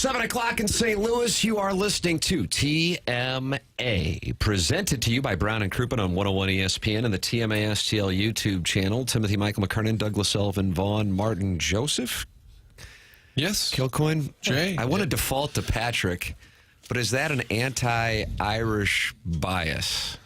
7 o'clock in St. Louis, you are listening to TMA, presented to you by Brown and Crouppen on 101 ESPN and the TMA STL YouTube channel. Timothy, Michael, McKernan, Douglas Elvin, Vaughn, Martin, Joseph. Yes. Kilcoyne. Jay. I want to default to Patrick, but is that an anti-Irish bias?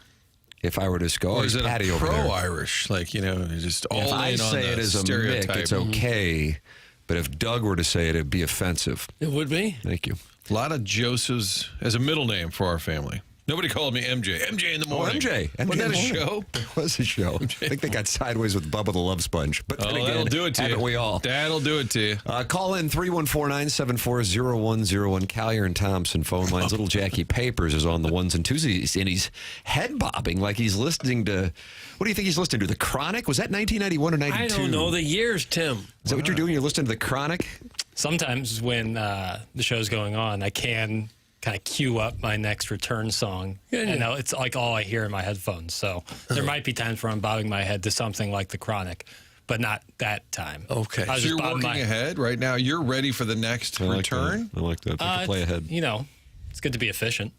If I were to go, or is it Patty a over there. pro-Irish? Like, just all If I in on say the it as a stereotype. Mick, it's okay. But if Doug were to say it, it'd be offensive. It would be. Thank you. A lot of Josephs as a middle name for our family. Nobody called me MJ. MJ in the morning. MJ. Wasn't that a MJ. show? It was a show. I think they got sideways with Bubba the Love Sponge. But then again, that'll do it to haven't you. we all? That'll do it to you. Call in 314-974-0101. Collier and Thompson phone lines. Little Jackie Papers is on the ones and twos, and he's head bobbing like he's listening to. What do you think he's listening to? The Chronic? Was that 1991 or 92? I don't know the years, Tim. Is that what you're doing? You're listening to the Chronic? Sometimes when the show's going on, I can kind of cue up my next return song. You know, it's like all I hear in my headphones. So there might be times where I'm bobbing my head to something like the Chronic, but not that time. Okay. I was So just you're bobbing working ahead right now. You're ready for the next return? I like that. You can play ahead. You know, it's good to be efficient.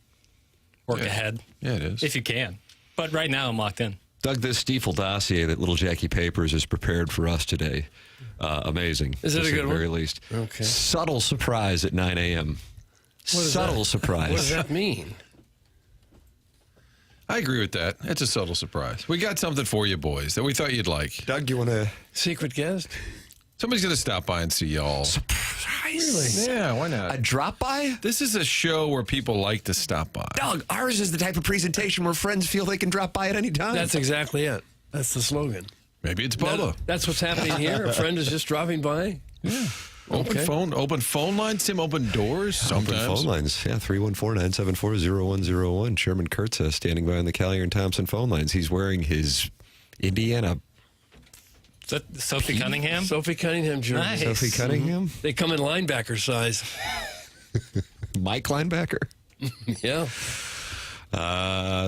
Work ahead. Yeah, it is. If you can. But right now I'm locked in. Doug, this Stiefel dossier that Little Jackie Papers has prepared for us today, amazing. Is it just a good at the very one? least. Okay. Subtle surprise at 9 a.m. Subtle surprise. What does that mean? I agree with that. It's a subtle surprise. We got something for you boys that we thought you'd like. Doug, you want to... Secret guest? Somebody's going to stop by and see y'all. Surprise. Yeah, why not? A drop-by? This is a show where people like to stop by. Doug, ours is the type of presentation where friends feel they can drop by at any time. That's exactly it. That's the slogan. Maybe it's Bubba. That's what's happening here. A friend is just dropping by. Yeah. Open phone lines, Tim. Open doors. Sometimes. Open phone lines. Yeah, 314-974-0101. Chairman Kurtz standing by on the Collier and Thompson phone lines. He's wearing his Indiana... Is that Sophie Cunningham? Sophie Cunningham jersey. Nice. Sophie Cunningham? They come in linebacker size. Mike linebacker? Yeah.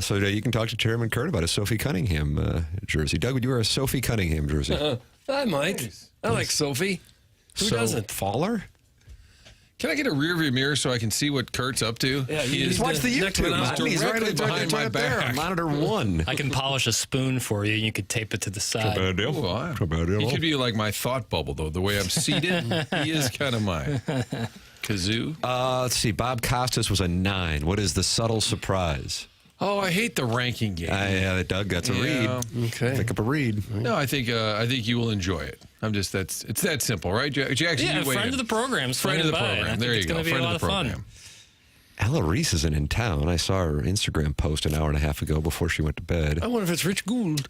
So you can talk to Chairman Kurt about a Sophie Cunningham jersey. Doug, would you wear a Sophie Cunningham jersey? I might. I like Sophie. Who doesn't? Faller? Can I get a rear view mirror so I can see what Kurt's up to? Yeah, you Just watch the next YouTube. one out. He's right Directly behind my there. back. Monitor 1. I can polish a spoon for you and you could tape it to the side. deal. Ooh, Not a bad deal. He could be like my thought bubble, though. The way I'm seated, he is kind of my kazoo. Let's see. Bob Costas was a 9. What is the subtle surprise? Oh, I hate the ranking game. Yeah, Doug got to read. Okay. Pick up a read. No, I think you will enjoy it. it's that simple, right? Jackson, Yeah, you weigh friend in. of the program's Friend of the swinging by, and I program. think There you it's go. going to be Friend a lot of the of fun. program. Ella Reese isn't in town. I saw her Instagram post an hour and a half ago before she went to bed. I wonder if it's Rich Gould.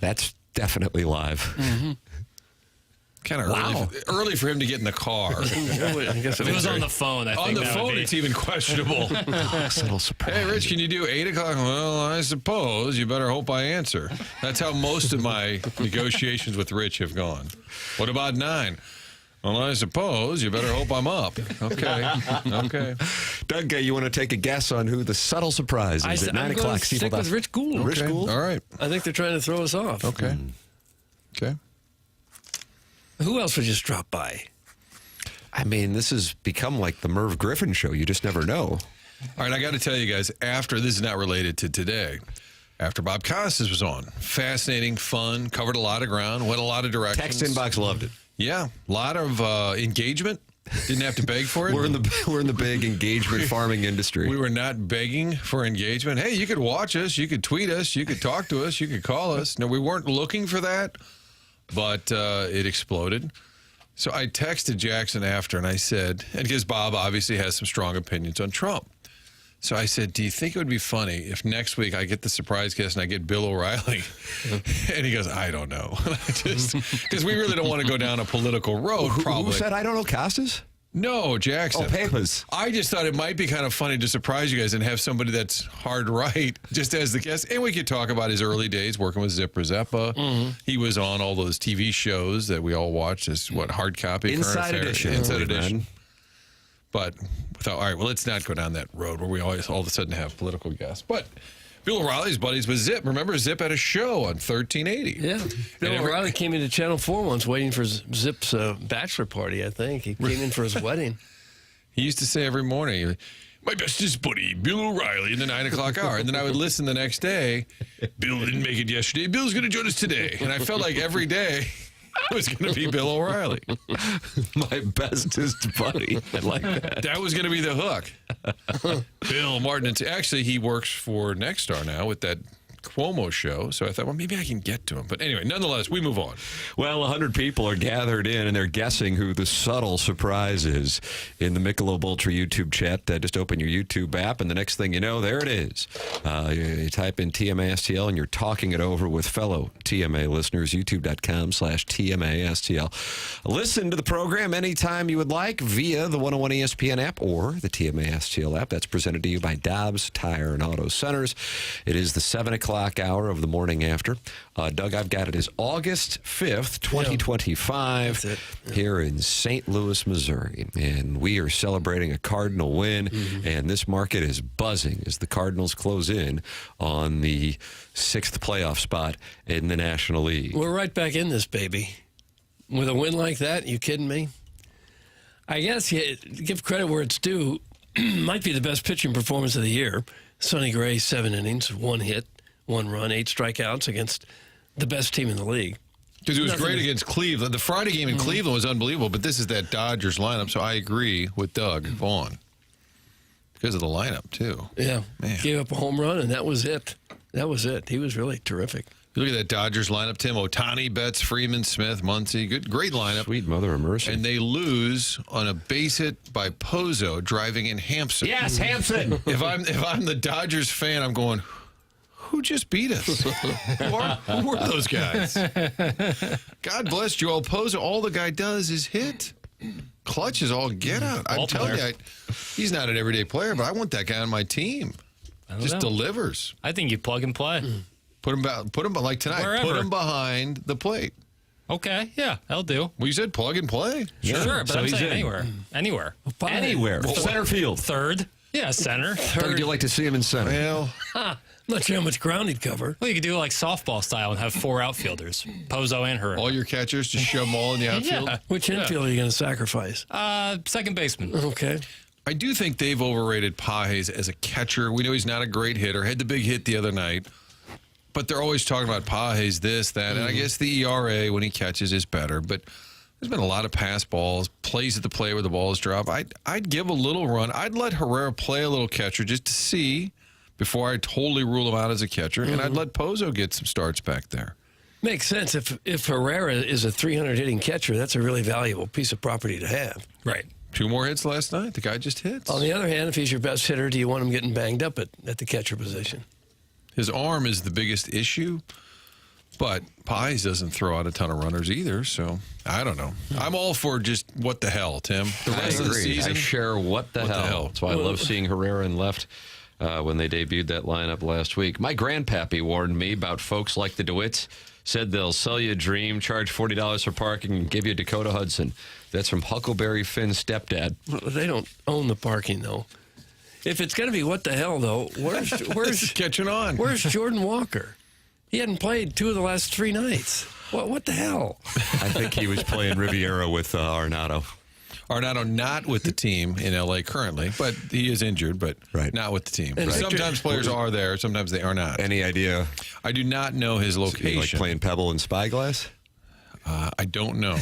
That's definitely live. Mm-hmm. Kind of early for him to get in the car. I guess If it was on the phone, I think On the that phone, would be... it's even questionable. Subtle surprise. Hey, Rich, can you do 8 o'clock? Well, I suppose you better hope I answer. That's how most of my negotiations with Rich have gone. What about 9? Well, I suppose you better hope I'm up. Okay. Doug, you want to take a guess on who the subtle surprise is at 9 I'm o'clock? going to stick with Rich Gould. Rich Gould? All right. I think they're trying to throw us off. Okay. Okay. Who else would just drop by? I mean, this has become like the Merv Griffin show. You just never know. All right, I got to tell you guys, after this is not related to today, after Bob Costas was on, fascinating, fun, covered a lot of ground, went a lot of directions. Text inbox loved it. Yeah, a lot of engagement. Didn't have to beg for it. We're in the big engagement farming industry. We were not begging for engagement. Hey, you could watch us, you could tweet us, you could talk to us, you could call us. No, we weren't looking for that, but it exploded. So I texted Jackson after, and I said, and because Bob obviously has some strong opinions on Trump. So I said, do you think it would be funny if next week I get the surprise guest and I get Bill O'Reilly? And he goes, I don't know. Because we really don't want to go down a political road, probably. Who said I don't know Costas? No, Jackson. Oh, Papers. I just thought it might be kind of funny to surprise you guys and have somebody that's hard right just as the guest. And we could talk about his early days working with Zipper Zeppa. Mm-hmm. He was on all those TV shows that we all watched. As hard copy? Inside Edition. Inside Edition. But all right, well, let's not go down that road where we always all of a sudden have political guests. But Bill O'Reilly's buddies with Zip. Remember, Zip had a show on 1380. Yeah. Bill O'Reilly came into Channel 4 once waiting for Zip's bachelor party, I think. He came in for his wedding. He used to say every morning, my bestest buddy, Bill O'Reilly, in the 9 o'clock hour. And then I would listen the next day. Bill didn't make it yesterday. Bill's going to join us today. And I felt like every day it was going to be Bill O'Reilly. My bestest buddy. I like that. That was going to be the hook. Bill Martin. Actually, he works for Nexstar now with that Cuomo show. So I thought, well, maybe I can get to him. But anyway, nonetheless, we move on. Well, 100 people are gathered in, and they're guessing who the subtle surprise is in the Michelob Ultra YouTube chat. Just open your YouTube app, and the next thing you know, there it is. You type in TMA STL, and you're talking it over with fellow TMA listeners, youtube.com/TMA STL. Listen to the program anytime you would like via the 101 ESPN app or the TMA STL app. That's presented to you by Dobbs Tire and Auto Centers. It is the 7 o'clock hour of the morning after. Doug, I've got it as August 5th, 2025, That's it. here in St. Louis, Missouri. And we are celebrating a Cardinal win, and this market is buzzing as the Cardinals close in on the 6th playoff spot in the National League. We're right back in this, baby. With a win like that, you kidding me? I guess you give credit where it's due. Might be the best pitching performance of the year. Sonny Gray, 7 innings, 1 hit, 1 run, 8 strikeouts against the best team in the league. Because it was great against Cleveland. The Friday game in Cleveland was unbelievable, but this is that Dodgers lineup, so I agree with Doug Vaughn. Because of the lineup, too. Yeah. Man. Gave up a home run, and that was it. That was it. He was really terrific. You look at that Dodgers lineup, Tim. Ohtani, Betts, Freeman, Smith, Muncy. Great lineup. Sweet mother of mercy. And they lose on a base hit by Pozo driving in Hampson. Yes, Hampson! If I'm the Dodgers fan, I'm going, who just beat us? Who were those guys? God bless Joel Pozo. All the guy does is hit. Clutch is all get out. I'm telling you, he's not an everyday player, but I want that guy on my team. Just delivers. I think you plug and play. Put him like tonight. Wherever. Put him behind the plate. Okay, yeah, that'll do. Well, you said plug and play. Sure, but so I'm he's saying in. anywhere. Anywhere. Center field. Third. Yeah, center. Doug, would you like to see him in center? Well, I'm not sure how much ground he'd cover. Well, you could do it like softball style and have 4 outfielders, Pozo and Herrera. all your catchers, just shove them all in the outfield. Yeah. Which infield are you going to sacrifice? Second baseman. Okay. I do think they've overrated Pages as a catcher. We know he's not a great hitter. Had the big hit the other night. But they're always talking about Pages, this, that. And I guess the ERA when he catches is better. But there's been a lot of pass balls, plays at the plate where the balls drop. I'd give a little run. I'd let Herrera play a little catcher just to see before I totally rule him out as a catcher. And I'd let Pozo get some starts back there. Makes sense. If Herrera is a 300 hitting catcher, that's a really valuable piece of property to have. Right. 2 more hits last night. The guy just hits. On the other hand, if he's your best hitter, do you want him getting banged up at the catcher position? His arm is the biggest issue, but Pages doesn't throw out a ton of runners either, so I don't know. I'm all for just what the hell, Tim. The rest of the season. I share what the hell. That's why I love seeing Herrera in left when they debuted that lineup last week. My grandpappy warned me about folks like the DeWitts. Said they'll sell you a dream, charge $40 for parking, and give you a Dakota Hudson. That's from Huckleberry Finn's stepdad. They don't own the parking, though. If it's going to be what the hell, though, where's catching on? Where's Jordan Walker? He hadn't played 2 of the last 3 nights. What the hell? I think he was playing Riviera with Arenado. Arenado not with the team in L.A. currently, but he is injured, but not with the team. And Victor, sometimes players are there, sometimes they are not. Any idea? I do not know his location. Like playing Pebble and Spyglass? I don't know.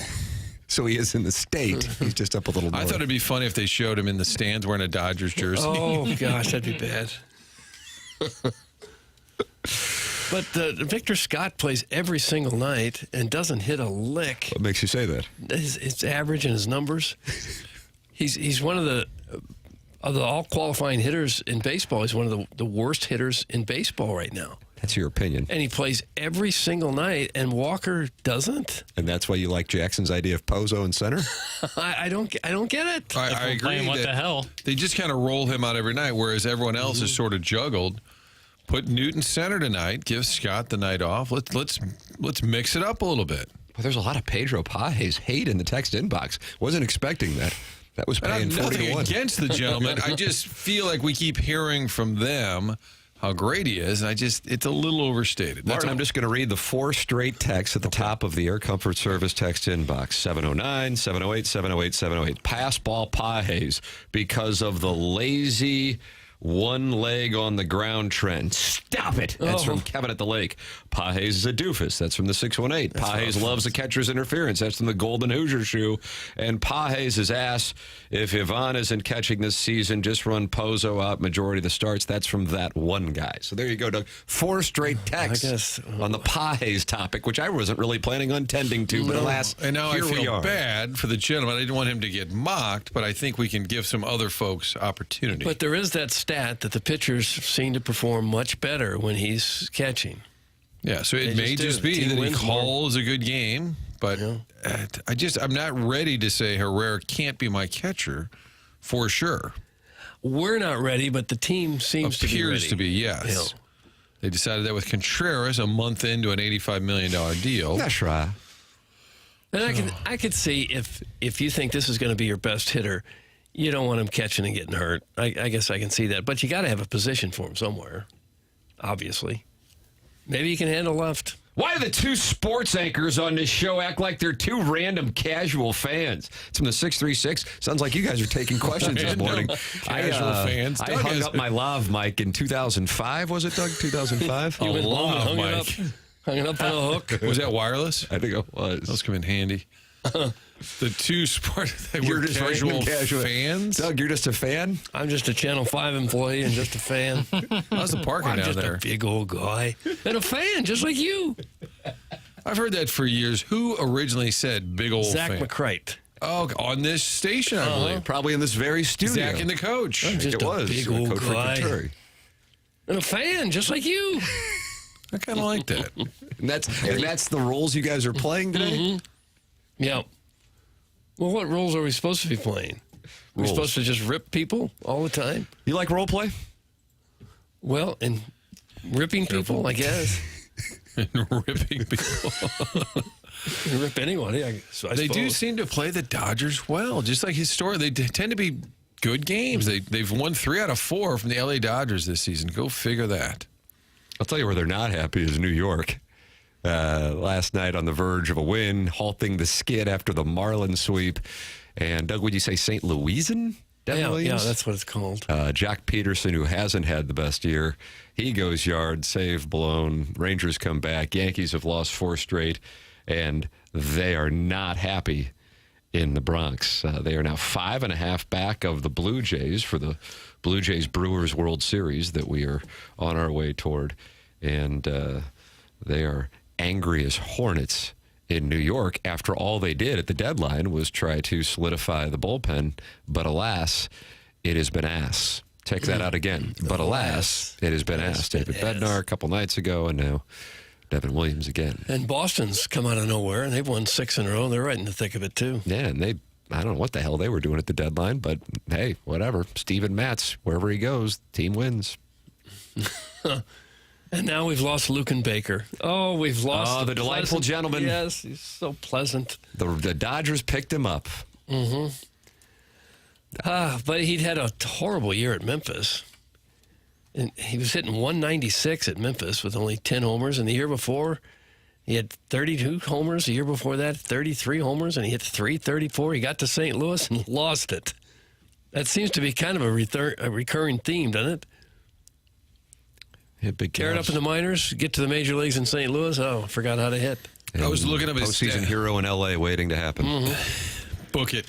So he is in the state. He's just up a little north. I thought it'd be funny if they showed him in the stands wearing a Dodgers jersey. Oh, gosh, that'd be bad. But Victor Scott plays every single night and doesn't hit a lick. What makes you say that? His average and his numbers. He's one of the all qualifying hitters in baseball. He's one of the worst hitters in baseball right now. That's your opinion. And he plays every single night, and Walker doesn't. And that's why you like Jackson's idea of Pozo in center? I don't get it. I agree. Playing what that the hell? They just kind of roll him out every night, whereas everyone else is sort of juggled. Put Newton center tonight. Give Scott the night off. Let's mix it up a little bit. Well, there's a lot of Pedro Pages hate in the text inbox. Wasn't expecting that. That was And paying I'm 40 to nothing 1. against the gentleman. I just feel like we keep hearing from them how great he is. It's a little overstated. Martin, I'm just going to read the 4 straight texts at the top of the Air Comfort Service text inbox. 709, 708, 708, 708. Pass ball Pages because of the lazy one leg on the ground trend. Stop it. That's from Kevin at the Lake. Pages is a doofus. That's from the 618. Pages loves the catcher's interference. That's from the Golden Hoosier shoe. And Pages is ass. If Vaughn isn't catching this season, just run Pozo out majority of the starts. That's from that one guy. So there you go, Doug. 4 straight texts on the Pages topic, which I wasn't really planning on tending to, but alas, and now I here we feel are. bad for the gentleman. I didn't want him to get mocked, but I think we can give some other folks opportunity. But there is that stat that the pitchers seem to perform much better when he's catching. Yeah, so it They may just do. just The be team that he wins more. calls a good game, but I'm not ready to say Herrera can't be my catcher for sure. We're not ready, but the team seems Appears to be ready. yes. Yeah. They decided that with Contreras a month into an $85 million deal. That's right. And I could see if you think this is going to be your best hitter, you don't want him catching and getting hurt. I guess I can see that. But you got to have a position for him somewhere, obviously. Maybe he can handle left. Why do the 2 sports anchors on this show act like they're 2 random casual fans? It's from the 636. Sounds like you guys are taking questions this morning. Casual fans. I Doug hung has- up my lav mic in 2005. Was it, Doug? 2005? You went long, hung it Mike. up. Hung it up on a hook. Was that wireless? I think it was. Those come in handy. The 2 sports that You're were just casual random casual fans. Doug, you're just a fan? I'm just a Channel 5 employee and just a fan. How's the parking I'm down just there? a big old guy and a fan, just like you. I've heard that for years. Who originally said big old Zach fan? McCrite. Oh, on this station, I believe. Probably in this very studio. Zach and the coach. I'm just it a was. big Coach old Rick guy. Venturi. And a fan, just like you. I kind of like that. And that's the roles you guys are playing today? Yeah. Well, what roles are we supposed to be playing? We're Roles. supposed to just rip people all the time? You like role play? Well, and ripping people, I guess. And ripping people. Rip anybody, I They do suppose. seem to play the Dodgers well, just like historically. They tend to be good games. They've won 3 out of 4 from the LA Dodgers this season. Go figure that. I'll tell you where they're not happy is New York. Last night on the verge of a win, halting the skid after the Marlins sweep. And Doug, would you say St. Louisan? Devin Yeah, Williams? that's what it's called. Jack Peterson, who hasn't had the best year, he goes yard, save blown. Rangers come back. Yankees have lost 4 straight, and they are not happy in the Bronx. They are now 5.5 back of the Blue Jays for the Blue Jays Brewers World Series that we are on our way toward. And they are angry as hornets in New York after all they did at the deadline was try to solidify the bullpen. But alas, it has been ass. Check that out again. But alas, it has been ass. David Bednar a couple nights ago, and now Devin Williams again. And Boston's come out of nowhere, and they've won 6 in a row. They're right in the thick of it, too. Yeah, and I don't know what the hell they were doing at the deadline, but hey, whatever. Steven Matz, wherever he goes, team wins. And now we've lost Luke and Baker. Oh, we've lost the delightful pleasant- gentleman. Yes, he's so pleasant. The Dodgers picked him up. But he'd had a horrible year at Memphis. And he was hitting 196 at Memphis with only 10 homers. And the year before, he had 32 homers. The year before that, 33 homers. And he hit 334. He got to St. Louis and lost it. That seems to be kind of a recurring theme, doesn't it? Hit big Tear it up in the minors, get to the major leagues in St. Louis. Oh, forgot how to hit. I was looking up his postseason stat. hero in L.A. waiting to happen. Book it.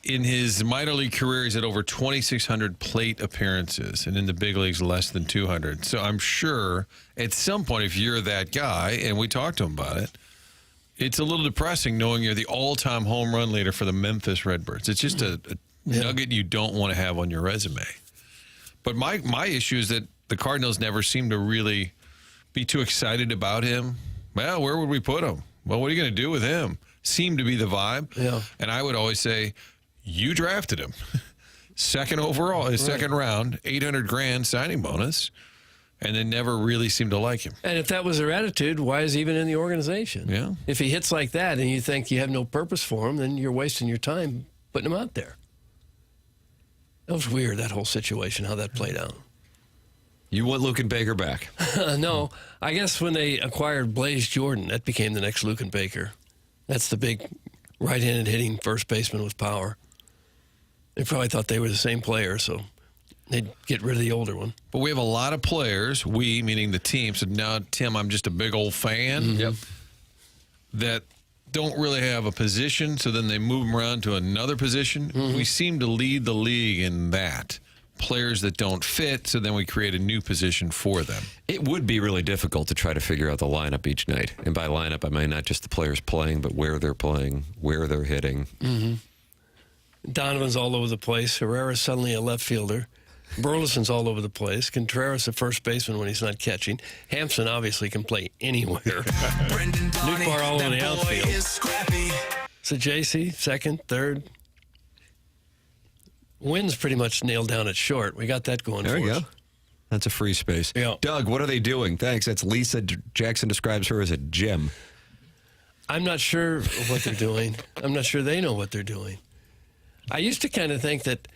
In his minor league career, he's had over 2,600 plate appearances, and in the big leagues, less than 200. So I'm sure at some point, if you're that guy, and we talked to him about it, it's a little depressing knowing you're the all-time home run leader for the Memphis Redbirds. It's just a nugget you don't want to have on your resume. But my issue is that the Cardinals never seem to really be too excited about him. Well, where would we put him? Well, what are you going to do with him? Seemed to be the vibe. Yeah. And I would always say, you drafted him. Second overall, his second round, $800,000 signing bonus, and then never really seemed to like him. And if that was their attitude, why is he even in the organization? Yeah. If he hits like that and you think you have no purpose for him, then you're wasting your time putting him out there. That was weird, that whole situation, how that played out. You want Luke and Baker back? No, I guess when they acquired Blaze Jordan, that became the next Luke and Baker. That's the big right-handed hitting first baseman with power. They probably thought they were the same player, so they'd get rid of the older one. But we have a lot of players, we, meaning the team, said, now, Tim, I'm just a big old fan. Yep. That don't really have a position, so then they move them around to another position. We seem to lead the league in that. Players that don't fit, so then we create a new position for them. It would be really difficult to try to figure out the lineup each night. And by lineup, I mean not just the players playing, but where they're playing, where they're hitting. Donovan's all over the place. Herrera's suddenly a left fielder. Burleson's all over the place. Contreras, a first baseman when he's not catching. Hampson obviously can play anywhere. Nuke Bar all over the outfield. So JC, second, third. Wynn's pretty much nailed down at short. We got that going There for you us. go. That's a free space. Yeah. Doug, what are they doing? Thanks. That's Lisa. Jackson describes her as a gem. I'm not sure what they're doing. I'm not sure they know what they're doing. I used to kind of think that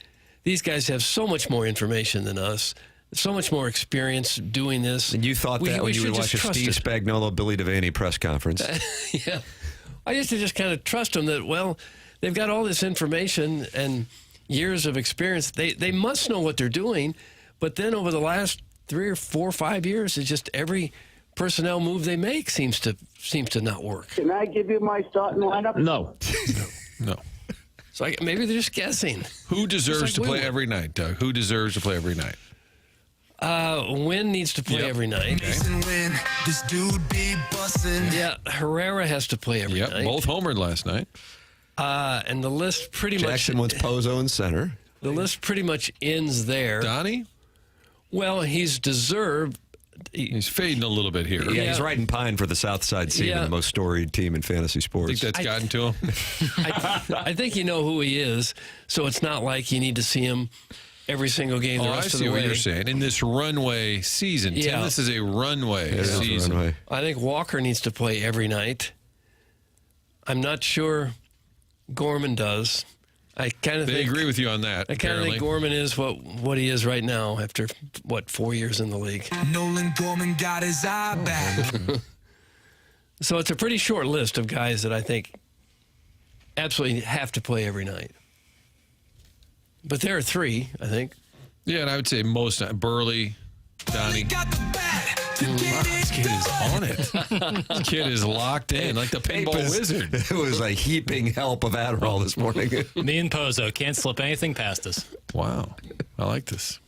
these guys have so much more information than us, so much more experience doing this. And you thought that when you would watch a Steve Spagnuolo, Billy Devaney press conference. Yeah. I used to just kind of trust them that, well, they've got all this information and years of experience. They must know what they're doing. But then over the last 3 or 4 or 5 years, it's just every personnel move they make seems to not work. Can I give you my starting lineup? No. No. So maybe they're just guessing. Who deserves to Wynn play would. every night, Doug? Who deserves to play every night? Wynn needs to play every night. This dude be bussin'. Yeah, Herrera has to play every night. Both homered last night. And the list pretty Jackson much wants Pozo in center. the list pretty much ends there. Donnie? Well, he's deserved. He's fading a little bit here. Yeah, Yeah. he's riding pine for the South Side Seaman, Yeah. the most storied team in fantasy I sports. think that's gotten to him. I think you know who he is, so it's not like you need to see him every single game the Oh, I rest of see the what way. you're saying. In this runway season, Tim, Yeah. this is a runway It is a season. runway. I think Walker needs to play every night. I'm not sure Gorman does. I kind of They think agree with you on that, I kind of apparently. think Gorman is what he is right now after 4 years in the league. Nolan Gorman got his eye back. So it's a pretty short list of guys that I think absolutely have to play every night. But there are 3, I think. Yeah, and I would say most Burley, Donnie. Got the bat. This kid is on it. This kid is locked in like the pinball wizard. It was a heaping help of Adderall this morning. Me and Pozo can't slip anything past us. Wow. I like this.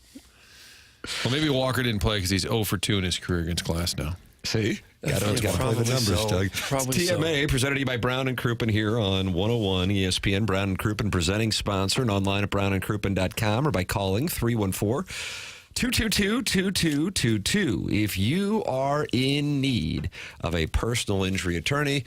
Well, maybe Walker didn't play because he's 0 for 2 in his career against Glass now. See? Got to play the Probably numbers, so. Doug. Probably It's TMA, presented to you by Brown and Crouppen here on 101 ESPN. Brown and Crouppen, presenting sponsor, and online at brownandcrouppen.com or by calling 314-222-2222. If you are in need of a personal injury attorney,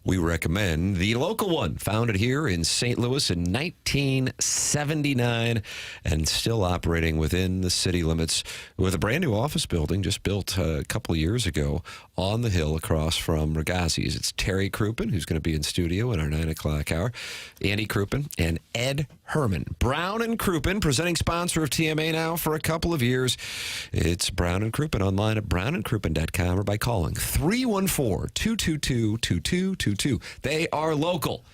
we recommend the local one, founded here in St. Louis in 1979 and still operating within the city limits with a brand new office building just built a couple of years ago on the hill across from Ragazzi's. It's Terry Crouppen, who's going to be in studio in our 9 o'clock hour, Andy Crouppen, and Ed Herman. Brown and Crouppen, presenting sponsor of TMA now for a couple of years. It's Brown and Crouppen, online at brownandcrouppen.com or by calling 314-222-2222. They are local.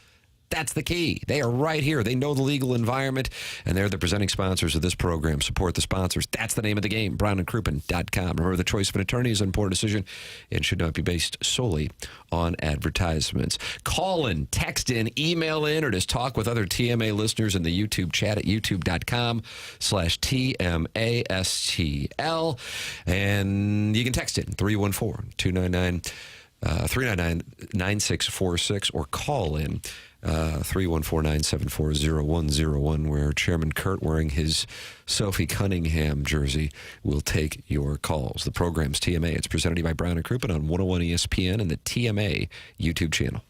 That's the key. They are right here. They know the legal environment, and they're the presenting sponsors of this program. Support the sponsors. That's the name of the game, brownandcrouppen.com. Remember, the choice of an attorney is an important decision and should not be based solely on advertisements. Call in, text in, email in, or just talk with other TMA listeners in the YouTube chat at youtube.com/TMASTL. And you can text it, 314-299-9646, or call in 314-974-0101, where Chairman Kurt, wearing his Sophie Cunningham jersey, will take your calls. The program's TMA. It's presented to you by Brown and Crouppen on 101 ESPN and the TMA YouTube channel.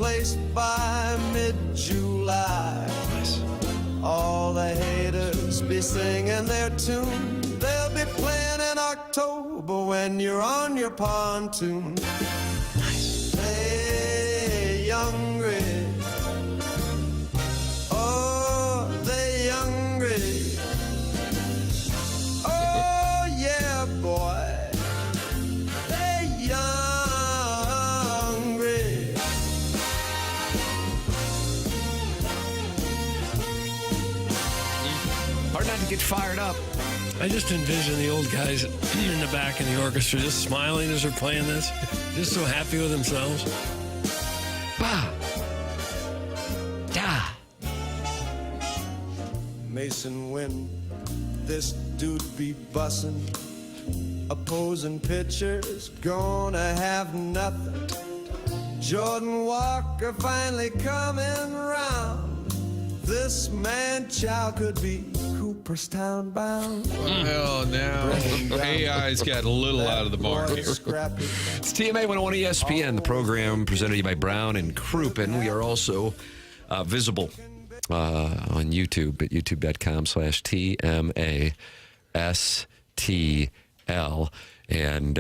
replaced by mid-July. All the haters be singing their tune. They'll be playing in October when you're on your pontoon. Hey, young Grid. Oh, the young Grid. Oh, yeah, boy. The young Grid. Hard not to get fired up. I just envision the old guys in the back of the orchestra just smiling as they're playing this, just so happy with themselves. Bah. Da. Mason Wynn, this dude be bussin'. Opposing pitchers gonna have nothing. Jordan Walker finally coming round. This man Chow could be Cooperstown bound. Well, now AI's got a little out of the mark here. It's TMA 101 ESPN, the program presented to you by Brown and Crouppen. We are also visible on YouTube at youtube.com/TMASTL. And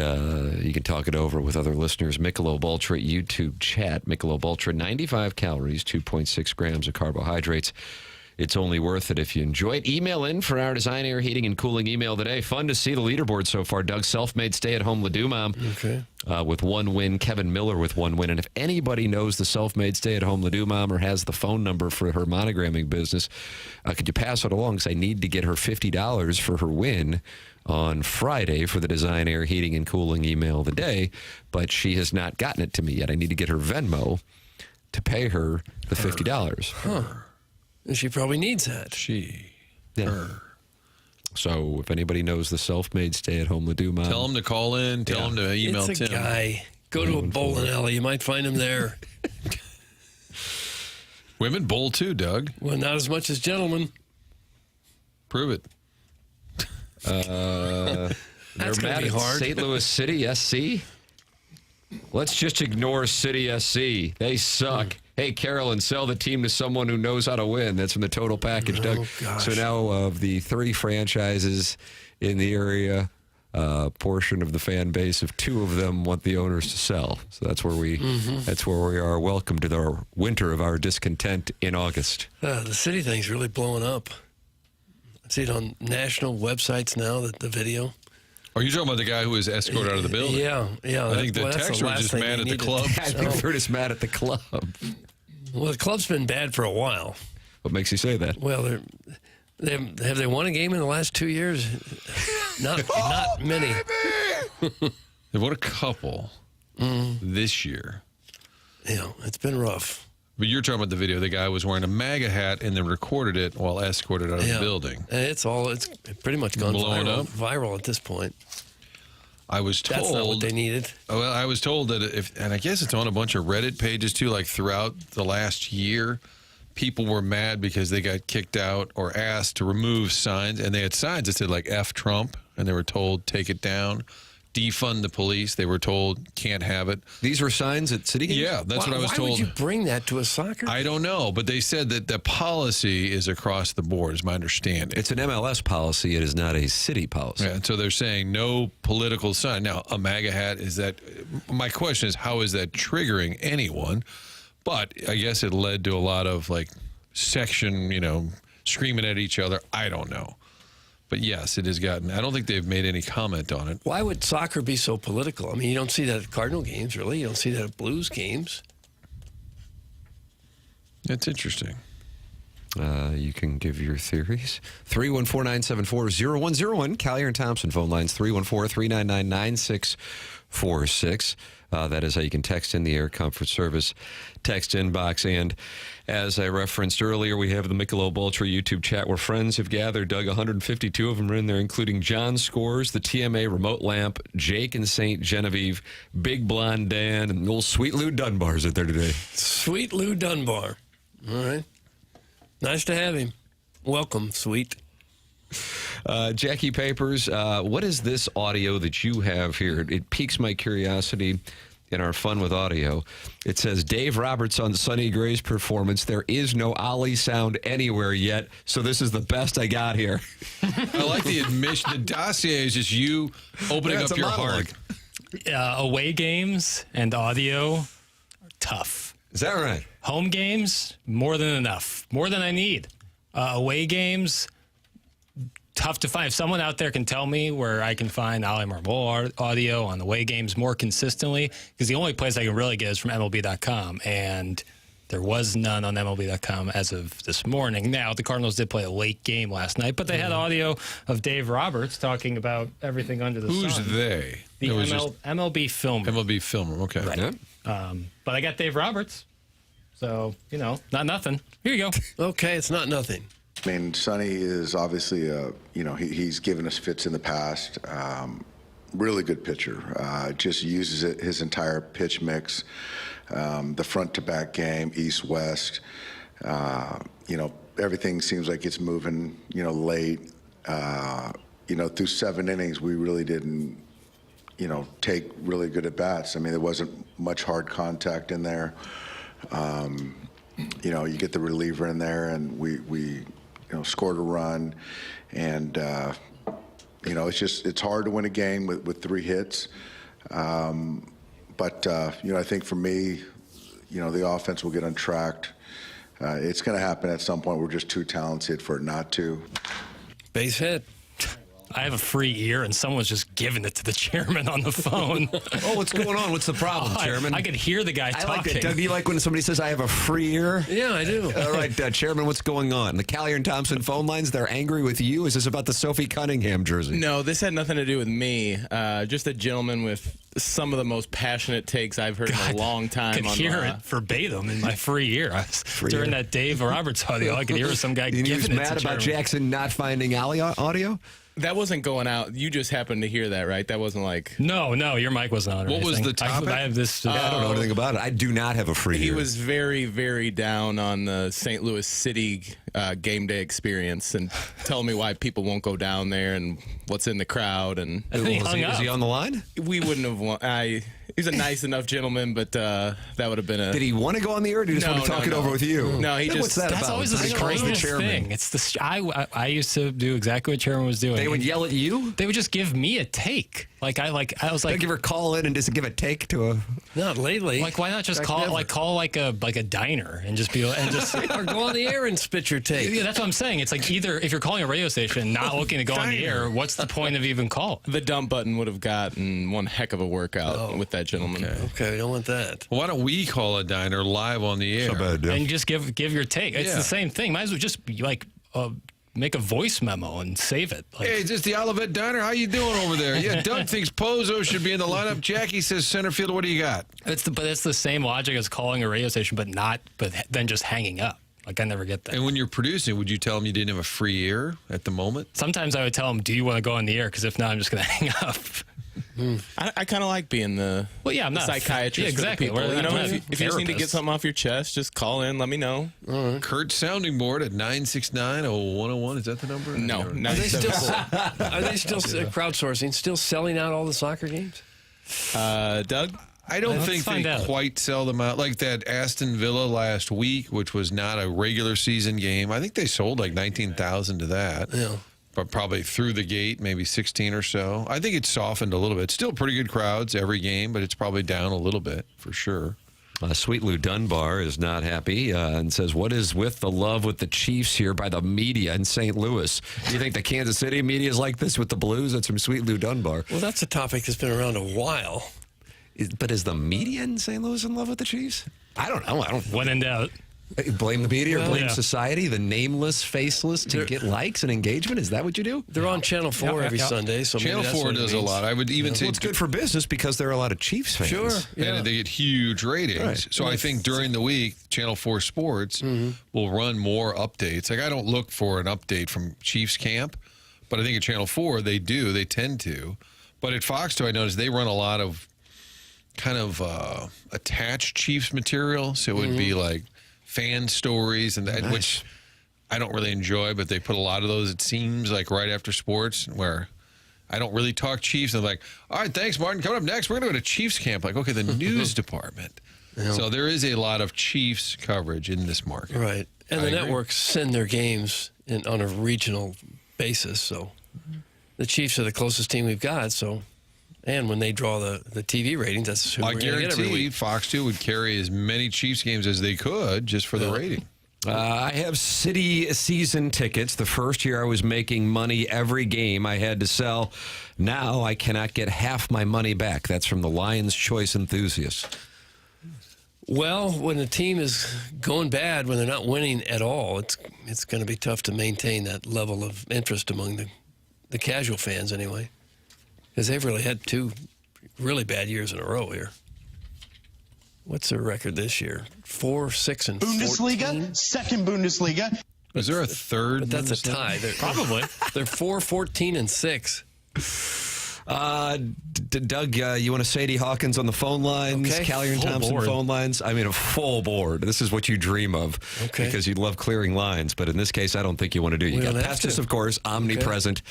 you can talk it over with other listeners. Michelob Ultra YouTube chat. Michelob Ultra, 95 calories, 2.6 grams of carbohydrates. It's only worth it if you enjoy it. Email in for our Design, Air, Heating, and Cooling email today. Fun to see the leaderboard so far. Doug, self-made stay-at-home Ladue mom with 1 win. Kevin Miller with 1 win. And if anybody knows the self-made stay-at-home Ladue mom or has the phone number for her monogramming business, could you pass it along? Because I need to get her $50 for her win on Friday for the Design, Air, Heating, and Cooling email of the day. But she has not gotten it to me yet. I need to get her Venmo to pay her the $50. Huh. And she probably needs that. Her. So if anybody knows the self-made stay-at-home Ladue mom, Tell him to call in. Tell him to email It's a Tim. guy. Go to a bowling alley. You might find him there. Women bowl too, Doug. Well, not as much as gentlemen. Prove it. That's they're gonna mad be at hard. St. Louis City SC. Let's just ignore City SC. They suck. Hey, Carolyn, sell the team to someone who knows how to win. That's from the total package, Doug. Gosh. So now of the 30 franchises in the area, portion of the fan base of 2 of them want the owners to sell. So that's where we are. Welcome to the winter of our discontent in August. The city thing's really blowing up. I see it on national websites now, the video. Are you talking about the guy who was escorted out of the building? Yeah. I think the texter was just mad at the club. I think they're just mad at the club. Well, the club's been bad for a while. What makes you say that? Well, have they won a game in the last 2 years? Not many. They won a couple this year. Yeah, it's been rough. But you're talking about the video. The guy was wearing a MAGA hat and then recorded it while escorted out of the building. And it's pretty much gone viral at this point. I was told That's not what they needed. Well, I was told that and I guess it's on a bunch of Reddit pages too, like throughout the last year, people were mad because they got kicked out or asked to remove signs, and they had signs that said like F Trump, and they were told take it down. Defund the police. They were told can't have it. These were signs at city games? Yeah, that's what I was told. Why would you bring that to a soccer game? I don't know, but they said that the policy is across the board, is my understanding. It's an MLS policy. It is not a city policy. Yeah, so they're saying no political sign. Now, a MAGA hat, is that... My question is, how is that triggering anyone? But I guess it led to a lot of, like, screaming at each other. I don't know. But yes, it has gotten... I don't think they've made any comment on it. Why would soccer be so political? I mean, you don't see that at Cardinal games, really. You don't see that at Blues games. That's interesting. You can give your theories. 314-974-0101. Collier and Thompson phone lines, 314-399-9646. That is how you can text in the Air Comfort Service text inbox. And as I referenced earlier, we have the Michelob Ultra YouTube chat where friends have gathered. Doug, 152 of them are in there, including John Scores, the TMA Remote Lamp, Jake and St. Genevieve, Big Blonde Dan, and old Sweet Lou Dunbar's out there today. Sweet Lou Dunbar. All right. Nice to have him. Welcome, Sweet. Jackie Papers, what is this audio that you have here? It piques my curiosity. in our Fun with Audio. It says, Dave Roberts on Sonny Gray's performance. There is no Ollie sound anywhere yet, so this is the best I got here. I like the admission. The dossier is just you opening Yeah, it's up a your monologue. heart. Away games and audio are tough. Is that right? Home games, more than enough. More than I need. Away games, tough to find. If someone out there can tell me where I can find Ali Marmol audio on the away games more consistently, because the only place I can really get is from MLB.com, and there was none on MLB.com as of this morning. Now, the Cardinals did play a late game last night, but they had audio of Dave Roberts talking about everything under the Who's sun. they? The It was just MLB filmer. MLB filmer. Okay. Right. Yeah. But I got Dave Roberts, so, not nothing. Here you go. Okay, it's not nothing. I mean, Sonny is obviously, he's given us fits in the past. Really good pitcher. Just uses his entire pitch mix, the front to back game, east west. Everything seems like it's moving. Late. Through 7 innings, we really didn't, take really good at bats. I mean, there wasn't much hard contact in there. You get the reliever in there, and we scored a run, and it's hard to win a game with 3 hits. But I think for me, the offense will get untracked. It's going to happen at some point. We're just too talented for it not to. Base hit. I have a free ear, and someone's just giving it to the chairman on the phone. Oh, what's going on? What's the problem, Chairman? I could hear the guy I talking. like that. Doug, do you like when somebody says, I have a free ear? Yeah, I do. All right, Chairman, what's going on? The Callier and Thompson phone lines, they're angry with you? Is this about the Sophie Cunningham jersey? No, this had nothing to do with me. Just a gentleman with some of the most passionate takes I've heard in a long time. I could hear it verbatim in my free ear. During that Dave Roberts audio, I could hear some guy And he giving was it mad to about Chairman. Jackson not finding Ali audio? That wasn't going out. You just happened to hear that, right? That wasn't like... No, your mic wasn't on. Or What was anything. the topic? I have this. I don't know anything about it. I do not have a free He ear. was very, very down on the St. Louis City game day experience and telling me why people won't go down there and what's in the crowd. And I think he hung Is up. he on the line? we wouldn't have won. He's a nice enough gentleman, but that would have been a... Did he want to go on the air, or did he just No, want to talk no, it over no. with you? No, he Then just- What's that That's about? always the Somebody calls strangest thing. It's I used to do exactly what Chairman was doing. They would yell at you? They would just give me a take. I was They like, give her a call in and just give a take to a... Not lately. why not just Back call never. call like a diner and just be and just or go on the air and spit your tape. Yeah, that's what I'm saying. It's like either if you're calling a radio station not looking to go on the air, what's the point of even calling? The dump button would have gotten one heck of a workout with that gentleman. Okay, we don't want that. Why don't we call a diner live on the air? And just give your take. It's Yeah. the same thing. Might as well just make a voice memo and save it. Hey, is this the Olivet Diner? How you doing over there? Yeah, Doug thinks Pozo should be in the lineup. Jackie says center field. What do you got? But it's the same logic as calling a radio station, but then just hanging up. I never get that. And when you're producing, would you tell them you didn't have a free ear at the moment? Sometimes I would tell them, "Do you want to go on the air?" Because if not, I'm just going to hang up. I kind of like being the I'm not psychiatrist. Yeah, exactly. For the people. I'm not If you just need to get therapist. something off your chest, just call in. Let me know. Kurt's sounding board at 969-0101. Is that the number? No, Are not they still crowdsourcing? Still selling out all the soccer games? Doug. I don't Let's think find they out. quite sell them out like that Aston Villa last week, which was not a regular season game. I think they sold like 19,000 to that. Yeah. But probably through the gate, maybe 16 or so. I think it's softened a little bit. Still pretty good crowds every game, but it's probably down a little bit for sure. Sweet Lou Dunbar is not happy and says, what is with the love with the Chiefs here by the media in St. Louis? Do you think the Kansas City media is like this with the Blues? That's from Sweet Lou Dunbar. Well, that's a topic that's been around a while. But is the media in St. Louis in love with the Chiefs? I don't know. I don't When in doubt. blame the media or blame yeah. society, the nameless, faceless, to get likes and engagement. Is that what you do? They're on Channel 4 every yeah. Sunday. So maybe Channel that's 4 what it does a means. lot. I would even say Well, it's good for business because there are a lot of Chiefs fans. Sure. Yeah. and they get huge ratings. Right. So I think during the week, Channel 4 Sports will run more updates. Like I don't look for an update from Chiefs camp, but I think at Channel 4 they do. They tend to. But at Fox 2, I noticed they run a lot of kind of attached Chiefs material. So it would be like fan stories and that, which I don't really enjoy, but they put a lot of those, it seems, like right after sports where I don't really talk Chiefs. They're like, all right, thanks, Martin. Coming up next, we're going to go to Chiefs camp. Like, okay, the news department. So there is a lot of Chiefs coverage in this market. Right. And I the agree. networks send their games on a regional basis. So the Chiefs are the closest team we've got. So, and when they draw the TV ratings, that's who I we're going to get every guarantee week. Fox 2 would carry as many Chiefs games as they could just for the rating. I have city season tickets. The first year I was making money every game I had to sell. Now I cannot get half my money back. That's from the Lions Choice Enthusiast. Well, when a team is going bad, when they're not winning at all, it's going to be tough to maintain that level of interest among the casual fans anyway. Because they've really had 2 really bad years in a row here. What's their record this year? 4, 6, and 14? Bundesliga, second Bundesliga. Is there a third? But that's a tie. Probably. They're 4, 14, and 6. Doug, you want to Sadie Hawkins on the phone lines? Okay. Callier and Full Thompson board. phone lines? I mean, a full board. This is what you dream of. Okay. Because you love clearing lines. But in this case, I don't think you want to do it. You We got don't have Pestis, to. of course, omnipresent.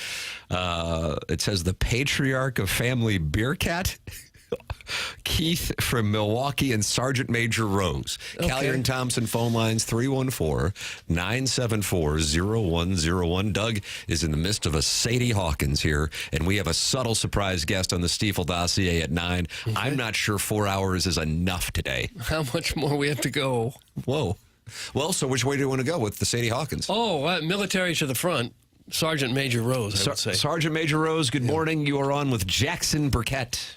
It says the patriarch of family beer cat. Keith from Milwaukee and Sergeant Major Rose. Okay. Callier and Thompson phone lines 314-974-0101. Doug is in the midst of a Sadie Hawkins here, and we have a subtle surprise guest on the Stiefel dossier at 9. Okay. I'm not sure 4 hours is enough today. How much more we have to go? Whoa. Well, so which way do you want to go with the Sadie Hawkins? Oh, military to the front. Sergeant Major Rose, I would say. Sergeant Major Rose, good morning. You are on with Jackson Burkett.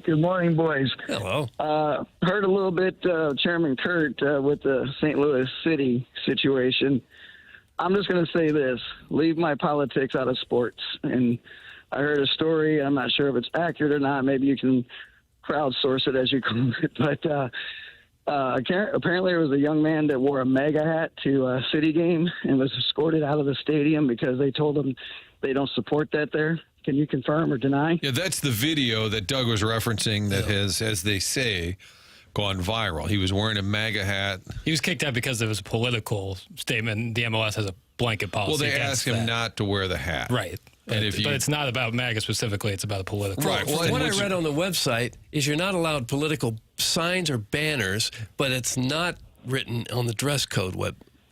Good morning, boys. Hello. Heard a little bit, Chairman Kurt, with the St. Louis City situation. I'm just going to say this. Leave my politics out of sports. And I heard a story. I'm not sure if it's accurate or not. Maybe you can crowdsource it, as you call it. But apparently there was a young man that wore a MAGA hat to a City game and was escorted out of the stadium because they told him they don't support that there. Can you confirm or deny? Yeah, that's the video that Doug was referencing that has, as they say, gone viral. He was wearing a MAGA hat. He was kicked out because it was a political statement. The MLS has a blanket policy. Well, they against asked him that. not to wear the hat. Right. And if But it's not about MAGA specifically. It's about a political. Right. Well, What I which- read on the website is you're not allowed political signs or banners, but it's not written on the dress code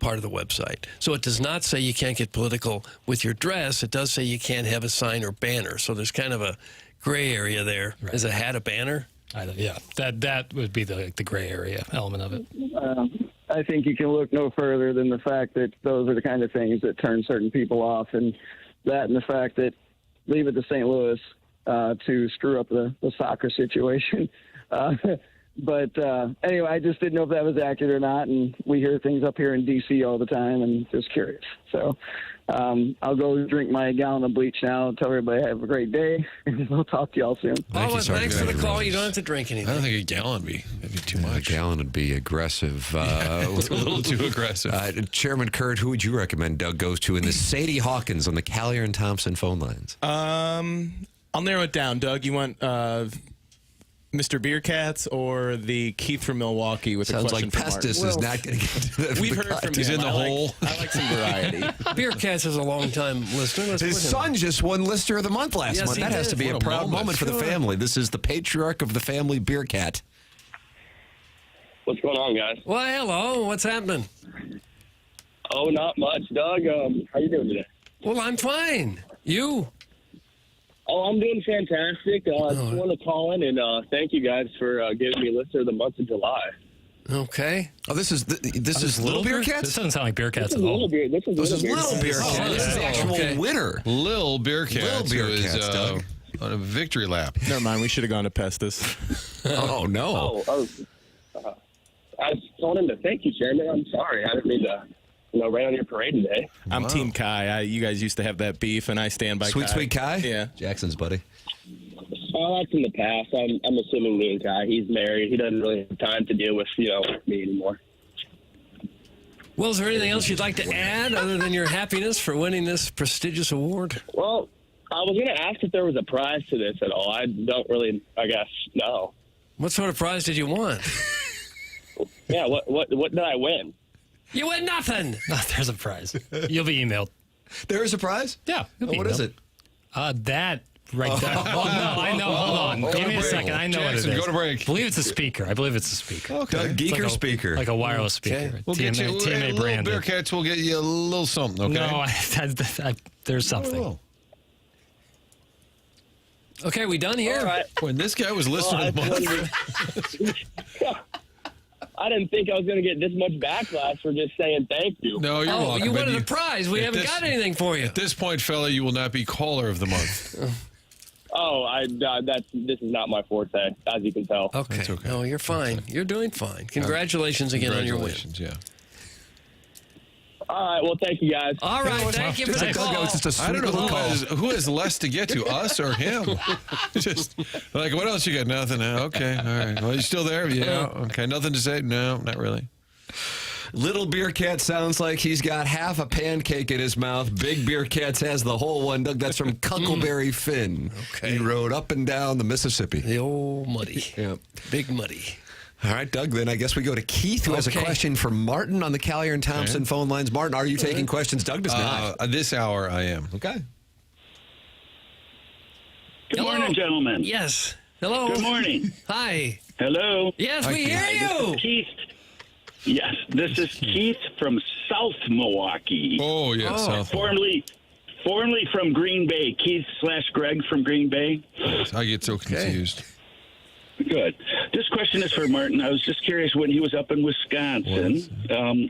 part of the website. So it does not say you can't get political with your dress. It does say you can't have a sign or banner. So there's kind of a gray area there. Right. Is a hat a banner? Yeah, that would be the gray area element of it. I think you can look no further than the fact that those are the kind of things that turn certain people off, and that and the fact that leave it to St. Louis to screw up the soccer situation. But anyway, I just didn't know if that was accurate or not, and we hear things up here in D.C. all the time, and just curious. So I'll go drink my gallon of bleach now. Tell everybody have a great day, and we'll talk to y'all soon. Thank you, Sergeant Thanks for the Major call. Rose. You don't have to drink I anything. don't think a gallon would be too A much. gallon would be aggressive. It's a little too aggressive. Chairman Kurt, who would you recommend Doug goes to in the Sadie Hawkins on the Callier and Thompson phone lines? I'll narrow it down. Doug, you want Mr. Beercats or the Keith from Milwaukee with Sounds a like question for Martin? Pestis is not going to get to that. We've heard from He's him. in the I like- hole. I like some variety. Beer Cats is a long-time listener. Let's His put him son just won Lister of the Month last Yes, month. he That has did. to be What a a proud moment. moment for the Sure. family. This is the patriarch of the family beer cat. What's going on, guys? Well, hello. What's happening? Oh, not much, Doug. How you doing today? Well, I'm fine. You? Oh, I'm doing fantastic. I just want to call in and thank you guys for giving me Lister of the month of July. Okay. Oh, this is Little Beer This Cats? doesn't sound like beer cats This at is all. Little Beer. This is Little Beer Cats. Cats. This is the actual okay. winner. Lil Beercats, Lil who is Beercats, Doug. on a victory lap. Never mind. We should have gone to Pestis. Oh, no. I was calling in to thank you, Chairman. I'm sorry. I didn't mean to, rain on your parade today. I'm Team Kai. You guys used to have that beef, and I stand by Sweet, Kai. sweet Kai? Yeah. Jackson's buddy. Well, that's in the past. I'm assuming me and Kai, he's married. He doesn't really have time to deal with, me anymore. Well, is there anything else you'd like to add other than your happiness for winning this prestigious award? Well, I was going to ask if there was a prize to this at all. I don't really, I guess, know. What sort of prize did you want? Yeah, what did I win? You win nothing. There's a prize. You'll be emailed. There is a prize? Yeah. You'll be What is emailed. it? That right there. Oh, no, I know. Hold on. Give me a second. I know Jackson, what it is. go to break. I believe it's a speaker. I believe it's a speaker. Okay. Doug It's Geeker like speaker. Like a wireless speaker. We'll get you TMA little branded. Bearcats. We'll get you a little something, okay? No, there's something. Oh. Okay, we done here? All right. When this guy was listening to the month. I didn't think I was going to get this much backlash for just saying thank you. No, you're Oh, welcome. you but wanted a prize. We haven't got anything for you. At this point, fella, you will not be caller of the month. This is not my forte, as you can tell. Okay. That's okay. No, you're fine. You're doing fine. Congratulations again on your win. Congratulations, yeah. All right. Well, thank you, guys. All right. Thank you for the call. I don't know who has less to get to, us or him. Just like, what else you got? Nothing. Okay. All right. Well, you still there? Yeah. Okay. Nothing to say? No, not really. Little Beer Cat sounds like he's got half a pancake in his mouth. Big Beer Cat has the whole one. Doug, that's from Cuckleberry Finn. Okay. He rode up and down the Mississippi. The old muddy. Yeah. Big muddy. All right, Doug, then I guess we go to Keith, who has a Okay. question for Martin on the Callier and Thompson phone lines. Martin, are you taking questions? Doug does not. This hour, I am. Okay. Good Hello? morning, gentlemen. Yes. Hello. Good morning. Hi. Hello. Yes, we hear This you. is Keith. Yes, this is Keith from South Milwaukee. Oh, yeah, South. Formerly from Green Bay. Keith/Greg from Green Bay. I get so confused. Good. This question is for Martin. I was just curious when he was up in Wisconsin,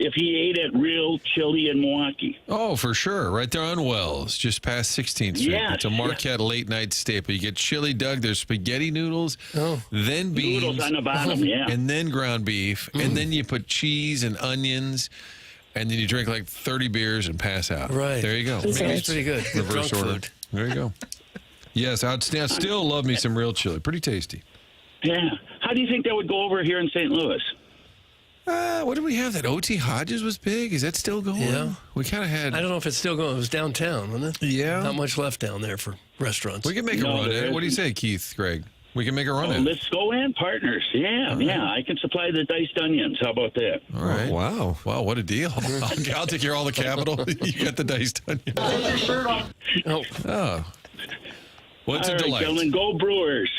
if he ate at Real Chili in Milwaukee. Oh, for sure. Right there on Wells, just past 16th Street. Yes, It's a Marquette late night staple. You get chili, Doug. There's spaghetti noodles, then beans. Noodles on the bottom, yeah. And then ground beef. And then you put cheese and onions. And then you drink like 30 beers and pass out. Right. There you go. Sounds Maybe it's pretty good. Reverse Drunk order. food. There you go. Yes, outstanding. I still love me some real chili. Pretty tasty. Yeah. How do you think that would go over here in St. Louis? What did we have? That O.T. Hodges was big. Is that still going? Yeah. We kind of had. I don't know if it's still going. It was downtown, wasn't it? Yeah. Not much left down there for restaurants. We can make a No, run there at it. What do you isn't. say, Keith, Greg? We can make a run at it. Let's go in, partners. Yeah, yeah. I can supply the diced onions. How about that? All right. Wow. Wow, what a deal. I'll take care of all the capital. You got the diced onion. Oh. What's All a right, delight? gentlemen, go Brewers.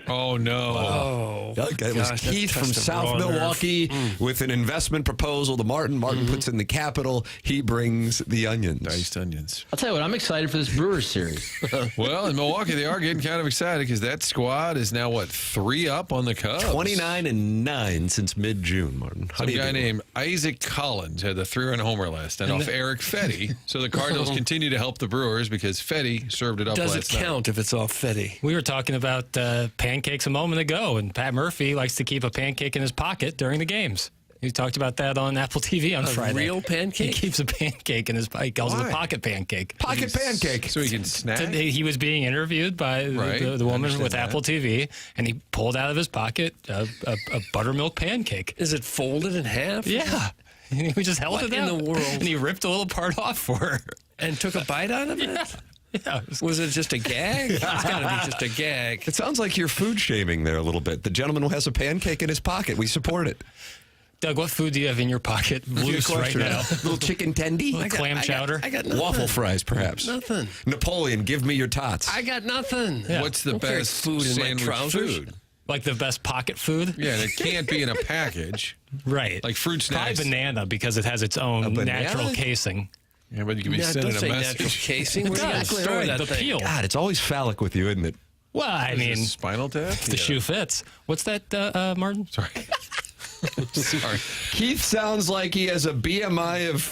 Oh, no. Oh, Doug, it was gosh, Keith that from touched a South raw nerve. Milwaukee with an investment proposal to Martin. Martin puts in the capital. He brings the onions. Diced onions. I'll tell you what, I'm excited for this Brewers series. Well, in Milwaukee, they are getting kind of excited because that squad is now, 3 up on the Cubs? 29-9 since mid-June, Martin. How Some do you guy do? named Isaac Collins had the 3-run homer last night off Eric Fetty. So the Cardinals continue to help the Brewers because Fetty served it up does it last night. count if it's off Fetty? We were talking about pancakes a moment ago, and Pat Murphy likes to keep a pancake in his pocket during the games. He talked about that on Apple TV on Friday. Real pancake? He keeps a pancake in his pocket. He calls it a pocket pancake. Pocket pancake. So he can snack? He was being interviewed by Right, the I woman understand with that. Apple TV, and he pulled out of his pocket a buttermilk pancake. Is it folded in half? Yeah. And he just held What it in out. the world? And he ripped a little part off for her. And took a bite out of it? Yeah. Was it just a gag? It's got to be just a gag. It sounds like you're food shaming there a little bit. The gentleman who has a pancake in his pocket. We support it. Doug, what food do you have in your pocket loose right now? Little chicken tendy. Clam chowder? I got nothing. Waffle fries, perhaps. Nothing. Napoleon, give me your tots. I got nothing. What's the Don't carry best food in my sandwich trousers? food? Like the best pocket food? Yeah, and it can't be in a package. Right. Like fruit Probably snacks. banana because it has its own banana? natural casing. Yeah, but you can be Nah, sending don't a say natural message. casing. Where do you gotta Exactly store right. that The thing? peel. God, it's always phallic with you, isn't it? Well, I Is mean, this spinal tap? if the shoe fits. What's that, Martin? Sorry. Sorry. Keith sounds like he has a BMI of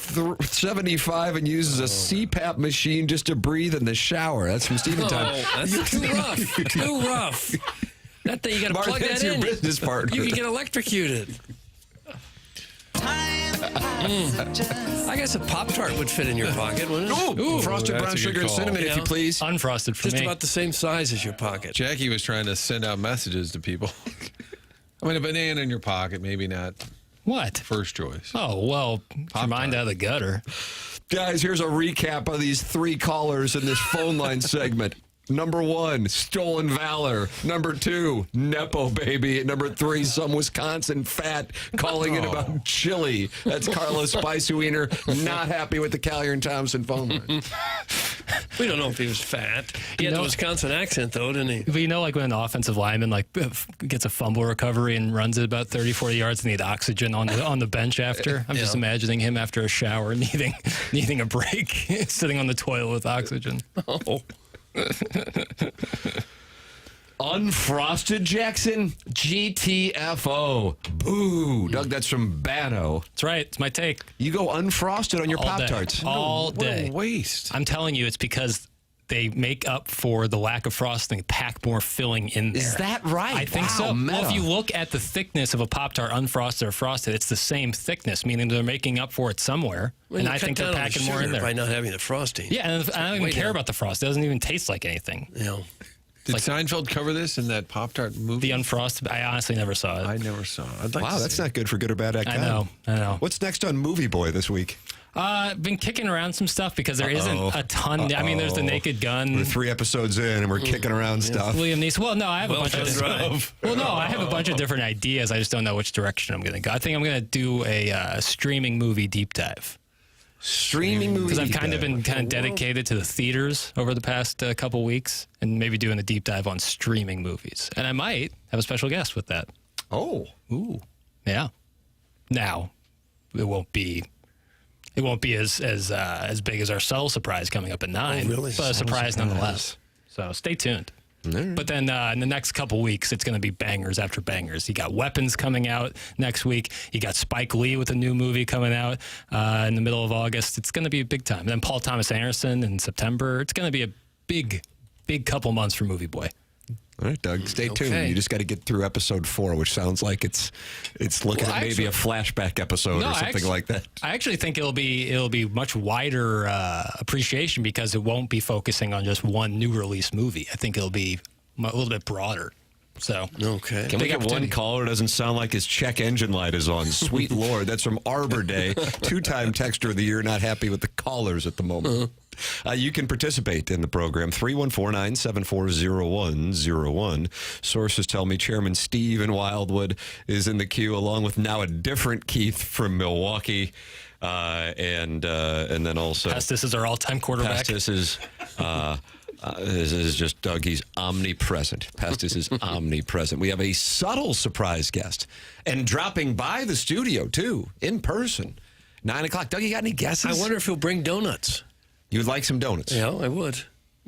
75 and uses a CPAP machine just to breathe in the shower. That's from Steven Time. Oh, that's too rough. Too rough. That thing, you got to Martin, plug that's that your in. business partner. You can get electrocuted. I guess a Pop-Tart would fit in your pocket, wouldn't it? Ooh, frosted that's brown a good sugar and call. cinnamon, if you Yeah. please. Unfrosted for Just me. about the same size as your pocket. Jackie was trying to send out messages to people. I mean, a banana in your pocket, maybe not What? first choice. Oh, well, keep your mind out of the gutter. Guys, here's a recap of these 3 callers in this phone line segment. Number 1, stolen valor. Number 2, Nepo baby. And number 3, some Wisconsin fat calling in about chili. That's Carlos Spice Wiener, not happy with the Callier and Thompson phone line. We don't know if he was fat. He had the Wisconsin accent, though, didn't he? But like when an offensive lineman gets a fumble recovery and runs it about 30, 40 yards and need oxygen on the bench after. I'm just imagining him after a shower needing a break, sitting on the toilet with oxygen. Oh. Unfrosted Jackson? GTFO. Boo. Doug, that's from Bano. That's right. It's my take. You go unfrosted on your Pop-Tarts. All day. What a waste. I'm telling you, it's because they make up for the lack of frosting, pack more filling in there. Is that right? I think so. Well, if you look at the thickness of a Pop-Tart, unfrosted or frosted, it's the same thickness, meaning they're making up for it somewhere. Well, and I think they're packing more in there. By not having the frosting. Yeah, and I don't even care about the frost. It doesn't even taste like anything. Did Seinfeld cover this in that Pop-Tart movie? The unfrosted, I honestly never saw it. I never saw it. I'd like wow, that's not good for good or bad at I know. What's next on Movie Boy this week? I've been kicking around some stuff because there isn't a ton. I mean, there's the Naked Gun. We're 3 episodes in and we're kicking around stuff. Liam Neeson. Well, no, I have a bunch of stuff. Well, no, I have a bunch of different ideas. I just don't know which direction I'm going to go. I think I'm going to do a streaming movie deep dive. Streaming movie because I've kind of been dedicated to the theaters over the past couple weeks, and maybe doing a deep dive on streaming movies. And I might have a special guest with that. Oh, ooh, yeah. Now, it won't be as big as our Cell surprise coming up at 9. Oh, really? But a surprise nonetheless. So stay tuned. But then in the next couple weeks, it's going to be bangers after bangers. You got Weapons coming out next week. You got Spike Lee with a new movie coming out in the middle of August. It's going to be a big time. And then Paul Thomas Anderson in September. It's going to be a big couple months for Movie Boy. All right, Doug, stay tuned. You just got to get through episode 4, which sounds like it's looking at maybe a flashback episode or something like that. I actually think it'll be much wider appreciation because it won't be focusing on just one new release movie. I think it'll be a little bit broader. So Can we get one caller who doesn't sound like his check engine light is on? Sweet Lord, that's from Arbor Day, 2-time texter of the year, not happy with the callers at the moment. You can participate in the program, 314-974-0101. Sources tell me Chairman Steve in Wildwood is in the queue, along with now a different Keith from Milwaukee. And then also... Pestis is our all-time quarterback. Pestis is... this is just Doug. He's omnipresent. Pestis is omnipresent. We have a subtle surprise guest and dropping by the studio, too, in person. 9 o'clock. Doug, you got any guesses? I wonder if he'll bring donuts. You'd like some donuts? Yeah, I would.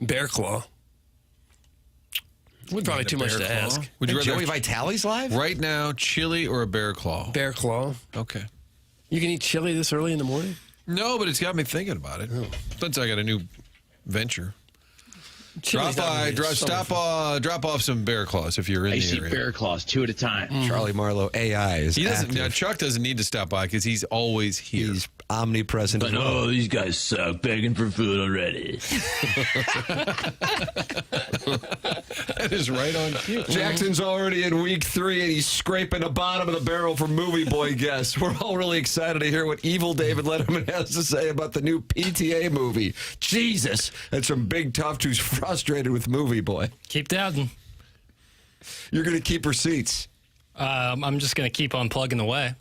Bear Claw. Probably too much to ask. Would you rather Joey Vitale's live? Right now, chili or a Bear Claw? Bear Claw. Okay. You can eat chili this early in the morning? No, but it's got me thinking about it. Since I got a new venture. Chili's Drop off some Bear Claws if you're in the area. I see Bear Claws 2 at a time. Charlie Marlowe, AI is active. Now, Chuck doesn't need to stop by because he's always here. He's omnipresent. But these guys suck, begging for food already. That is right on cue. Jackson's already in week 3, and he's scraping the bottom of the barrel for Movie Boy guests. We're all really excited to hear what evil David Letterman has to say about the new PTA movie. Jesus, that's from Big Tough, who's frustrated with Movie Boy. Keep doubting. You're going to keep receipts. I'm just going to keep on plugging away.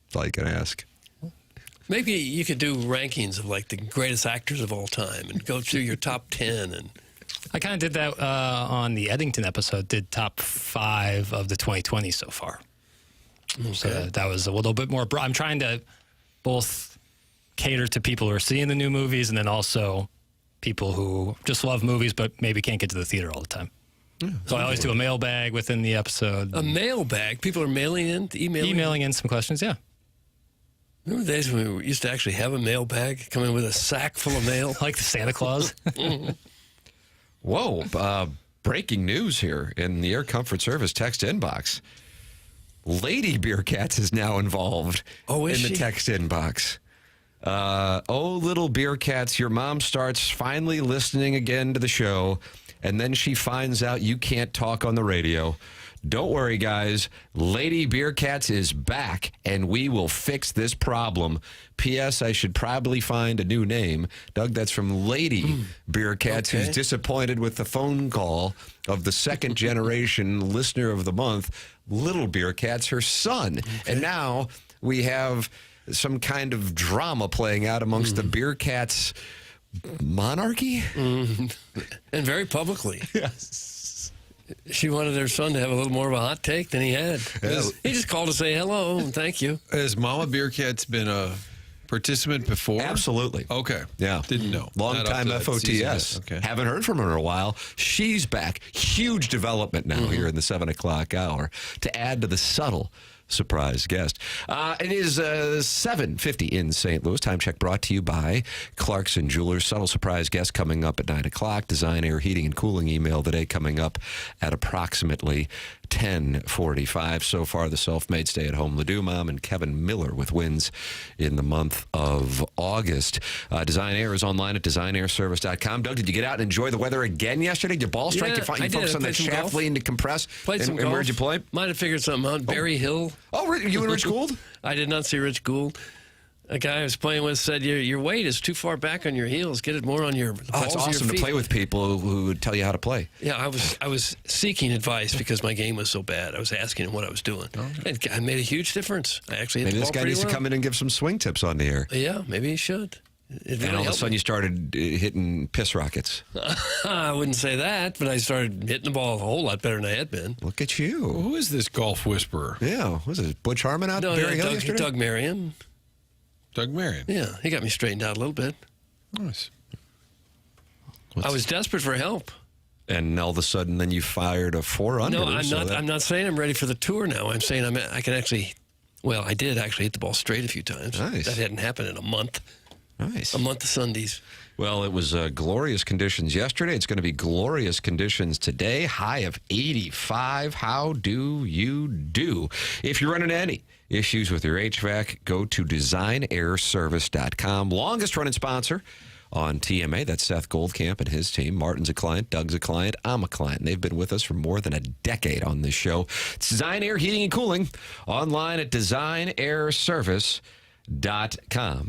That's all you can ask. Maybe you could do rankings of like the greatest actors of all time and go through your top 10. And I kind of did that on the Eddington episode, did top 5 of the 2020 so far. Okay. So that was a little bit more broad. I'm trying to both cater to people who are seeing the new movies and then also people who just love movies but maybe can't get to the theater all the time. Yeah, so I always do a mailbag within the episode. A mailbag? People are mailing in? Emailing in some questions, yeah. Remember the days when we used to actually have a mailbag come in with a sack full of mail? Like the Santa Claus? Whoa. Breaking news here in the Air Comfort Service text inbox. Lady Beercats is now involved in the text inbox. Little Beercats, your mom starts finally listening again to the show, and then she finds out you can't talk on the radio. Don't worry, guys. Lady Beercats is back, and we will fix this problem. P.S. I should probably find a new name. Doug, that's from Lady Beercats, who's disappointed with the phone call of the second-generation listener of the month, Little Beercats, her son. And now we have some kind of drama playing out amongst the Beercats monarchy? And very publicly. Yes. She wanted her son to have a little more of a hot take than he had. He just called to say hello and thank you. Has Mama Bearcat's been a participant before? Absolutely. Okay. Yeah. Didn't know. Long Not up time to that season FOTS. yet. Okay. Haven't heard from her in a while. She's back. Huge development now here in the 7 o'clock hour to add to the subtle surprise guest. It is 7:50 in St. Louis. Time check brought to you by Clarkson Jewelers. Subtle surprise guest coming up at 9 o'clock. Design, Air, Heating, and Cooling email today coming up at approximately 10:45. So far, the self-made stay-at-home Ladue mom and Kevin Miller with wins in the month of August. Design Air is online at designairservice.com. Doug, did you get out and enjoy the weather again yesterday? Did you ball strike? Yeah, You I focus did. on the Played some shaft golf. lean to compress? Played some and golf. where'd you play? Might have figured something out. Berry Hill. Oh, you and Rich Gould? I did not see Rich Gould. A guy I was playing with said, your weight is too far back on your heels. Get it more on your balls That's of your awesome to feet." play with people who would tell you how to play. Yeah, I was seeking advice because my game was so bad. I was asking him what I was doing. And I made a huge difference. I actually hit Maybe the this ball guy pretty needs to well. come in and give some swing tips on the air. Yeah, maybe he should. It really And all of a helped sudden me. you started hitting piss rockets. I wouldn't say that, but I started hitting the ball a whole lot better than I had been. Look at you. Who is this golf whisperer? Yeah. Was it Butch Harmon out at Berry Hill yesterday? Doug Marion. Doug Marion. Yeah, he got me straightened out a little bit. Nice. I was desperate for help. And all of a sudden, then you fired a 4-under. No, I'm so not. that- I'm not saying I'm ready for the tour now. I'm saying I can actually. Well, I did actually hit the ball straight a few times. Nice. That hadn't happened in a month. Nice. A month of Sundays. Well, it was glorious conditions yesterday. It's going to be glorious conditions today. High of 85. How do you do? If you're running any issues with your HVAC, go to designairservice.com. Longest running sponsor on TMA. That's Seth Goldcamp and his team. Martin's a client. Doug's a client. I'm a client. They've been with us for more than a decade on this show. It's Design Air Heating and Cooling. Online at designairservice.com.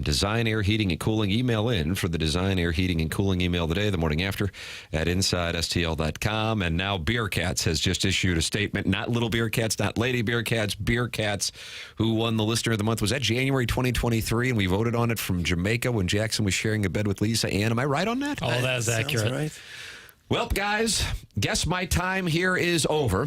Design Air Heating and Cooling. Email in for the Design Air Heating and Cooling email today, the morning after, at InsideSTL.com. And now Beer Cats has just issued a statement. Not Little Beer Cats, not Lady Beer Cats, Beer Cats, who won the Listener of the Month. Was that January 2023? And we voted on it from Jamaica when Jackson was sharing a bed with Lisa Ann. Am I right on that? Oh, that is accurate. Right. Well, guys, guess my time here is over.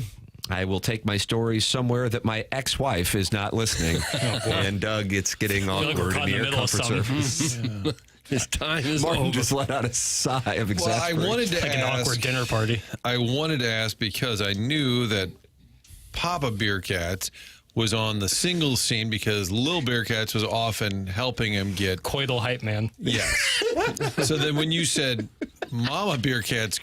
I will take my stories somewhere that my ex-wife is not listening. And Doug, it's getting like we're awkward caught in in the the air middle of comfort something. surface. His time is Martin over. just let out a sigh of Well, I exasperation. wanted to Like an ask. awkward dinner party. I wanted to ask because I knew that Papa Beer Cats was on the singles scene because Lil Beer Cats was often helping him get. Coital hype man. Yes. So then when you said Mama Beer Cats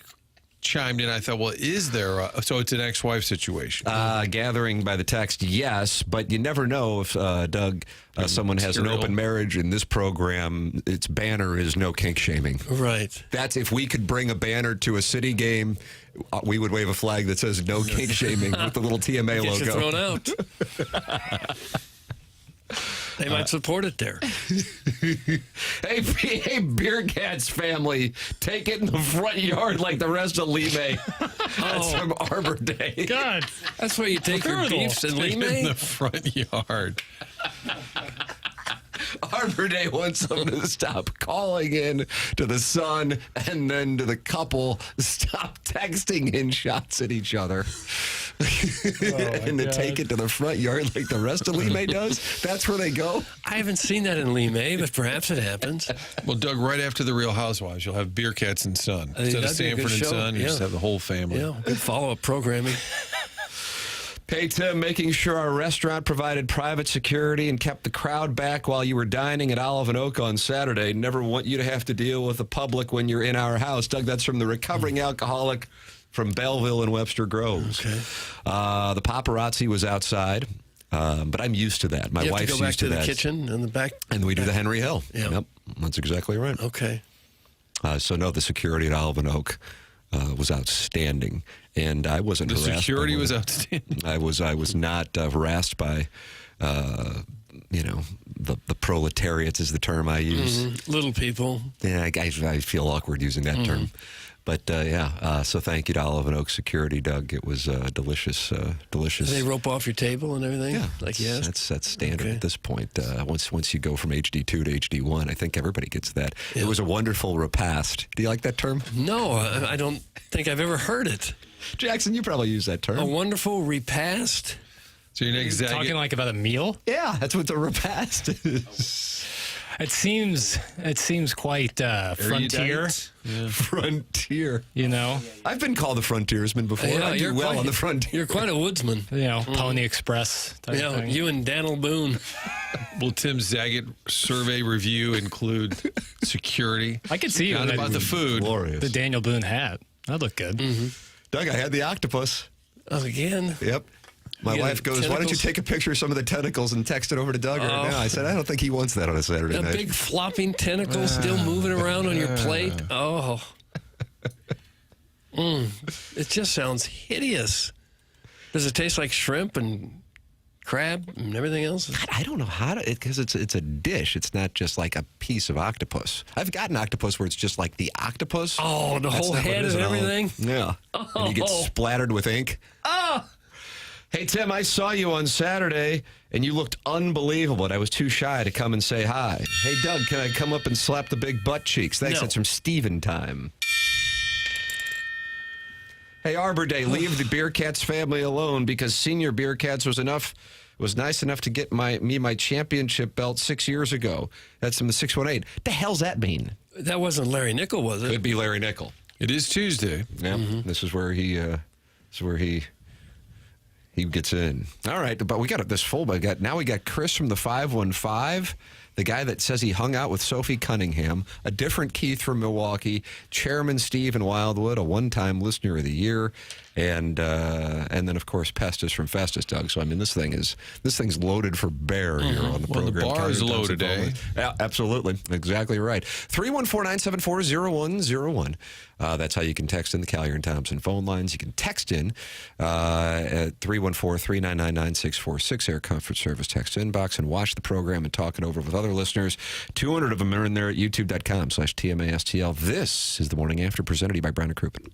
chimed in, I thought, well, is there so it's an ex-wife situation? Gathering by the text, yes, but you never know if, Doug, someone has an Serial. open marriage in this program. Its banner is no kink shaming. Right. That's if we could bring a banner to a city game, we would wave a flag that says no kink shaming with the little TMA Get you logo. thrown out. They might support it there. Hey, Beer Cats family, take it in the front yard like the rest of Lee May. That's from Arbor Day. God. That's where you take your Terrible. beefs and in Lee the front yard. Arbor Day wants them to stop calling in to the son and then to the couple, stop texting in shots at each other. And to take it to the front yard like the rest of Lee May does. That's where they go. I haven't seen that in Lee May, but perhaps it happens. Well, Doug, right after the Real Housewives, you'll have Beer Cats and Son. Instead of that'd be a Sanford good and show. Son, you just Yeah. have the whole family. Yeah, good follow-up programming. Hey, Tim, making sure our restaurant provided private security and kept the crowd back while you were dining at Olive and Oak on Saturday. Never want you to have to deal with the public when you're in our house. Doug, that's from the recovering alcoholic from Belleville and Webster Groves. Okay. The paparazzi was outside, but I'm used to that. My You have wife's to go back used to to the that. kitchen and the back. And we do the Henry Hill. Yeah. Yep, that's exactly right. Okay. So, no, the security at Olive and Oak was outstanding. And I wasn't The harassed. security by was outstanding. I was not harassed by the proletariats is the term I use. Little people. Yeah, I feel awkward using that term. But, so thank you to Olive and Oak Security, Doug. It was delicious. Do they rope off your table and everything? Yeah, like yes. That's standard at this point. Once you go from HD2 to HD1, I think everybody gets that. Yeah. It was a wonderful repast. Do you like that term? No, I don't think I've ever heard it. Jackson, you probably use that term. A wonderful repast? So you're talking like about a meal? Yeah, that's what the repast is. It seems quite frontier. Yeah. Frontier. I've been called a frontiersman before. Yeah, I do well on the frontier. You're quite a woodsman. Pony Express type thing. You and Daniel Boone. Will Tim Zagat survey review include security? I could see you Not about the food. Glorious. The Daniel Boone hat. That looked good. Doug, I had the octopus. Oh, again? Yep. My wife goes, why don't you take a picture of some of the tentacles and text it over to Doug right now? I said, I don't think he wants that on a Saturday night. A big flopping tentacle still moving around on your plate. Oh. It just sounds hideous. Does it taste like shrimp and crab and everything else? I don't know how to, because it's a dish. It's not just like a piece of octopus. I've gotten octopus where it's just like the octopus. Oh, the whole head and everything? Yeah. Oh. And you get splattered with ink. Oh. Hey, Tim, I saw you on Saturday, and you looked unbelievable, but I was too shy to come and say hi. Hey, Doug, can I come up and slap the big butt cheeks? Thanks. No. That's from Steven time. Hey, Arbor Day, leave the Beer Cats family alone because Senior Beer Cats was nice enough to get my championship belt 6 years ago. That's from the 618. The hell's that mean? That wasn't Larry Nickel, was it? Could be Larry Nickel. It is Tuesday. Yeah, This is where he gets in. All right, but we got this full. Now we got Chris from the 515, the guy that says he hung out with Sophie Cunningham, a different Keith from Milwaukee, Chairman Steve in Wildwood, a one-time listener of the year, and then of course Pestis from Festus, Doug. So I mean, this thing's loaded for bear here on the program. The bar is loaded, eh? Yeah, absolutely, exactly right. 314-974-0101. That's how you can text in the Collier and Thompson phone lines. You can text in at 314-399-9646, Air Comfort Service text inbox, and watch the program and talk it over with other listeners. 200 of them are in there at youtube.com/TMASTL. This is the Morning After, presented to you by Brown and Crouppen.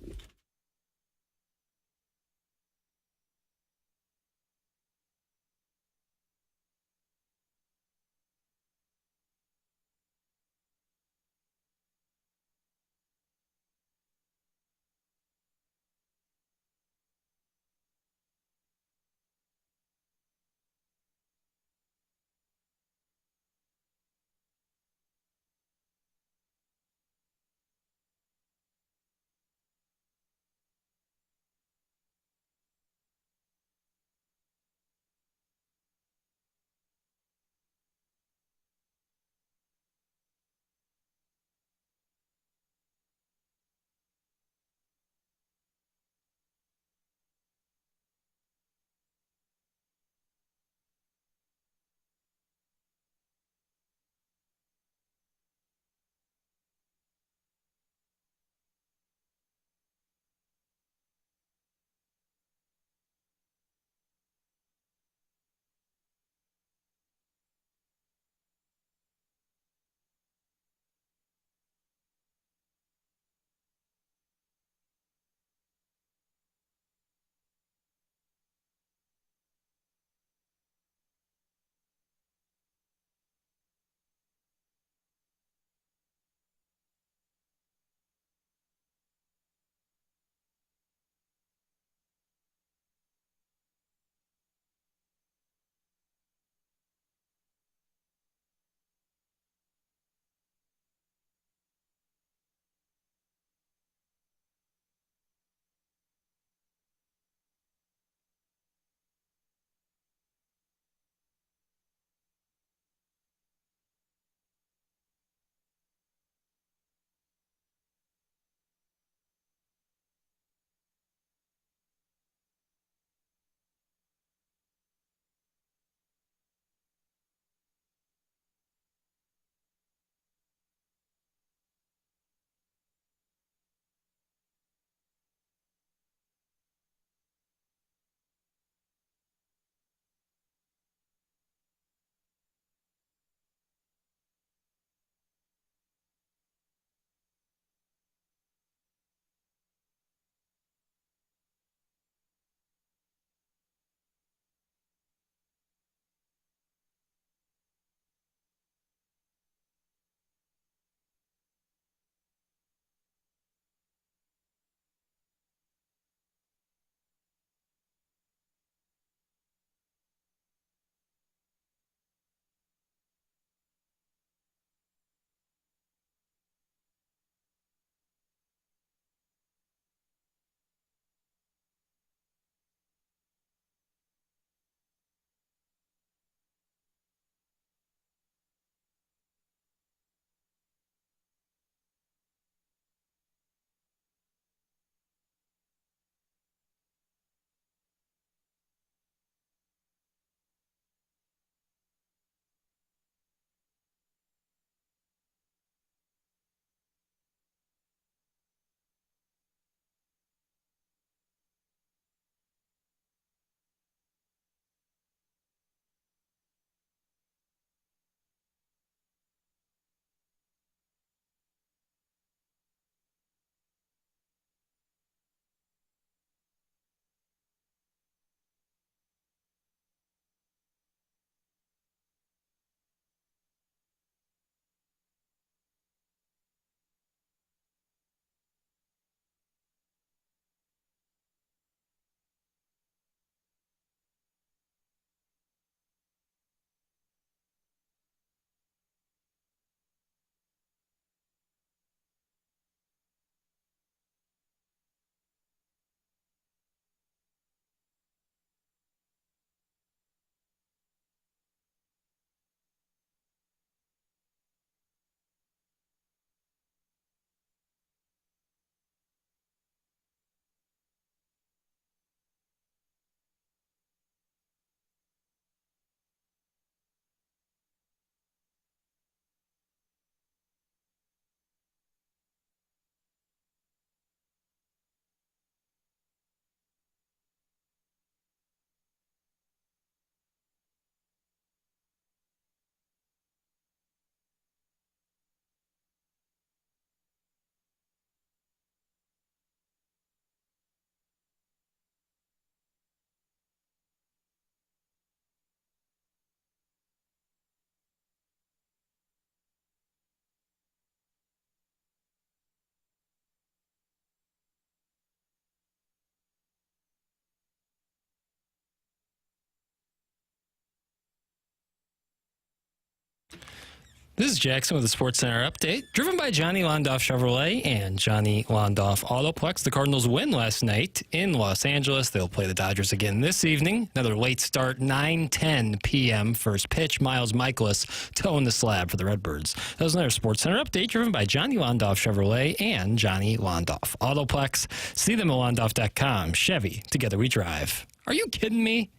This is Jackson with the Sports Center update, driven by Johnny Londoff Chevrolet and Johnny Londoff Autoplex. The Cardinals win last night in Los Angeles. They'll play the Dodgers again this evening. Another late start, 9:10 p.m. First pitch. Miles Michaelis toeing the slab for the Redbirds. That was another Sports Center update, driven by Johnny Londoff Chevrolet and Johnny Londoff Autoplex. See them at londoff.com. Chevy, together we drive. Are you kidding me?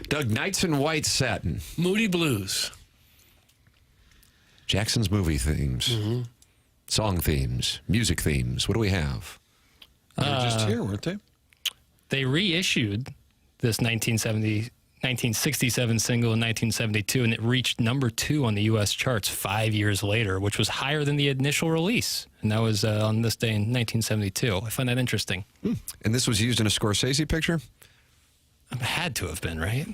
Doug, Knights in White Satin. Moody Blues. Jackson's movie themes. Song themes. Music themes. What do we have? They were just here, weren't they? They reissued this 1967 single in 1972, and it reached number 2 on the U.S. charts 5 years later, which was higher than the initial release. And that was on this day in 1972. I find that interesting. And this was used in a Scorsese picture? It had to have been, right?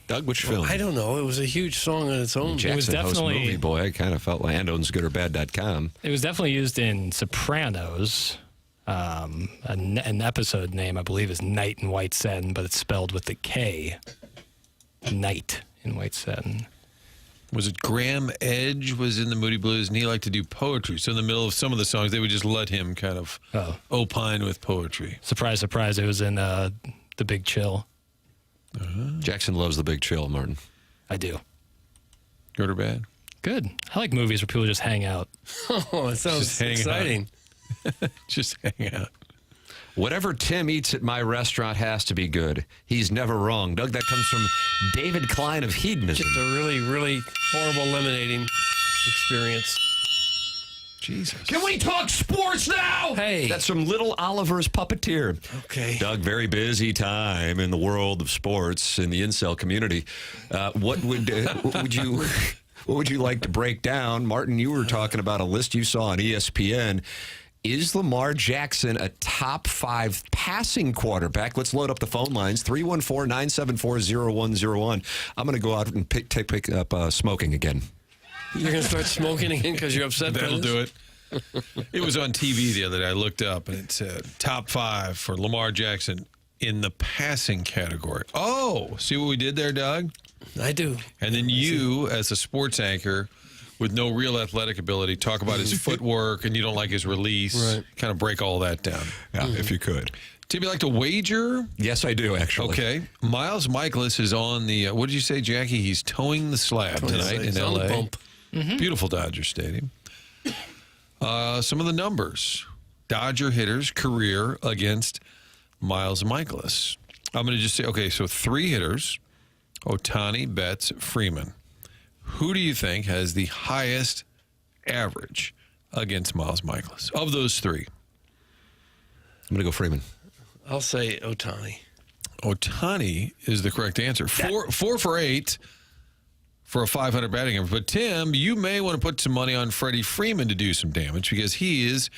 Doug, which film? I don't know. It was a huge song on its own. Jackson it was definitely host movie boy. I kind of felt like andownsgoodOrBad.com. It was definitely used in Sopranos. An episode name, I believe, is Night in White Satin, but it's spelled with the K. Night in White Satin. Was it Graham Edge was in the Moody Blues, and he liked to do poetry. So in the middle of some of the songs, they would just let him kind of opine with poetry. Surprise, surprise, it was in The Big Chill. Jackson loves The Big Chill, Martin. I do. Good or bad? Good. I like movies where people just hang out. Oh, it sounds exciting. Just hang out. Whatever Tim eats at my restaurant has to be good. He's never wrong. Doug, that comes from David Klein of Hedonism. Just a really, really horrible eliminating experience. Jesus. Can we talk sports now? Hey. That's from Little Oliver's Puppeteer. Okay. Doug, very busy time in the world of sports in the incel community. What would you like to break down? Martin, you were talking about a list you saw on ESPN. Is Lamar Jackson a top 5 passing quarterback? Let's load up the phone lines, 314-974-0101. I'm going to go out and pick up smoking again. You're going to start smoking again because you're upset? That'll do it. It was on TV the other day. I looked up, and it said top 5 for Lamar Jackson in the passing category. Oh, see what we did there, Doug? I do. And then you, as a sports anchor with no real athletic ability, talk about his footwork, and you don't like his release. Right. Kind of break all that down. Yeah, if you could. Tim, you like to wager? Yes, I do, actually. Okay. Miles Michaelis is on the, what did you say, Jackie? He's towing the slab tonight in on the L.A. bump. Beautiful Dodger Stadium. Some of the numbers. Dodger hitters career against Miles Michaelis. I'm going to just say, okay, so 3 hitters, Ohtani, Betts, Freeman. Who do you think has the highest average against Miles Michaelis? Of those 3. I'm going to go Freeman. I'll say Ohtani. Ohtani is the correct answer. 4 for 8 for a 500 batting average. But, Tim, you may want to put some money on Freddie Freeman to do some damage because he is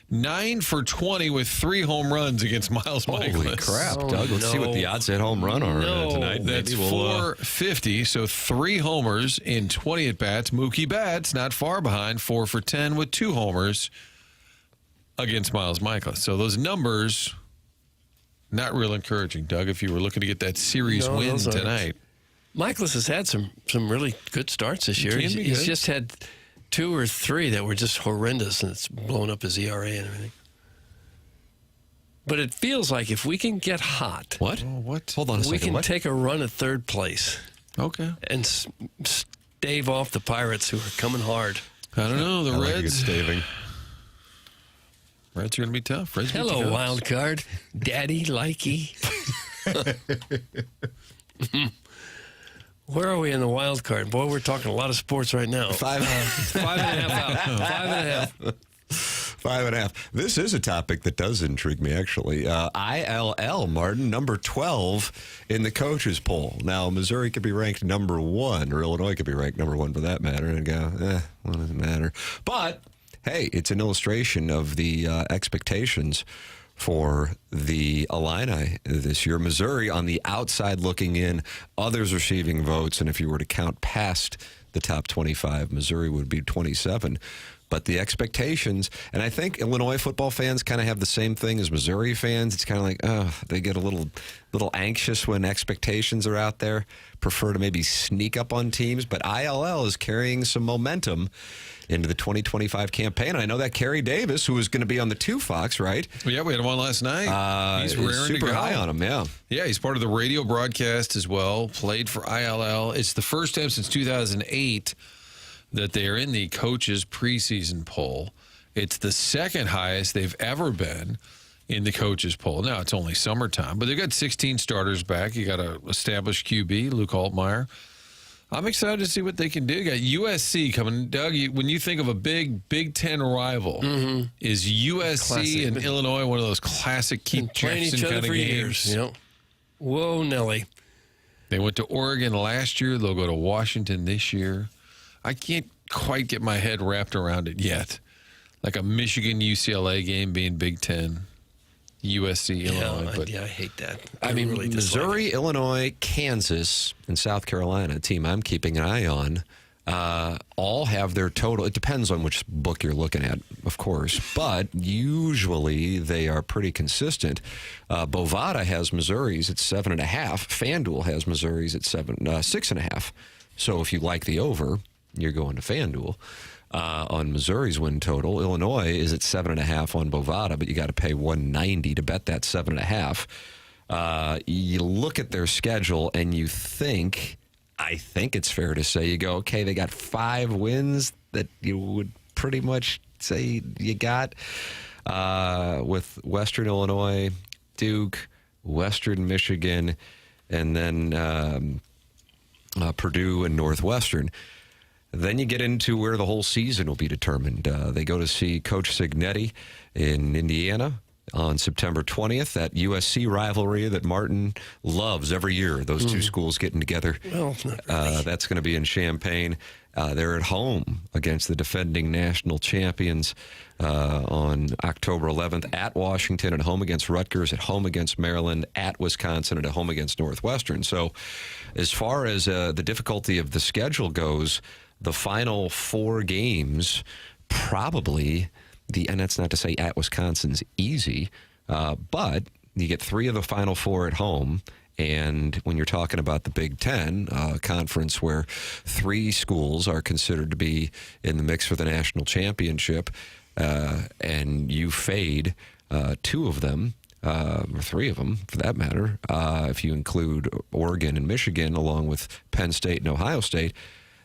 9 for 20 with 3 home runs against Miles Michaelis. Holy crap, Doug. Let's see what the odds at home run are tonight. That's Maybe we'll, 450, so 3 homers in 20 at-bats. Mookie Betts, not far behind, 4 for 10 with 2 homers against Miles Michaelis. So those numbers, not real encouraging, Doug, if you were looking to get that series win tonight. Michaelis has had some really good starts this year. He's just had 2 or 3 that were just horrendous, and it's blown up his ERA and everything. But it feels like if we can get hot, What? Oh, what? Hold on a second. we can What? take a run at 3rd place Okay. and stave off the Pirates who are coming hard. I don't know. The I like a good Reds. staving. Reds are going to be tough. Reds Hello, beat the Cubs. wild card. Daddy likey. Where are we in the wild card? Boy, we're talking a lot of sports right now. 5.5 out. 5.5. 5.5. This is a topic that does intrigue me, actually. ILL, Martin, number 12 in the coaches poll. Now, Missouri could be ranked number 1, or Illinois could be ranked number 1 for that matter, and go, what does it matter? But, hey, it's an illustration of the expectations for the Illini this year. Missouri on the outside looking in, others receiving votes, and if you were to count past the top 25. Missouri would be 27. But the expectations, and I think Illinois football fans kind of have the same thing as Missouri fans. It's kind of like, they get a little anxious when expectations are out there, prefer to maybe sneak up on teams. But ILL is carrying some momentum into the 2025 campaign. I know that Kerry Davis, who was going to be on the 2 Fox, right? Yeah, we had one last night. He's raring to go. Super high on him, yeah. Yeah, he's part of the radio broadcast as well, played for ILL. It's the first time since 2008 that they are in the coaches preseason poll. It's the second highest they've ever been in the coaches poll. Now, it's only summertime, but they've got 16 starters back. You got an established QB, Luke Altmaier. I'm excited to see what they can do. You got USC coming. Doug, when you think of a big Big Ten rival, is USC and Illinois one of those classic Keith Jackson kind of games? Yep. Whoa, Nelly. They went to Oregon last year. They'll go to Washington this year. I can't quite get my head wrapped around it yet. Like a Michigan-UCLA game being Big Ten, USC, Illinois. But I hate that. I mean, really Missouri, Illinois, Kansas, and South Carolina, a team I'm keeping an eye on, all have their total. It depends on which book you're looking at, of course, but usually they are pretty consistent. Bovada has Missouri's at 7.5. FanDuel has Missouri's at 6.5. So if you like the over, you're going to FanDuel. On Missouri's win total, Illinois is at 7.5 on Bovada, but you got to pay $190 to bet that 7.5. You look at their schedule and you think, I think it's fair to say, you go, okay, they got 5 wins that you would pretty much say you got with Western Illinois, Duke, Western Michigan, and then Purdue and Northwestern. Then you get into where the whole season will be determined. They go to see Coach Signetti in Indiana on September 20th, that USC rivalry that Martin loves every year, those two schools getting together. Well, not really. That's going to be in Champaign. They're at home against the defending national champions on October 11th at Washington, at home against Rutgers, at home against Maryland, at Wisconsin, and at home against Northwestern. So as far as the difficulty of the schedule goes, the final 4 games probably, and that's not to say at Wisconsin's easy, but you get 3 of the final 4 at home. And when you're talking about the Big Ten conference where 3 schools are considered to be in the mix for the national championship, and you fade 2 of them, or 3 of them for that matter, if you include Oregon and Michigan along with Penn State and Ohio State,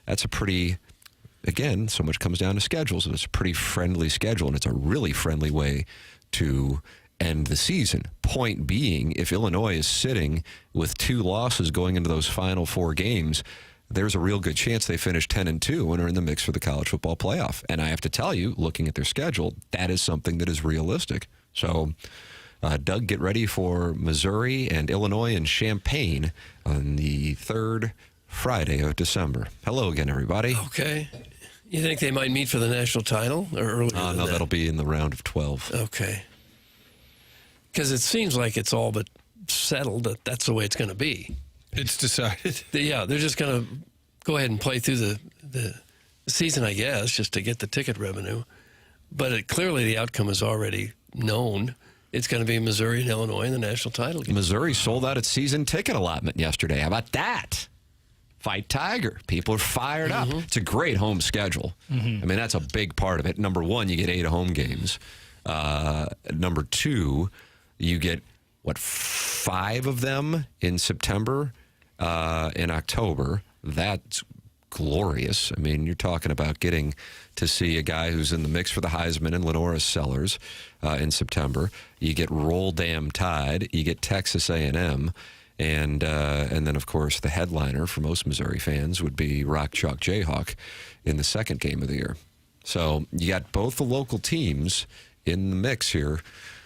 that's a pretty, again, so much comes down to schedules, and it's a pretty friendly schedule, and it's a really friendly way to end the season. Point being, if Illinois is sitting with 2 losses going into those final 4 games, there's a real good chance they finish 10-2 and are in the mix for the college football playoff. And I have to tell you, looking at their schedule, that is something that is realistic. So, Doug, get ready for Missouri and Illinois and Champaign on the 3rd Friday of December. Hello again, everybody. Okay. You think they might meet for the national title or earlier than No, that? that'll be in the round of 12. Okay. Because it seems like it's all but settled that that's the way it's going to be. It's decided. Yeah, they're just going to go ahead and play through the season, I guess, just to get the ticket revenue. But clearly the outcome is already known. It's going to be Missouri and Illinois in the national title game. Missouri sold out its season ticket allotment yesterday. How about that? Fight Tiger. People are fired up. It's a great home schedule. I mean, that's a big part of it. Number 1, you get 8 home games. Number 2, you get, 5 of them in September, in October. That's glorious. I mean, you're talking about getting to see a guy who's in the mix for the Heisman and Lenora Sellers in September. You get Roll Damn Tide. You get Texas A&M. And then, of course, the headliner for most Missouri fans would be Rock Chalk Jayhawk in the second game of the year. So you got both the local teams in the mix here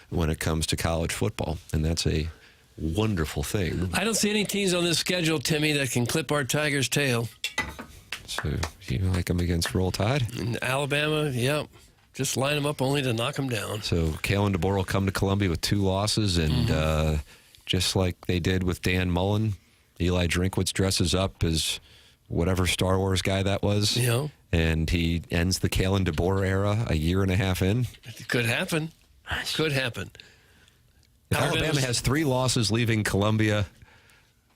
when it comes to college football, and that's a wonderful thing. I don't see any teams on this schedule, Timmy, that can clip our Tigers' tail. So you like them against Roll Tide? In Alabama, yep. Just line them up only to knock them down. So Kalen DeBoer will come to Columbia with 2 losses, and just like they did with Dan Mullen, Eli Drinkwitz dresses up as whatever Star Wars guy that was. Yeah. And he ends the Kalen DeBoer era a year and a half in. It could happen. Could happen. If Alabama has 3 losses leaving Columbia,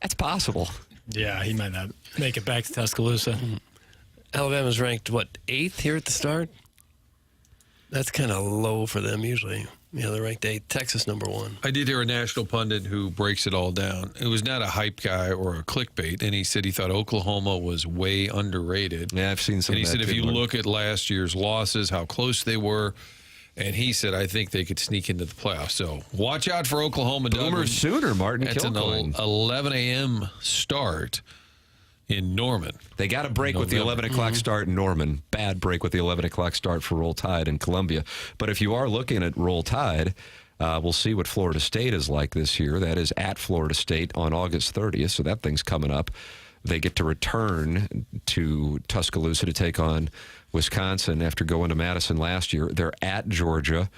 that's possible. Yeah, he might not make it back to Tuscaloosa. Alabama's ranked, 8th here at the start? That's kind of low for them usually. Yeah, they're ranked 8th. Texas, number 1. I did hear a national pundit who breaks it all down. It was not a hype guy or a clickbait, and he said he thought Oklahoma was way underrated. Yeah, I've seen some. And he of that said if too, you Mark. look at last year's losses, how close they were, and he said I think they could sneak into the playoffs. So watch out for Oklahoma. Boomer Sooner, Martin That's an Kilcoyne. 11 a.m. start in Norman. They got a break with the 11 o'clock start in Norman. Bad break with the 11 o'clock start for Roll Tide in Columbia. But if you are looking at Roll Tide, we'll see what Florida State is like this year. That is at Florida State on August 30th, so that thing's coming up. They get to return to Tuscaloosa to take on Wisconsin after going to Madison last year. They're at Georgia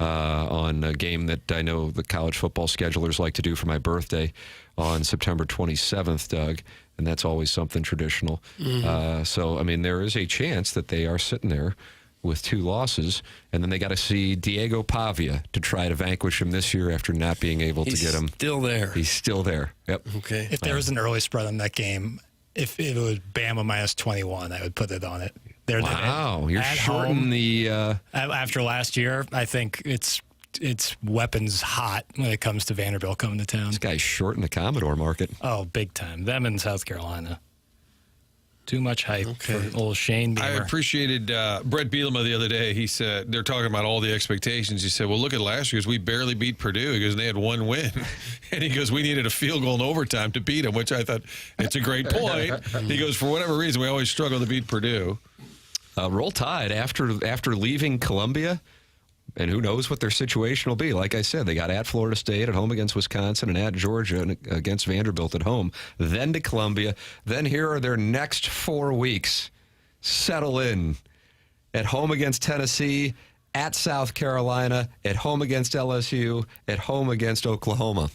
on a game that I know the college football schedulers like to do for my birthday on September 27th, Doug, and that's always something traditional. So, I mean, there is a chance that they are sitting there with 2 losses, and then they got to see Diego Pavia to try to vanquish him this year after not being able to get him. He's still there. He's still there. Yep. Okay. If there was an early spread on that game, if it was Bama minus 21, I would put it on it. Wow, you're at shorting home, the... After last year, I think it's weapons hot when it comes to Vanderbilt coming to town. This guy's shorting the Commodore market. Oh, big time. Them in South Carolina. Too much hype for old Shane I Beamer. appreciated Brett Bielema the other day. He said, they're talking about all the expectations. He said, well, look at last year's. We barely beat Purdue. He goes, and they had 1 win. And he goes, we needed a field goal in overtime to beat them, which I thought, it's a great point. He goes, for whatever reason, we always struggle to beat Purdue. Roll Tide, after leaving Columbia, and who knows what their situation will be. Like I said, they got at Florida State, at home against Wisconsin, and at Georgia, and against Vanderbilt at home. Then to Columbia. Then here are their next 4 weeks. Settle in. At home against Tennessee, at South Carolina, at home against LSU, at home against Oklahoma.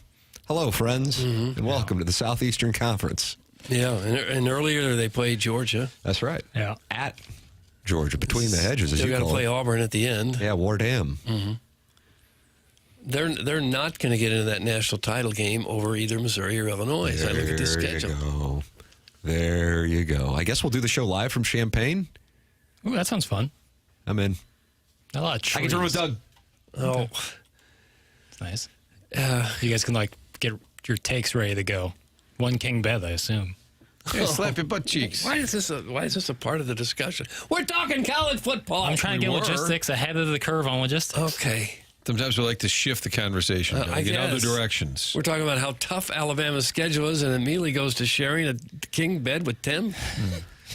Hello, friends, and welcome to the Southeastern Conference. Yeah, and earlier they played Georgia. That's right. Yeah. At Georgia, between the hedges, as Still you got to call play it. Auburn at the end. Yeah, War Dam. They're not going to get into that national title game over either Missouri or Illinois. As I look at this schedule. Go. There you go. I guess we'll do the show live from Champaign. Ooh, that sounds fun. I'm in. A lot of trees. I can turn with Doug. Oh, It's nice. You guys can get your takes ready to go. One king bed, I assume. Hey, slap your butt cheeks. why is this a part of the discussion? We're talking college football. I'm trying to get were. logistics ahead of the curve on logistics. Okay. Sometimes we like to shift the conversation I in other guess. directions. We're talking about how tough Alabama's schedule is, and immediately goes to sharing a king bed with Tim.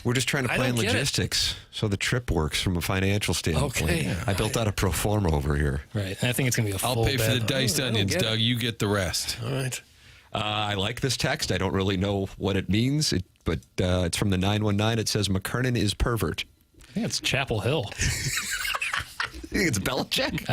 We're just trying to I plan don't get it. logistics so the trip works from a financial standpoint. Okay. I built out a pro forma over here. Right. And I think it's going to be a full I'll pay for the bed. diced I don't onions, get it. Doug. You get the rest. All right. I like this text. I don't really know what it means, but it's from the 919. It says McKernan is pervert. I think it's Chapel Hill. You think it's Belichick?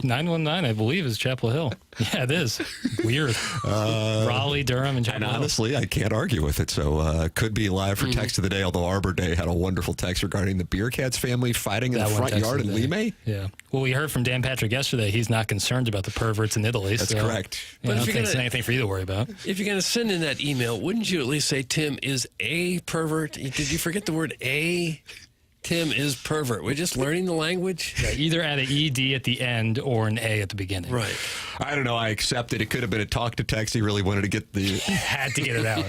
919, I believe, is Chapel Hill. Yeah, it is. Weird. Raleigh, Durham, and Chapel And Hill. honestly, I can't argue with it. So could be live for text of the day, although Arbor Day had a wonderful text regarding the Beer Cats family fighting in That the one front text yard of in the day. Limay. Yeah. Well, we heard from Dan Patrick yesterday. He's not concerned about the perverts in Italy. That's so, correct. I But don't if think you're it's gonna- anything for you to worry about. If you're going to send in that email, wouldn't you at least say Tim is a pervert? Did you forget the word a? Tim is pervert. We're just learning the language. Yeah, either add an ED at the end or an A at the beginning. Right. I don't know. I accept it. It could have been a talk to text. He really wanted to get the Had to get it out.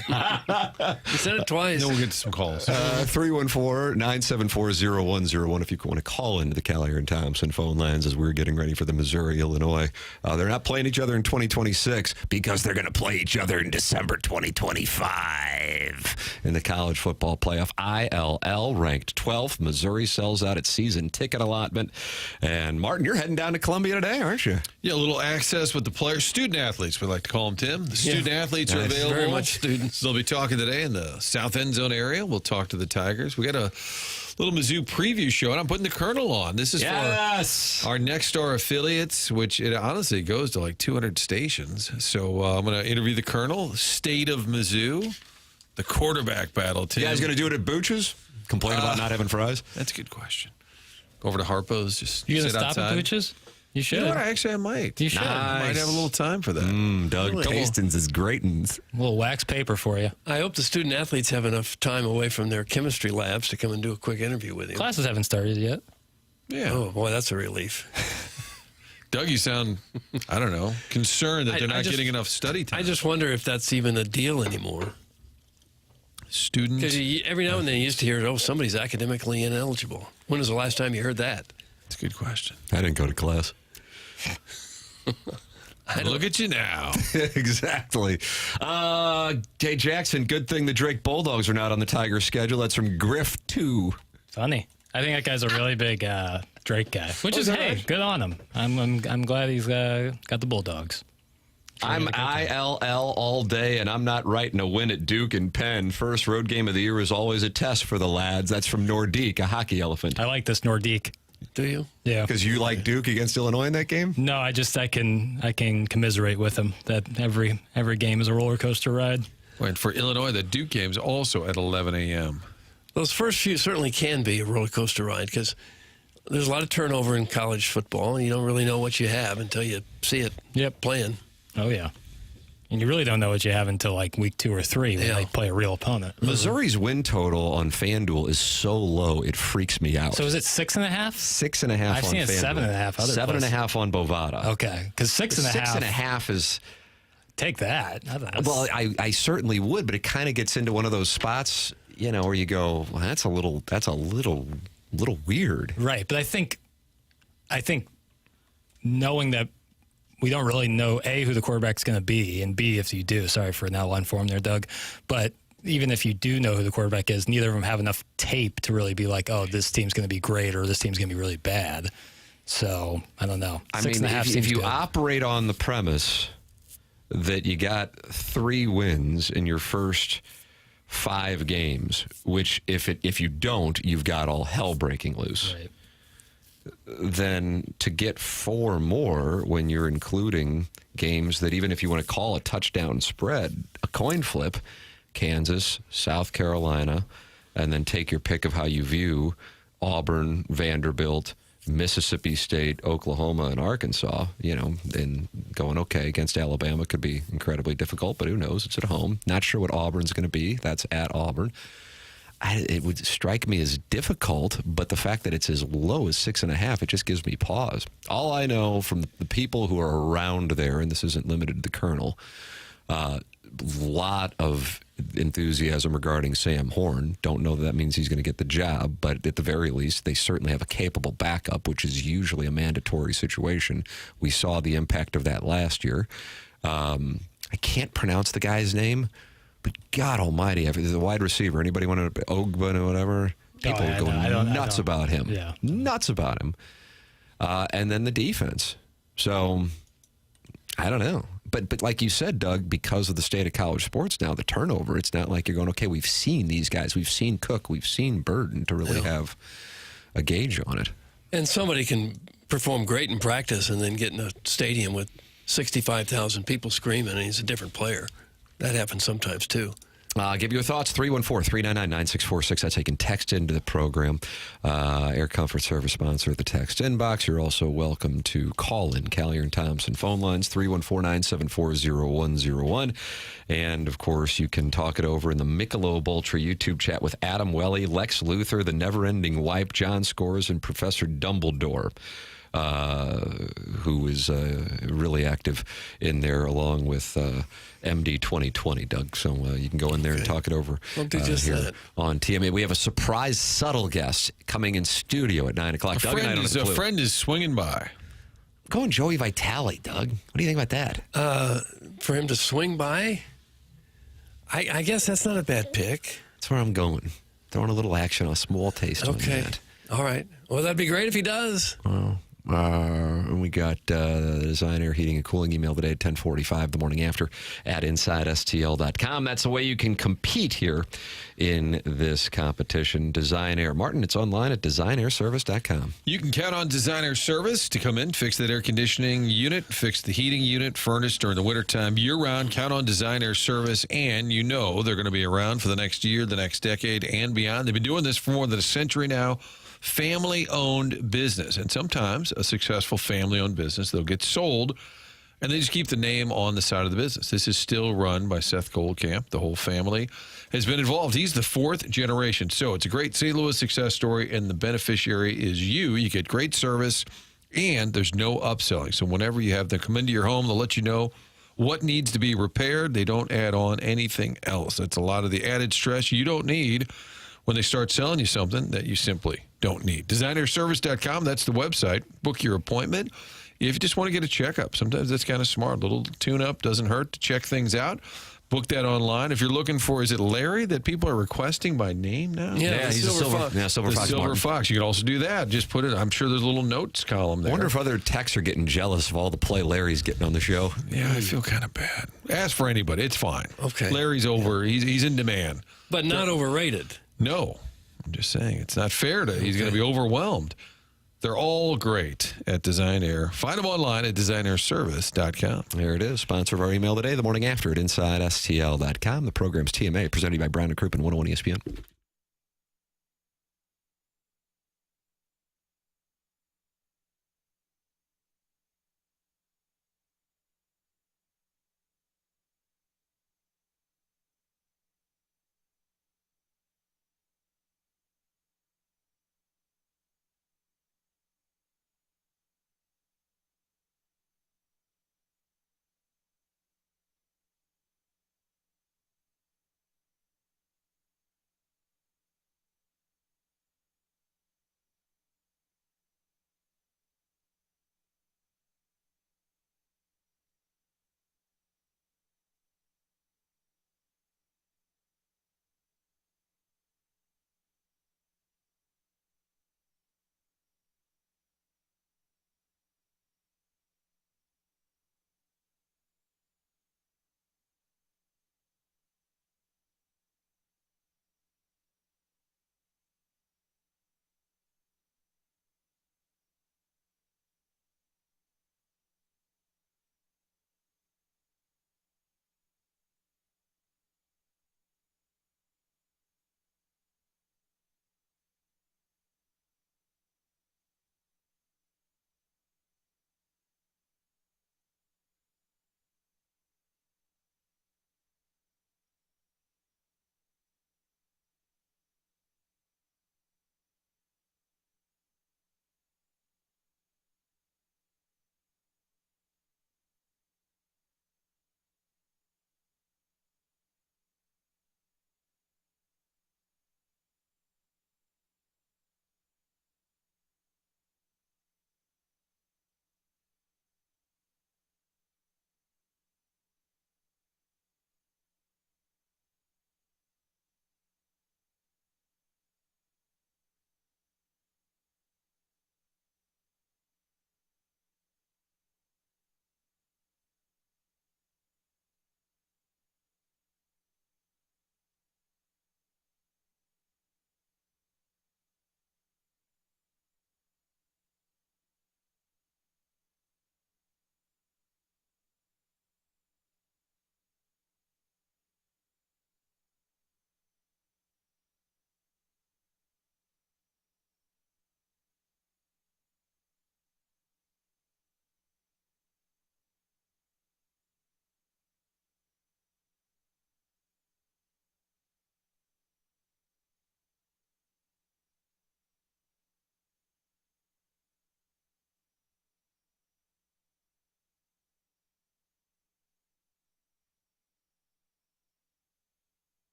You said it twice. Then we'll get some calls. 314-974-0101 if you want to call into the Callahan Thompson phone lines as we're getting ready for the Missouri-Illinois. They're not playing each other in 2026 because they're going to play each other in December 2025 in the college football playoff. ILL ranked 12th. Missouri sells out its season ticket allotment. And Martin, you're heading down to Columbia today, aren't you? Yeah, a little access with the players, student athletes, we like to call them, Tim. The student athletes are Nice. available. Very much students. They'll be talking today in the South End Zone area. We'll talk to the Tigers. We got a little Mizzou preview show, and I'm putting the Colonel on. This is for our Next Star affiliates, which it honestly goes to like 200 stations. So I'm going to interview the Colonel, State of Mizzou. The quarterback battle, Tim. You guys going to do it at Booch's? Complain about not having fries? That's a good question. Go over to Harpo's, just You sit gonna stop outside. at Booch's? You should. You know what? Actually, I might. You should. I might have a little time for that. Doug Tastins is greatins. A little wax paper for you. I hope the student athletes have enough time away from their chemistry labs to come and do a quick interview with you. Classes haven't started yet. Yeah. Oh, boy, that's a relief. Doug, you sound, I don't know, concerned that they're I not just- getting enough study time. I just wonder if that's even a deal anymore. Students. Because every now and then you used to hear, oh, somebody's academically ineligible. When was the last time you heard that? That's a good question. I didn't go to class. Look at you now. Exactly. Jay Jackson, good thing the Drake Bulldogs are not on the Tiger schedule. That's from Griff 2. Funny. I think that guy's a really big Drake guy, which is, hey, good on him. I'm glad he's got the Bulldogs. I'm ILL all day, and I'm not writing a win at Duke and Penn. First road game of the year is always a test for the lads. That's from Nordique, a hockey elephant. I like this Nordique. Do you? Yeah. Because you like Duke against Illinois in that game? No, I can commiserate with him that every game is a roller coaster ride. Wait, for Illinois, the Duke game's also at 11 a.m. Those first few certainly can be a roller coaster ride because there's a lot of turnover in college football, and you don't really know what you have until you see it playing. Oh, yeah. And you really don't know what you have until like week 2 or 3 when they play a real opponent. Missouri's win total on FanDuel is so low, it freaks me out. So is it 6.5? 6.5 on I've seen it FanDuel. 7.5. 7.5 on Bovada. Okay, because 6.5. 6.5 is... Take that. Well, I certainly would, but it kind of gets into one of those spots, you know, where you go, well, that's a little weird. Right, but I think knowing that we don't really know, A, who the quarterback's going to be, and B, if you do, sorry for now line form there, Doug, but even if you do know who the quarterback is, neither of them have enough tape to really be like, oh, this team's going to be great or this team's going to be really bad. So, I don't know. I mean, if you operate on the premise that you got 3 wins in your first 5 games, which if you don't, you've got all hell breaking loose. Right. Then to get 4 more when you're including games that even if you want to call a touchdown spread, a coin flip, Kansas, South Carolina, and then take your pick of how you view Auburn, Vanderbilt, Mississippi State, Oklahoma, and Arkansas, you know, and going, okay, against Alabama could be incredibly difficult, but who knows? It's at home. Not sure what Auburn's going to be. That's at Auburn. It would strike me as difficult, but the fact that it's as low as 6.5, it just gives me pause. All I know from the people who are around there, and this isn't limited to the Colonel, lot of enthusiasm regarding Sam Horn. Don't know that means he's going to get the job, but at the very least, they certainly have a capable backup, which is usually a mandatory situation. We saw the impact of that last year. I can't pronounce the guy's name, but God Almighty, the wide receiver, anybody want to Ogba or whatever? People go nuts about him. Yeah. Nuts about him. And then the defense. So, I don't know. But like you said, Doug, because of the state of college sports now, the turnover, it's not like you're going, okay, we've seen these guys. We've seen Cook. We've seen Burden to really have a gauge on it. And somebody can perform great in practice and then get in a stadium with 65,000 people screaming, and he's a different player. That happens sometimes, too. Give your thoughts, 314-399-9646. That's how you can text into the program. Air Comfort Service sponsor of the text inbox. You're also welcome to call in Callier and Thompson phone lines, 314-974-0101. And, of course, you can talk it over in the Michelob Ultra YouTube chat with Adam Welly, Lex Luthor, the never-ending wipe, John Scores, and Professor Dumbledore, who is really active in there along with MD 2020, Doug. So you can go in there and talk it over I'll do just here that. on TMA. We have a surprise subtle guest coming in studio at 9 o'clock. Doug and I don't have a clue. A friend is swinging by. Going Joey Vitale, Doug. What do you think about that? For him to swing by, I guess that's not a bad pick. That's where I'm going. Throwing a little action, a small taste on Okay. that. All right. Well, that'd be great if he does. Well, And we got the Design Air Heating and Cooling email today at 10:45, the morning after, at InsideSTL.com. That's the way you can compete here in this competition. Design Air. Martin, it's online at DesignAirService.com. You can count on Design Air Service to come in, fix that air conditioning unit, fix the heating unit, furnace during the wintertime, year-round. Count on Design Air Service, and you know they're going to be around for the next year, the next decade, and beyond. They've been doing this for more than a century now. Family-owned business, and sometimes a successful family-owned business, they'll get sold, and they just keep the name on the side of the business. This is still run by Seth Goldcamp. The whole family has been involved. He's the fourth generation, so it's a great St. Louis success story, and the beneficiary is you. You get great service, and there's no upselling. So whenever you have them come into your home, they'll let you know what needs to be repaired. They don't add on anything else. That's a lot of the added stress you don't need when they start selling you something that you simply don't need. DesignerService.com, that's the website. Book your appointment if you just want to get a checkup. Sometimes that's kind of smart. A little tune-up doesn't hurt to check things out. Book that online. If you're looking for, is it Larry that people are requesting by name now? Yeah, he's a Silver Fox. Yeah, Silver Fox. Silver Fox. You can also do that. Just put it, I'm sure there's a little notes column there. I wonder if other techs are getting jealous of all the play Larry's getting on the show. Yeah, I feel kind of bad. Ask for anybody. It's fine. Okay. Larry's over. He's in demand. But not overrated. No. I'm just saying, it's not fair to. He's going to be overwhelmed. They're all great at Design Air. Find them online at DesignerService.com. There it is. Sponsor of our email today, the morning after at InsideSTL.com. The program's TMA, presented by Brown and Crouppen, 101 ESPN.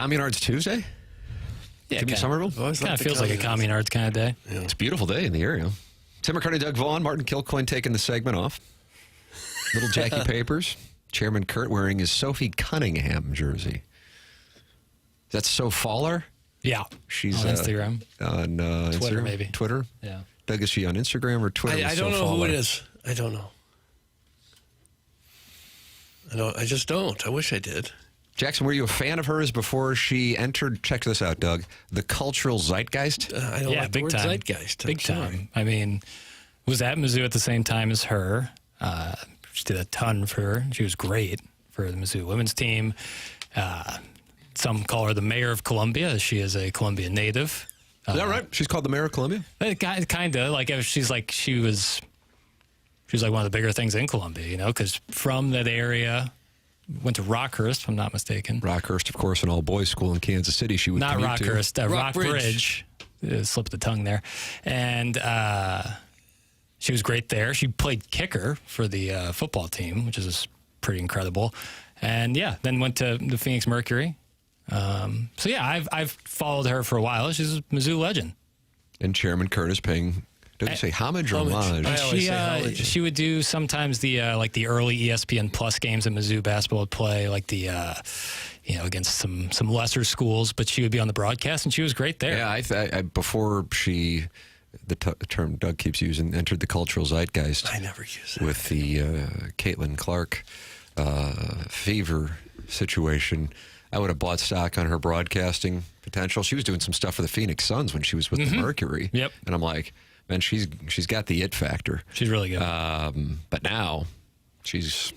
Communards Tuesday? Yeah, Give me Somerville? Kind of feels like a Communards kind of day. Yeah. It's a beautiful day in the area. Tim McKernan, Doug Vaughn, Martin Kilcoyne taking the segment off. Little Jackie Papers. Chairman Kurt wearing his Sophie Cunningham jersey. Is that So Faller? Yeah. She's on Instagram. On Twitter, Instagram? maybe. Twitter? Yeah. Doug, is she on Instagram or Twitter? I don't know who it is. I don't know. I just don't. I wish I did. Jackson, were you a fan of hers before she entered, check this out, Doug, the cultural zeitgeist? I don't like the word zeitgeist. Big time. I mean, was at Mizzou at the same time as her. She did a ton for her. She was great for the Mizzou women's team. Some call her the mayor of Columbia. She is a Columbia native. Is that right? She's called the mayor of Columbia? Kind of. Like, she was like one of the bigger things in Columbia, you know, because from that area, went to Rockhurst, if I'm not mistaken. Rockhurst, of course, an all-boys school in Kansas City. She would not commute Rockhurst, to. Rockbridge. Slipped the tongue there. And she was great there. She played kicker for the football team, which is pretty incredible. And, yeah, then went to the Phoenix Mercury. So, yeah, I've followed her for a while. She's a Mizzou legend. And Chairman Kurt is paying, don't you say homage or homage? She would do sometimes the early ESPN Plus games that Mizzou basketball would play, like the against some lesser schools, but she would be on the broadcast, and she was great there. Yeah, I before she, the term Doug keeps using, entered the cultural zeitgeist. I never use that. With the Caitlin Clark fever situation. I would have bought stock on her broadcasting potential. She was doing some stuff for the Phoenix Suns when she was with the Mercury. Yep. And I'm like, man, she's got the it factor. She's really good. But now she's...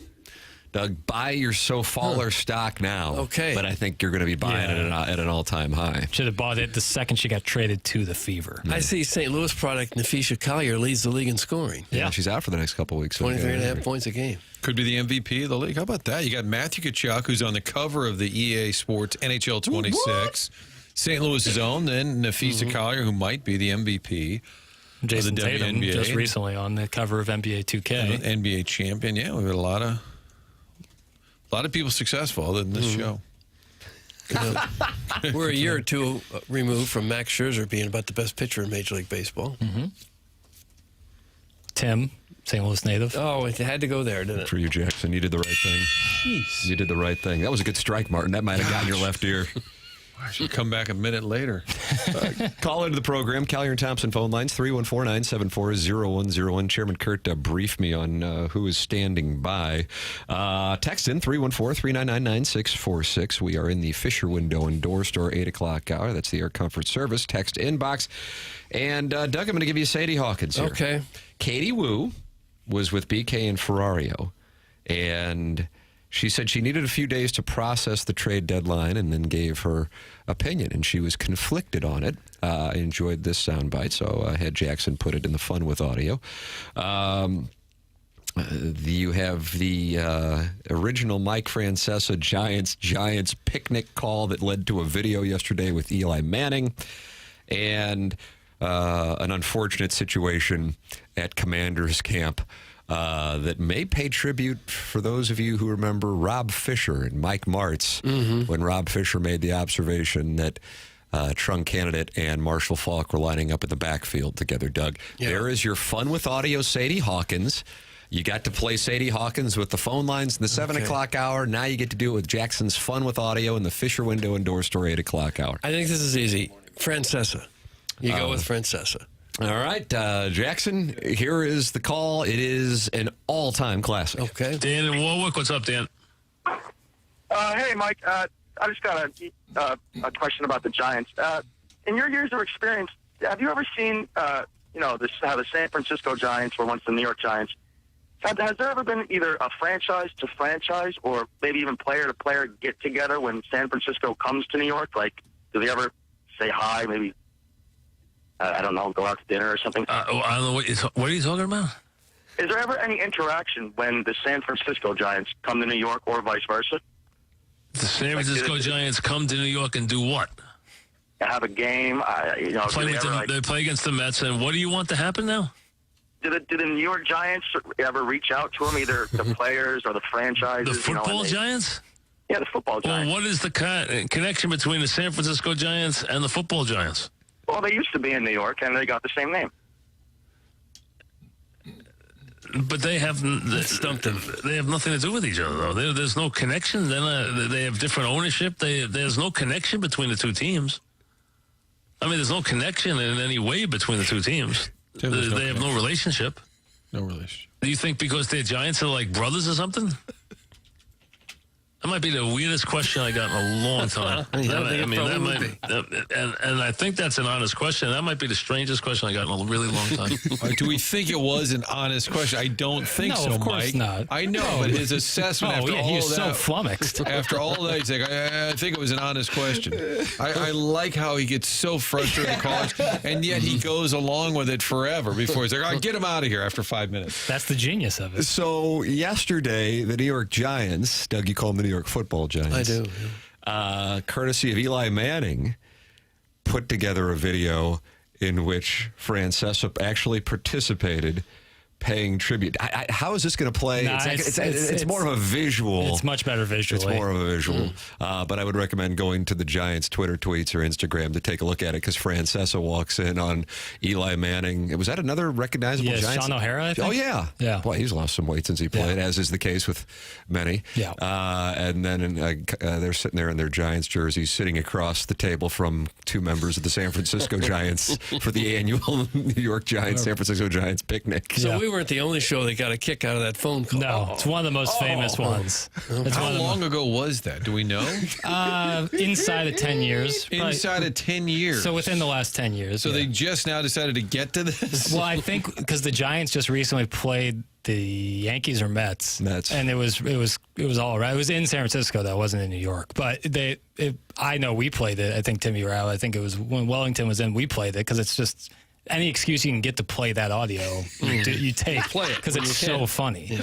Doug, buy your So Faller stock now. Okay. But I think you're going to be buying it at an all-time high. Should have bought it the second she got traded to the Fever. I see St. Louis product Nafisha Collier leads the league in scoring. Yeah, she's out for the next couple of weeks. 23.5 points a game. Could be the MVP of the league. How about that? You got Matthew Tkachuk, who's on the cover of the EA Sports NHL 26. St. Louis's own, then Nafisa Collier, who might be the MVP. Jason of the Tatum WNBA. just recently on the cover of NBA 2K. NBA champion. Yeah, we've got a lot of people successful other than this show. We're a year or two removed from Max Scherzer being about the best pitcher in Major League Baseball. Tim, St. Louis native. Oh, it had to go there, didn't it? For you, Jackson. You did the right thing. Jeez. You did the right thing. That was a good strike, Martin. That might have gotten your left ear. I should come back a minute later. Call into the program. Collier and Thompson phone lines, 314-974-0101. Chairman Kurt briefed me on who is standing by. Text in 314-399-9646. We are in the Fisher Window and Door Store 8 o'clock hour. That's the Air Comfort Service. Text inbox. And Doug, I'm going to give you Sadie Hawkins here. Okay. Katie Wu was with BK and Ferrario, and she said she needed a few days to process the trade deadline and then gave her opinion, and she was conflicted on it. I enjoyed this soundbite, so I had Jackson put it in the Fun with Audio. You have the original Mike Francesa Giants picnic call that led to a video yesterday with Eli Manning, and an unfortunate situation at Commanders camp that may pay tribute for those of you who remember Rob Fisher and Mike Martz when Rob Fisher made the observation that Trung Candidate and Marshall Faulk were lining up in the backfield together, Doug. Yeah. There is your Fun with Audio, Sadie Hawkins. You got to play Sadie Hawkins with the phone lines in the 7 o'clock hour. Now you get to do it with Jackson's Fun with Audio in the Fisher Window and Door Store 8 o'clock hour. I think this is easy. Francesa. You go with Francesa. All right, Jackson, here is the call. It is an all-time classic. Okay. Dan in Warwick, what's up, Dan? Hey, Mike. I just got a question about the Giants. In your years of experience, have you ever seen, how the San Francisco Giants were once the New York Giants? Has there ever been either a franchise to franchise or maybe even player to player get together when San Francisco comes to New York? Like, do they ever say hi, maybe, I don't know, go out to dinner or something? I don't know. What are you talking about? Is there ever any interaction when the San Francisco Giants come to New York or vice versa? The San Francisco Giants come to New York and do what? Have a game, They play against the Mets, and what do you want to happen now? Do the New York Giants ever reach out to them, either the players or the franchises? The football Giants? Yeah, the football Giants. Well, what is the connection between the San Francisco Giants and the football Giants? Well, they used to be in New York, and they got the same name. But they have They have nothing to do with each other, though. There's no connection. They have different ownership. There's no connection between the two teams. I mean, there's no connection in any way between the two teams. They have no relationship. No relationship. Do you think because they're Giants are like brothers or something? That might be the weirdest question I got in a long time. And I think that's an honest question. That might be the strangest question I got in a really long time. Do we think it was an honest question? I don't think so, of course Mike. not. I know, but his assessment after all he was that, so flummoxed. After all that, he's like, I think it was an honest question. I like how he gets so frustrated at college, and yet he goes along with it forever before he's like, all right, get him out of here after 5 minutes. That's the genius of it. So yesterday, the New York Giants, Doug, you call them the New York Football Giants. I do. Courtesy of Eli Manning, put together a video in which Francesa actually participated, paying tribute. How is this going to play? Nah, it's more of a visual. It's much better visually. It's more of a visual. But I would recommend going to the Giants' Twitter tweets or Instagram to take a look at it, because Francesa walks in on Eli Manning. Was that another recognizable Giants? Sean O'Hara, I think? Oh, yeah. Yeah. Boy, he's lost some weight since he played, as is the case with many. Yeah. And then they're sitting there in their Giants jerseys, sitting across the table from two members of the San Francisco Giants for the annual New York Giants, San Francisco Giants picnic. So we weren't the only show that got a kick out of that phone call. No, it's one of the most famous ones. How long ago was that? Do we know? Inside of 10 years. Inside of 10 years. So within the last 10 years. So they just now decided to get to this? Well, I think because the Giants just recently played the Yankees or Mets. And it was all right. It was in San Francisco, that wasn't in New York. But I know we played it. I think Timmy Rao, I think it was when Wellington was in, we played it, because it's just any excuse you can get to play that audio, you take. Play it because it's so funny.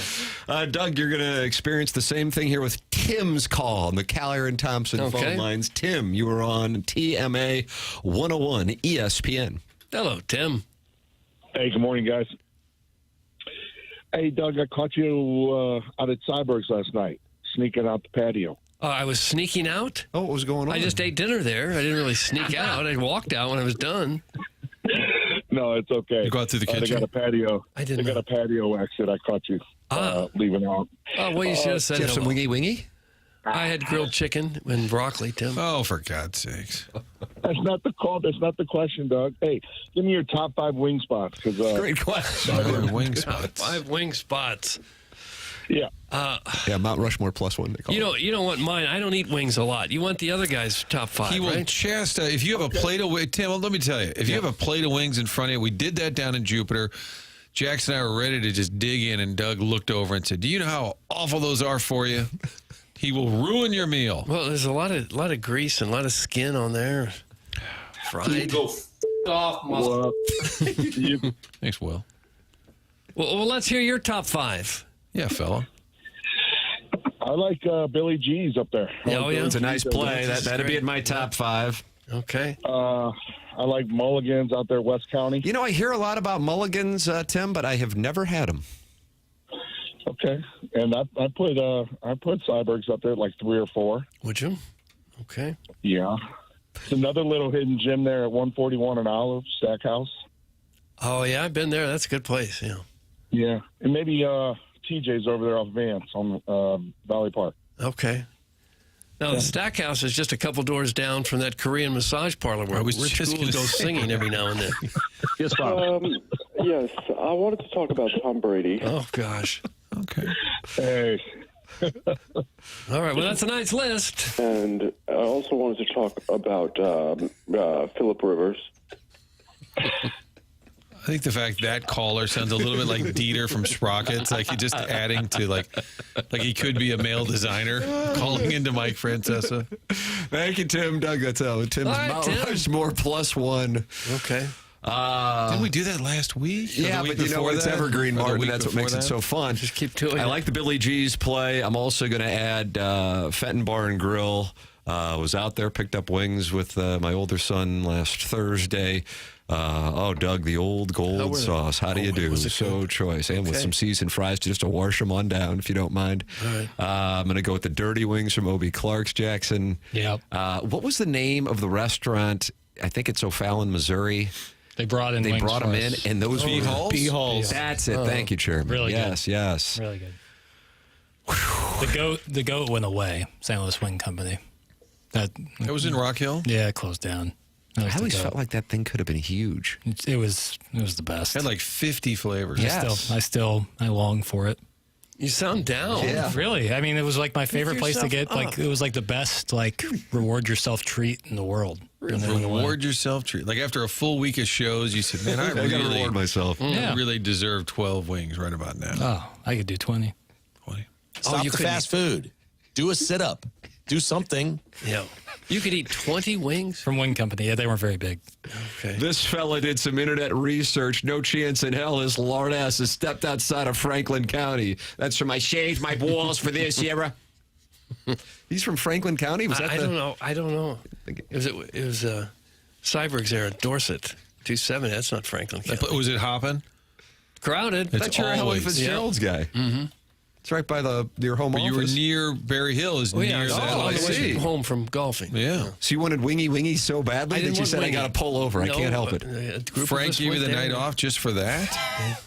Yeah. Doug, you're going to experience the same thing here with Tim's call on the Callahan and Thompson phone lines. Tim, you were on TMA 101 ESPN. Hello, Tim. Hey, good morning, guys. Hey, Doug, I caught you out at Cyberg's last night, sneaking out the patio. I was sneaking out? Oh, what was going on? I just ate dinner there. I didn't really sneak out. I walked out when I was done. No, it's okay. You go out through the kitchen? They got a patio. I didn't. They got a patio exit. I caught you leaving out. Oh, well, you should have said Did you have some wingy? I had grilled chicken and broccoli, Tim. Oh, for God's sakes. That's not the call. That's not the question, Doug. Hey, give me your top 5 wing spots. Great question. Wing spots. 5 wing spots. Yeah. Mount Rushmore +1. They call You don't want mine. I don't eat wings a lot. You want the other guy's top 5, He will right? chastise. If you have a plate of wings, Tim, let me tell you, if you have a plate of wings in front of you, we did that down in Jupiter. Jackson and I were ready to just dig in, and Doug looked over and said, "Do you know how awful those are for you? He will ruin your meal." Well, there's a lot of grease and a lot of skin on there. Fried. Go off, muscle. Thanks, Will. Well, let's hear your top 5. Yeah, fella. I like Billy G's up there. It's a nice play. That'd be in my top 5. Okay. I like Mulligan's out there, West County. You know, I hear a lot about Mulligan's, Tim, but I have never had them. Okay, and I put Cyberg's up there at like 3 or 4. Would you? Okay. Yeah. It's another little hidden gem there at 141 and Olive, Stackhouse. Oh, yeah, I've been there. That's a good place, yeah. Yeah, and maybe TJ's over there off Vance on Valley Park. Okay. Now, the Stackhouse is just a couple doors down from that Korean massage parlor where Rich School goes singing every now and then. Yes, Bob. Yes, I wanted to talk about Tom Brady. Oh, gosh. Okay. Hey. All right, well, that's a nice list. And I also wanted to talk about Phillip Rivers. I think the fact that caller sounds a little bit like Dieter from Sprockets, like he's just adding to like he could be a male designer calling into Mike Francesa. Thank you, Tim. Doug, that's Tim's Mount Rushmore +1. Okay. Didn't we do that last week? Yeah, but you know, it's evergreen, Martin. That's what makes it so fun. Just keep doing it. I like the Billy G's play. I'm also going to add Fenton Bar and Grill. Was out there, picked up wings with my older son last Thursday. Doug, the old gold sauce. How do you do? So choice. And with some seasoned fries just to wash them on down, if you don't mind. All right. I'm going to go with the dirty wings from Obie Clark's, Jackson. Yep. What was the name of the restaurant? I think it's O'Fallon, Missouri. They brought in wings brought for them us. in, and those were B-Halls. That's it. Thank you, Chairman. Really good. Yes. Really good. The goat went away. St. Louis Wing Company. That was in Rock Hill? Yeah, it closed down. I always felt like that thing could have been huge. It was the best. It had like 50 flavors. Yes. I long for it. You sound down. Yeah. Really? I mean, it was like my favorite place to get. yourself up. It was like the best reward yourself treat in the world. Reward yourself treat. Like after a full week of shows, you said, "Man, I gotta really reward myself." I really deserve 12 wings right about now." Oh, I could do 20. 20. Stop the fast food. Do a sit up. Do something. Yeah. You could eat 20 wings? From Wing Company. Yeah, they weren't very big. Okay. This fella did some internet research. No chance in hell his lord ass has stepped outside of Franklin County. That's from I shaved my balls for this era. He's from Franklin County? Was that I don't know. I don't know. It was Cyberg's there at Dorset. 270. That's not Franklin County. Was it hopping? Crowded. That's your Helen Fitzgerald's guy. Mm-hmm. It's right by your home office. You were near Berry Hill. Is near that on the way LIC. home from golfing. Yeah. So you wanted wingy so badly that you said, I got to pull over. I can't help it. Frank gave you the night off just for that?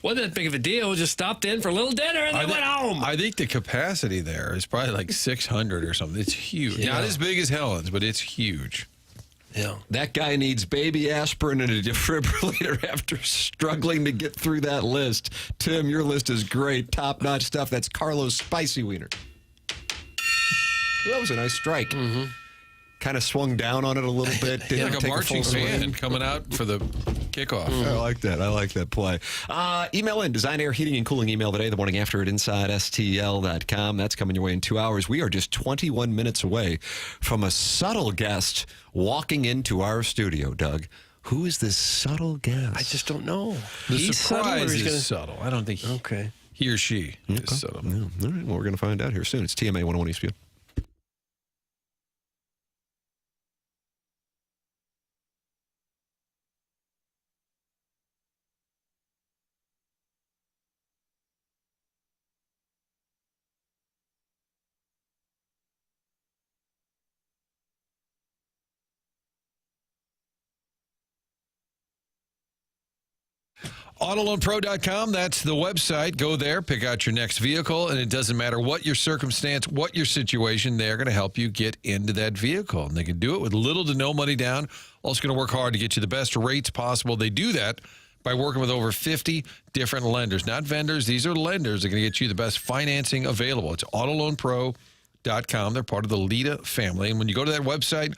Wasn't that big of a deal. Just stopped in for a little dinner and then went home. I think the capacity there is probably like 600 or something. It's huge. Yeah. Not as big as Helen's, but it's huge. Yeah. That guy needs baby aspirin and a defibrillator after struggling to get through that list. Tim, your list is great. Top-notch stuff. That's Carlos Spicy Wiener. Well, that was a nice strike. Mm-hmm. Kind of swung down on it a little bit. Didn't Like a take marching full swing. band coming out for the kickoff. I like that. I like that play. Email in, Design Air Heating and Cooling email today, the morning after at InsideSTL.com. That's coming your way in 2 hours. We are just 21 minutes away from a subtle guest walking into our studio, Doug. Who is this subtle guest? I just don't know. The He's surprise subtle, or is subtle. I don't think he or she is subtle. Yeah. All right. Well, we're going to find out here soon. It's TMA 101 ESPN. AutoLoanPro.com, that's the website. Go there, pick out your next vehicle, and it doesn't matter what your circumstance, what your situation, they're going to help you get into that vehicle. And they can do it with little to no money down. Also going to work hard to get you the best rates possible. They do that by working with over 50 different lenders. Not vendors, these are lenders that are going to get you the best financing available. It's AutoLoanPro.com. They're part of the Lita family. And when you go to that website,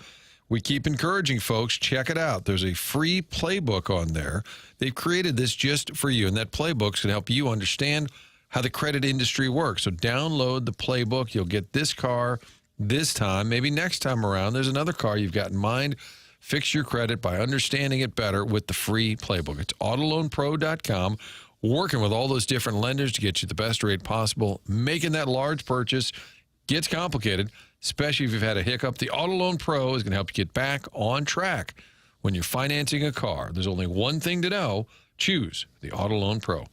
we keep encouraging folks, check it out. There's a free playbook on there. They've created this just for you, and that playbook's going to help you understand how the credit industry works. So download the playbook. You'll get this car this time. Maybe next time around, there's another car you've got in mind. Fix your credit by understanding it better with the free playbook. It's AutoLoanPro.com, working with all those different lenders to get you the best rate possible. Making that large purchase gets complicated, especially if you've had a hiccup. The Auto Loan Pro is going to help you get back on track when you're financing a car. There's only one thing to know. Choose the Auto Loan Pro.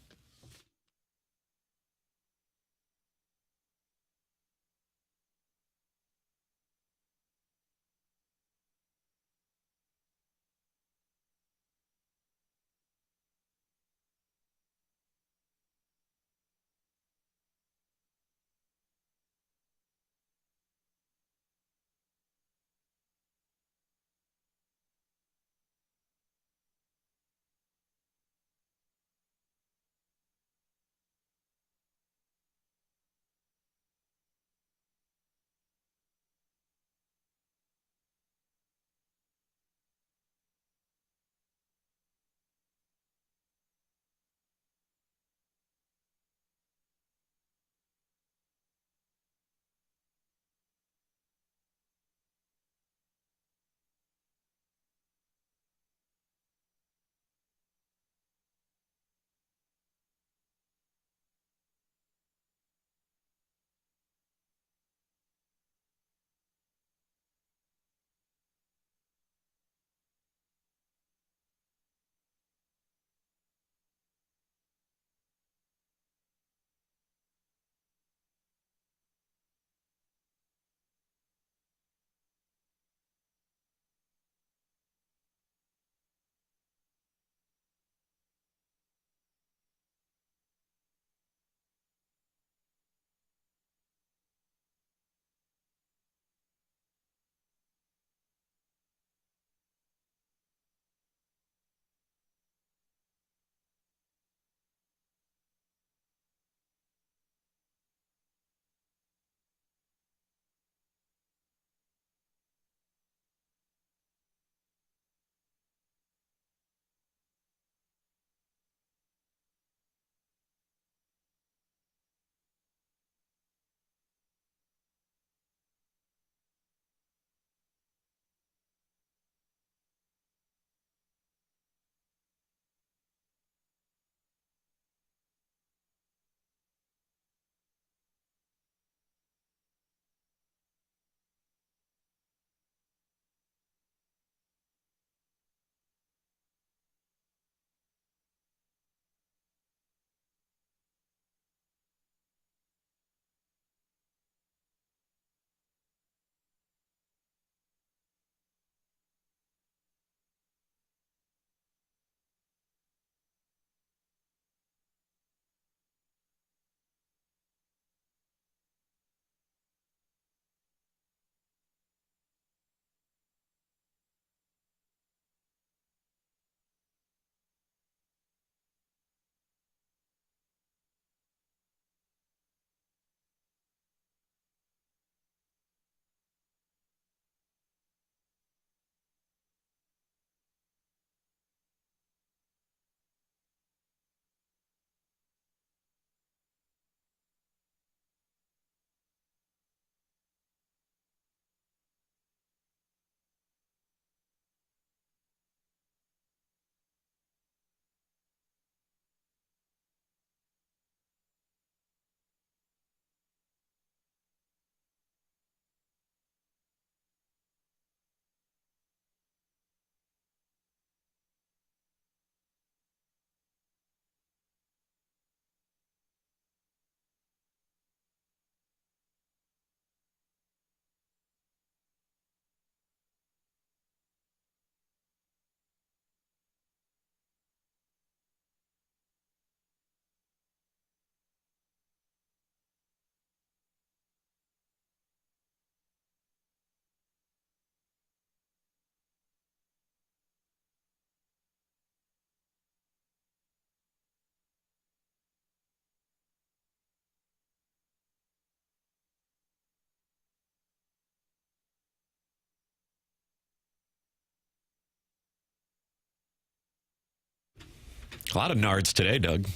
A lot of nards today, Doug.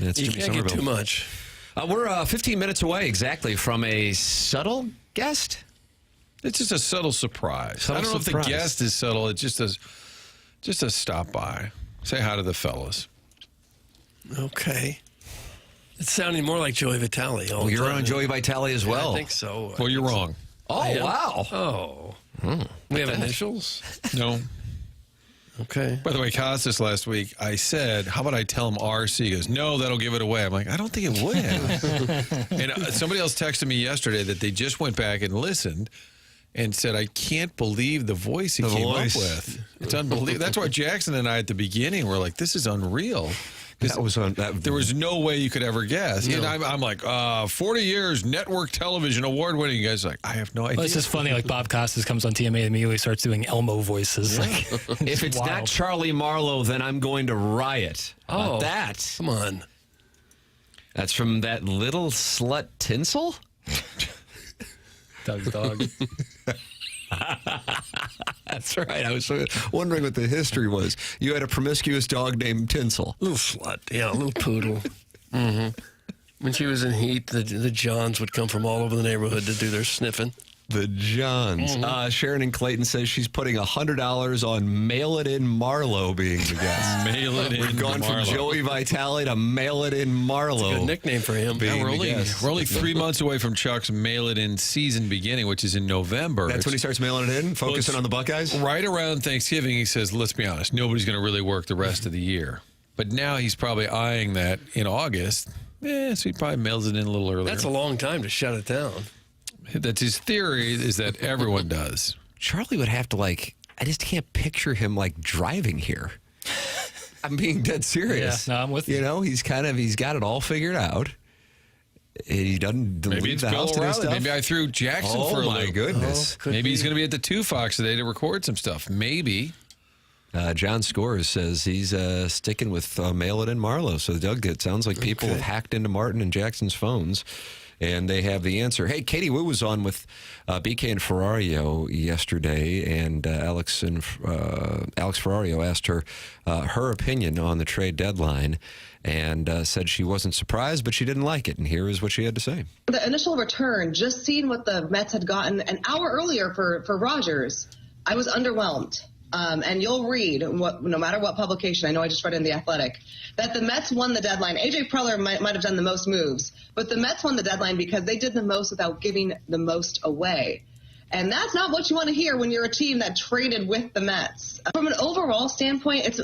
That's You Jimmy can't get Somerville. too much. We're 15 minutes away exactly from a subtle guest. It's just a subtle surprise. Subtle I don't know surprise. if the guest is subtle. It's just a stop by. Say hi to the fellas. Okay. It's sounding more like Joey Vitale. Oh, you're on Joey Vitale as well. I think so. Well, you're wrong. Oh, wow. Oh. We have initials? No. Okay. By the way, Costas last week, I said, how about I tell him RC? He goes, no, that'll give it away. I'm like, I don't think it would have. And somebody else texted me yesterday that they just went back and listened and said, I can't believe the voice he came up with. It's unbelievable. That's why Jackson and I at the beginning were like, this is unreal. That was on that. There was no way you could ever guess. No. And I'm like, 40 years, network television, award winning. You guys are like, I have no idea. Well, it's just funny. Like Bob Costas comes on TMA and immediately starts doing Elmo voices. Yeah. Like, if it's wild. not Charlie Marlowe, then I'm going to riot. How about Oh, that. Come on. That's from that little slut Tinsel? Doug's dog. That's right. I was wondering what the history was. You had a promiscuous dog named Tinsel. Little slut. Yeah, a little poodle. Mm-hmm. When she was in heat, the Johns would come from all over the neighborhood to do their sniffing. The Johns. Sharon in Clayton says she's putting $100 on Mail It In Marlowe being the guest. Mail It In We've gone Marlowe. from Joey Vitale to Mail It In Marlowe. Good nickname for him. being we're the guest. only 3 months away from Chuck's Mail It In season beginning, which is in November. That's when he starts mailing it in, focusing on the Buckeyes? Right around Thanksgiving, he says, let's be honest, nobody's going to really work the rest of the year. But now he's probably eyeing that in August. So he probably mails it in a little earlier. That's a long time to shut it down. That's his theory, is that everyone does. Charlie would have to, I just can't picture him, driving here. I'm being dead serious. Yeah, no, I'm with you. You know, he's got it all figured out. He doesn't Maybe leave it's the Bill house to do O'Reilly. stuff. Maybe I threw Jackson Oh, for a my loop. goodness. Maybe he's going to be at the 2 Fox today to record some stuff. Maybe. John Scores says he's sticking with Mail It In Marlowe. So, Doug, it sounds like people have hacked into Martin and Jackson's phones, and they have the answer. Hey, Katie Wu was on with BK and Ferrario yesterday, and Alex Ferrario asked her her opinion on the trade deadline, and said she wasn't surprised, but she didn't like it. And here is what she had to say. The initial return, just seeing what the Mets had gotten an hour earlier for Rogers, I was underwhelmed. And you'll read, no matter what publication, I know I just read in The Athletic, that the Mets won the deadline. A.J. Preller might have done the most moves, but the Mets won the deadline because they did the most without giving the most away. And that's not what you want to hear when you're a team that traded with the Mets. From an overall standpoint, it's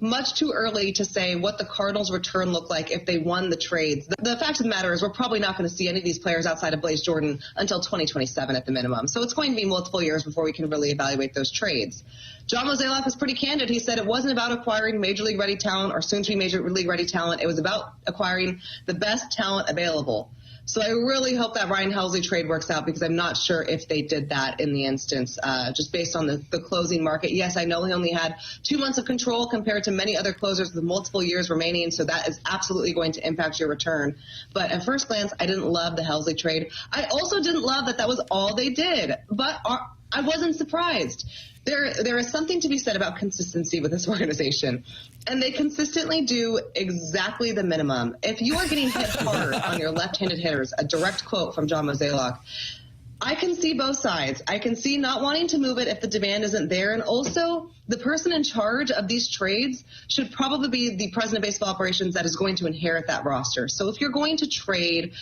much too early to say what the Cardinals' return looked like if they won the trades. The fact of the matter is we're probably not going to see any of these players outside of Blaze Jordan until 2027 at the minimum. So it's going to be multiple years before we can really evaluate those trades. John Mozeliak was pretty candid. He said it wasn't about acquiring Major League ready talent or soon-to-be Major League ready talent. It was about acquiring the best talent available. So I really hope that Ryan Helsley trade works out, because I'm not sure if they did that in the instance, just based on the closing market. Yes, I know he only had 2 months of control compared to many other closers with multiple years remaining, so that is absolutely going to impact your return. But at first glance, I didn't love the Helsley trade. I also didn't love that was all they did, but I wasn't surprised. There is something to be said about consistency with this organization, and they consistently do exactly the minimum. If you are getting hit hard on your left-handed hitters, a direct quote from John Mozeliak, I can see both sides. I can see not wanting to move it if the demand isn't there, and also the person in charge of these trades should probably be the president of baseball operations that is going to inherit that roster. So if you're going to trade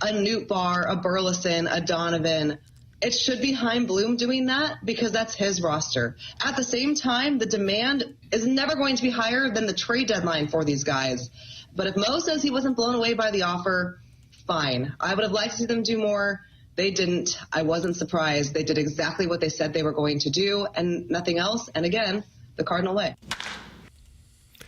a Newt Barr, a Burleson, a Donovan, it should be Chaim Bloom doing that, because that's his roster. At the same time, the demand is never going to be higher than the trade deadline for these guys. But if Mo says he wasn't blown away by the offer, fine. I would have liked to see them do more. They didn't. I wasn't surprised. They did exactly what they said they were going to do and nothing else. And again, the Cardinal way.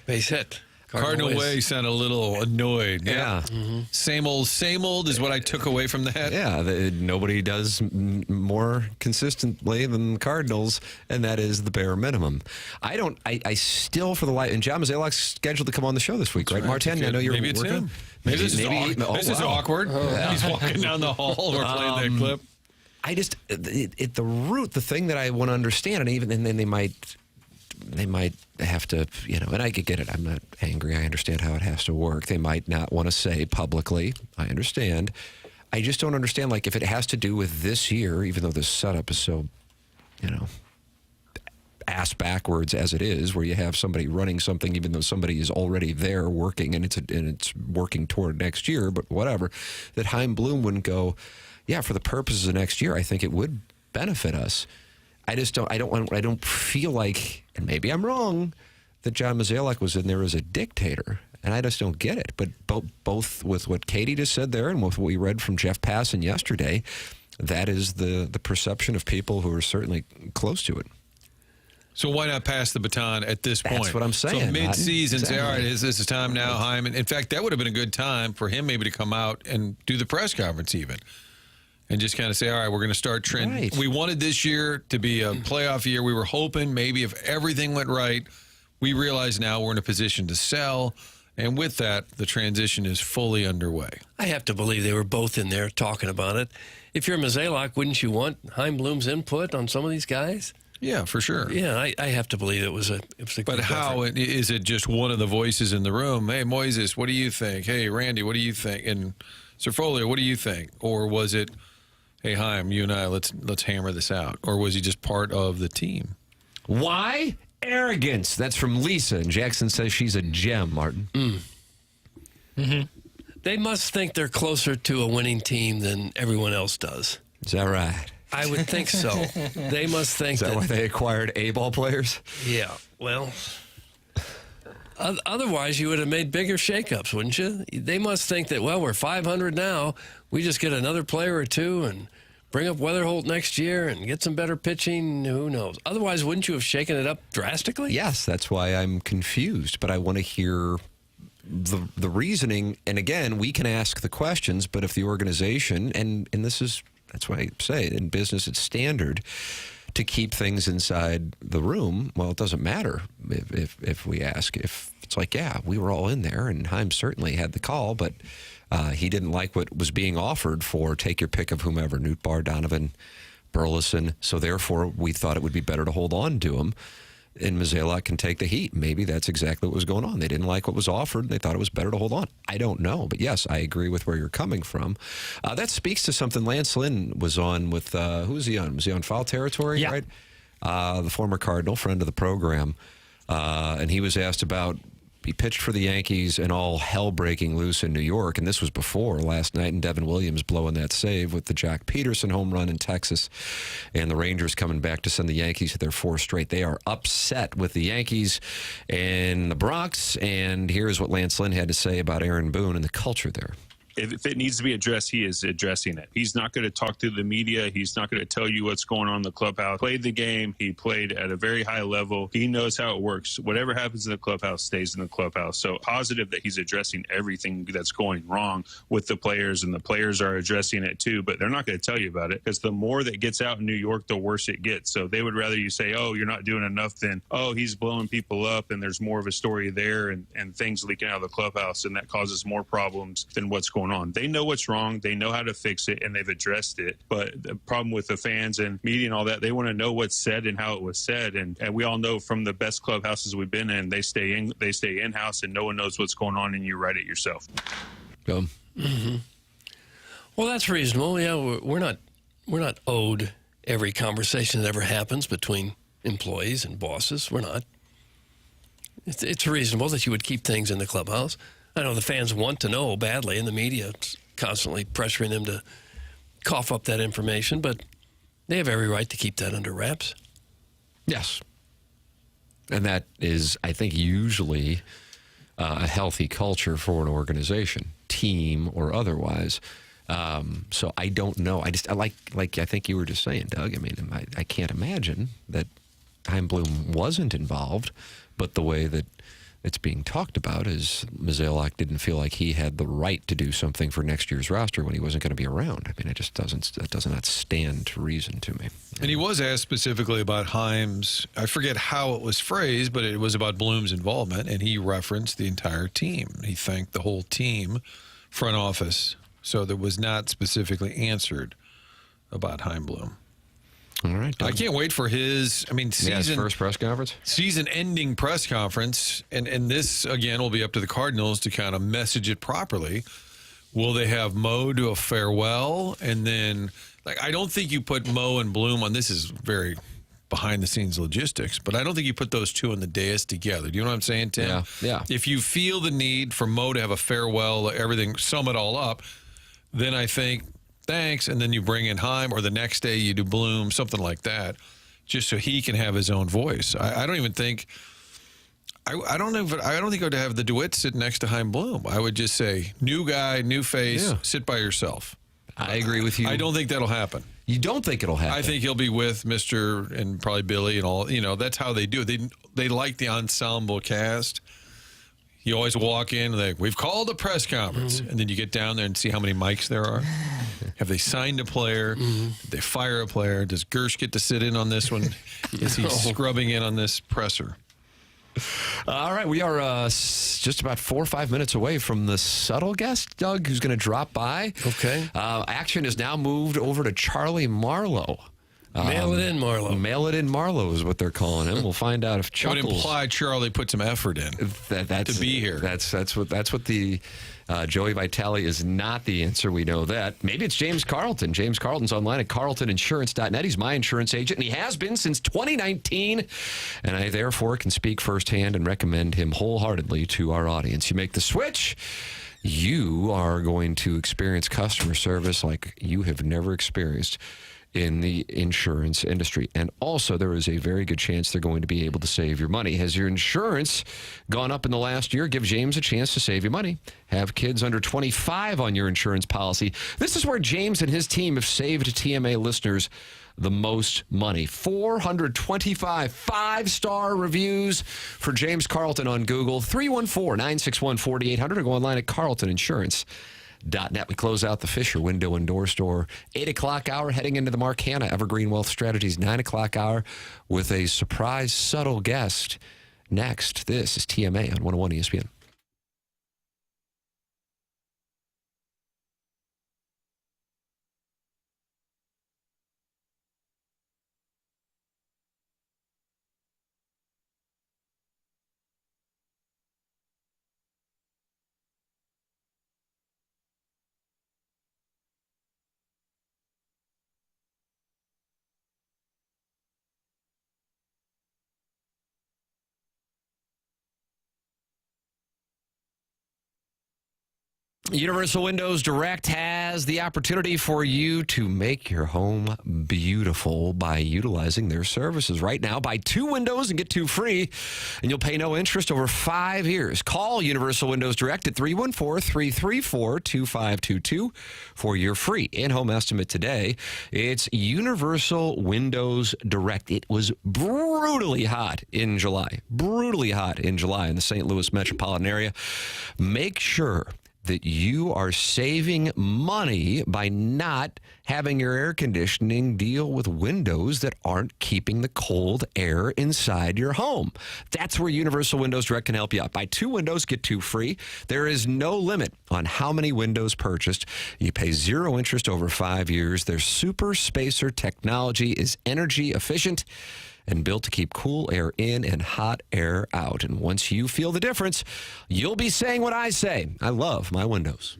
Base hit. Cardinal Way sound a little annoyed. Yeah. Mm-hmm. Same old is what I took away from that. Yeah, nobody does more consistently than the Cardinals, and that is the bare minimum. I still, for the life, and John Mozeliak's scheduled to come on the show this week, right, Martin? I know you're maybe it's working. him. Maybe this is awkward. He's walking down the hall. We're playing that clip. I just, at the root, the thing that I want to understand, and then they might they might have to, and I could get it. I'm not angry. I understand how it has to work. They might not want to say publicly. I understand. I just don't understand, like, if it has to do with this year, even though the setup is so, ass backwards as it is, where you have somebody running something even though somebody is already there working and it's working toward next year, but whatever, that Chaim Bloom wouldn't go, yeah, for the purposes of next year, I think it would benefit us. I don't feel like, and maybe I'm wrong, that John Mozeliak was in there as a dictator, and I just don't get it. But both with what Katie just said there and with what we read from Jeff Passan yesterday, that is the perception of people who are certainly close to it. So why not pass the baton at this point? That's what I'm saying. So mid-season, Exactly. say, all right, this is time now, Chaim. In fact, that would have been a good time for him maybe to come out and do the press conference even. And just kind of say, all right, we're going to start trending. Right. We wanted this year to be a playoff year. We were hoping maybe if everything went right, we realize now we're in a position to sell. And with that, the transition is fully underway. I have to believe they were both in there talking about it. If you're Mozeliak, wouldn't you want Chaim Bloom's input on some of these guys? Yeah, for sure. Yeah, I have to believe it was a But how is it just one of the voices in the room? Hey, Moises, what do you think? Hey, Randy, what do you think? And Serfolio, what do you think? Or was it, hey, Chaim, you and I, let's hammer this out? Or was he just part of the team? Why? Arrogance. That's from Lisa, and Jackson says she's a gem, Martin. Mm-hmm. They must think they're closer to a winning team than everyone else does. Is that right? I would think so. They must think Is that why they acquired A-ball players? Yeah, well, otherwise you would have made bigger shakeups, wouldn't you? They must think that, well, we're 500 now. We just get another player or two and bring up Weatherholt next year and get some better pitching. Who knows? Otherwise, wouldn't you have shaken it up drastically? Yes, that's why I'm confused, but I want to hear the reasoning. And again, we can ask the questions, but if the organization, and that's why I say in business it's standard to keep things inside the room. Well, it doesn't matter if we ask. If it's like, yeah, we were all in there, and Chaim certainly had the call, but he didn't like what was being offered for take your pick of whomever, Nootbaar, Donovan, Burleson. So therefore, we thought it would be better to hold on to him. And Mozeliak can take the heat. Maybe that's exactly what was going on. They didn't like what was offered. They thought it was better to hold on. I don't know. But yes, I agree with where you're coming from. That speaks to something Lance Lynn was on with, who was he on? Was he on Foul Territory? Yeah. Right? The former Cardinal, friend of the program. And he was asked about, he pitched for the Yankees and all hell breaking loose in New York. And this was before last night, and Devin Williams blowing that save with the Jack Peterson home run in Texas. And the Rangers coming back to send the Yankees to their fourth straight. They are upset with the Yankees and the Bronx. And here's what Lance Lynn had to say about Aaron Boone and the culture there. If it needs to be addressed, he is addressing it. He's not going to talk to the media. He's not going to tell you what's going on in the clubhouse. Played the game. He played at a very high level. He knows how it works. Whatever happens in the clubhouse stays in the clubhouse. So positive that he's addressing everything that's going wrong with the players, and the players are addressing it too, but they're not going to tell you about it, because the more that gets out in New York, the worse it gets. So they would rather you say, oh, you're not doing enough, than, oh, he's blowing people up and there's more of a story there, and things leaking out of the clubhouse, and that causes more problems than what's going on. They know what's wrong. They know how to fix it, and they've addressed it. But the problem with the fans and media and all that, they want to know what's said and how it was said. And we all know from the best clubhouses we've been in, they stay in-house, and no one knows what's going on, and you write it yourself. Mm-hmm. Well, that's reasonable. Yeah, we're not owed every conversation that ever happens between employees and bosses. We're not. It's reasonable that you would keep things in the clubhouse. I know the fans want to know badly, and the media is constantly pressuring them to cough up that information, but they have every right to keep that under wraps. Yes. And that is, I think, usually a healthy culture for an organization, team or otherwise. So I don't know. I like I think you were just saying, Doug. I mean, I can't imagine that Chaim Bloom wasn't involved, but the way that it's being talked about is Mozeliak didn't feel like he had the right to do something for next year's roster when he wasn't going to be around. I mean, it just does not stand to reason to me. And he was asked specifically about Chaim's, I forget how it was phrased, but it was about Bloom's involvement, and he referenced the entire team. He thanked the whole team, front office, so that was not specifically answered about Chaim Bloom. All right. I can't wait for his, his first press conference. Season-ending press conference, and this, again, will be up to the Cardinals to kind of message it properly. Will they have Mo do a farewell? And then, I don't think you put Mo and Bloom on, this is very behind-the-scenes logistics, but I don't think you put those two on the dais together. Do you know what I'm saying, Tim? Yeah. If you feel the need for Mo to have a farewell, everything, sum it all up, then I think, thanks, and then you bring in Heim, or the next day you do Bloom, something like that, just so he can have his own voice. I don't even think I don't think I would have the DeWitt sit next to Heim Bloom. I would just say, new guy, new face, sit by yourself. I agree with you. I don't think that'll happen. You don't think it'll happen? I think he'll be with Mr. and probably Billy and all. That's how they do it. They like the ensemble cast. You always walk in and we've called a press conference. And then you get down there and see how many mics there are. Have they signed a player? Did they fire a player? Does Gersh get to sit in on this one? Is he scrubbing in on this presser? All right, we are just about 4 or 5 minutes away from the subtle guest, Doug, who's going to drop by. Okay. Action is now moved over to Charlie Marlowe. Mail it in, Marlowe. Mail it in, Marlowe is what they're calling him. We'll find out if Chuckles. It would imply Charlie put some effort in to be here. That's what the Joey Vitale is not the answer. We know that. Maybe it's James Carlton. James Carlton's online at carltoninsurance.net. He's my insurance agent, and he has been since 2019. And I therefore can speak firsthand and recommend him wholeheartedly to our audience. You make the switch, you are going to experience customer service like you have never experienced in the insurance industry. And also, there is a very good chance they're going to be able to save your money. Has your insurance gone up in the last year? Give James a chance to save you money. Have kids under 25 on your insurance policy. This is where James and his team have saved TMA listeners the most money. 425 five-star reviews for James Carlton on Google. 314-961-4800 or go online at carltoninsurance.net. We close out the Fisher Window and Door Store 8 o'clock hour, heading into the Mark Hanna Evergreen Wealth Strategies 9 o'clock hour with a surprise subtle guest next. This is TMA on 101 ESPN. Universal Windows Direct has the opportunity for you to make your home beautiful by utilizing their services. Right now, buy 2 windows and get 2 free, and you'll pay no interest over 5 years. Call Universal Windows Direct at 314-334-2522 for your free in-home estimate today. It's Universal Windows Direct. It was brutally hot in July in the St. Louis metropolitan area. Make sure that you are saving money by not having your air conditioning deal with windows that aren't keeping the cold air inside your home. That's where Universal Windows Direct can help you out. Buy 2 windows, get 2 free. There is no limit on how many windows purchased. You pay 0 interest over 5 years. Their super spacer technology is energy efficient and built to keep cool air in and hot air out. And once you feel the difference, you'll be saying what I say. I love my windows.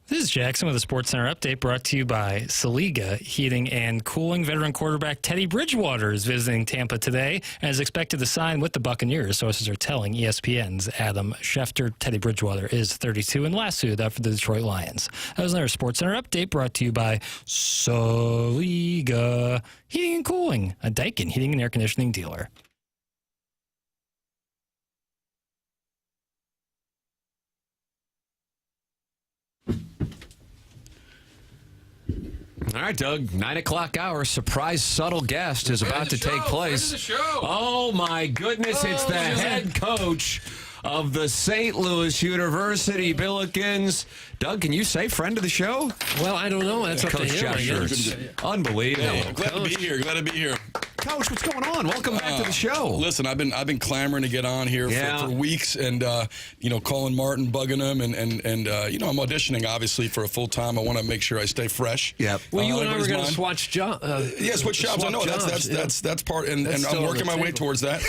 This is Jackson with a Sports Center update brought to you by Saliga Heating and Cooling. Veteran quarterback Teddy Bridgewater is visiting Tampa today and is expected to sign with the Buccaneers. Sources are telling ESPN's Adam Schefter. Teddy Bridgewater is 32 and last suited up for the Detroit Lions. That was another Sports Center update brought to you by Saliga Heating and Cooling, a Daikin heating and air conditioning dealer. All right, Doug, 9 o'clock hour. Surprise subtle guest is about to take place. Oh, my goodness. It's the head coach of the St. Louis University Billikens. Doug, can you say friend of the show? Well, I don't know. That's up Coach to him. Josh Schertz. Unbelievable. Hey, glad to be here. Glad to be here. Coach, what's going on? Welcome back to the show. Listen, I've been clamoring to get on here for weeks, and calling Martin, bugging him, and I'm auditioning obviously for a full time. I want to make sure I stay fresh. Yep. Well, you and I were going to switch jobs. Switch jobs. I know that's part, and I'm working my way towards that.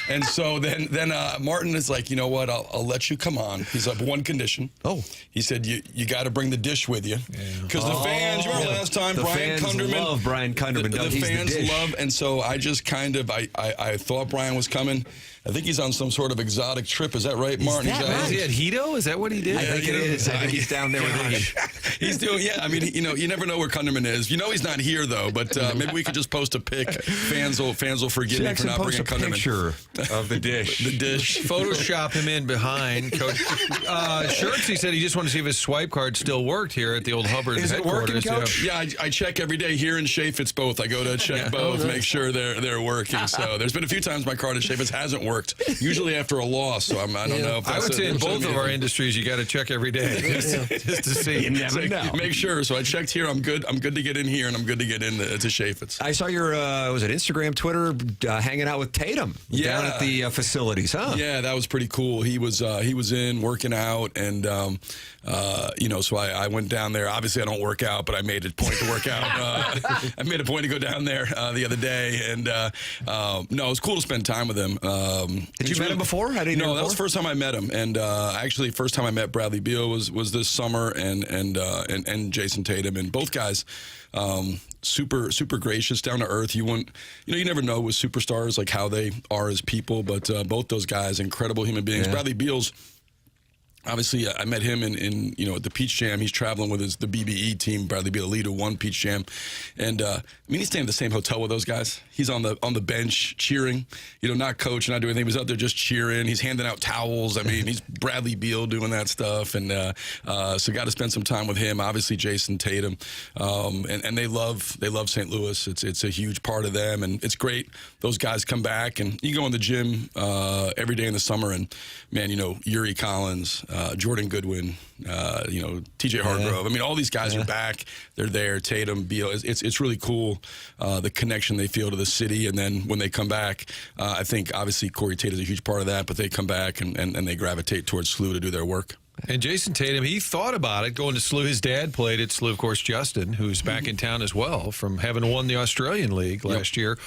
And so then Martin is like, you know what? I'll let you come on. He's like, one condition. Oh, he said you got to bring the dish with you because the fans. You remember last time, Brian Kunderman. Love Brian Kunderman. The fans love, and so I just kind of I thought Brian was coming. I think he's on some sort of exotic trip. Is that right, Martin? Is he at Hito? Is that what he did? I think it is. I think he's down there with him. He's doing. Yeah, I mean, you never know where Kunderman is. He's not here though. But maybe we could just post a pic. Fans will forgive me for not bringing Kunderman. Picture of the dish. The dish. Photoshop him in behind. Coach Schertz, he said he just wanted to see if his swipe card still worked here at the old Hubbard headquarters. Is it working, Coach? Yeah, I check every day here in Chaffetz both. I go to check both, make sure they're working. So there's been a few times my card at Chaffetz hasn't worked. Usually after a loss, so I don't know. If that's I would say in both of our industries, you got to check every day just to see. You never know. Make sure. So I checked here. I'm good. I'm good to get in here, and I'm good to get in to Chaffetz. I saw your was it Instagram, Twitter, hanging out with Tatum down at the facilities, huh? Yeah, that was pretty cool. He was in working out, and so I went down there. Obviously, I don't work out, but I made a point to work out. I made a point to go down there the other day, and no, it was cool to spend time with him. Did you met him before? No, that was the first time I met him, and actually, first time I met Bradley Beal was this summer, and Jason Tatum, and both guys. Super gracious, down to earth. You never know with superstars like how they are as people, but both those guys, incredible human beings. Yeah. Bradley Beal's. Obviously, I met him in at the Peach Jam. He's traveling with the BBE team, Bradley Beal, the leader, won Peach Jam, and he's staying in the same hotel with those guys. He's on the bench cheering, not coaching, not doing anything. He's out there just cheering. He's handing out towels. I mean, he's Bradley Beal doing that stuff, and so got to spend some time with him. Obviously, Jason Tatum, and they love St. Louis. It's a huge part of them, and it's great. Those guys come back, and you go in the gym every day in the summer, and man, Yuri Collins. Jordan Goodwin, TJ Hargrove. I mean, all these guys are back. They're there. Tatum, Beal. It's really cool, the connection they feel to the city. And then when they come back, I think obviously Corey Tate is a huge part of that, but they come back and they gravitate towards SLU to do their work. And Jason Tatum, he thought about it going to SLU. His dad played at SLU, of course, Justin, who's back in town as well from having won the Australian League last year.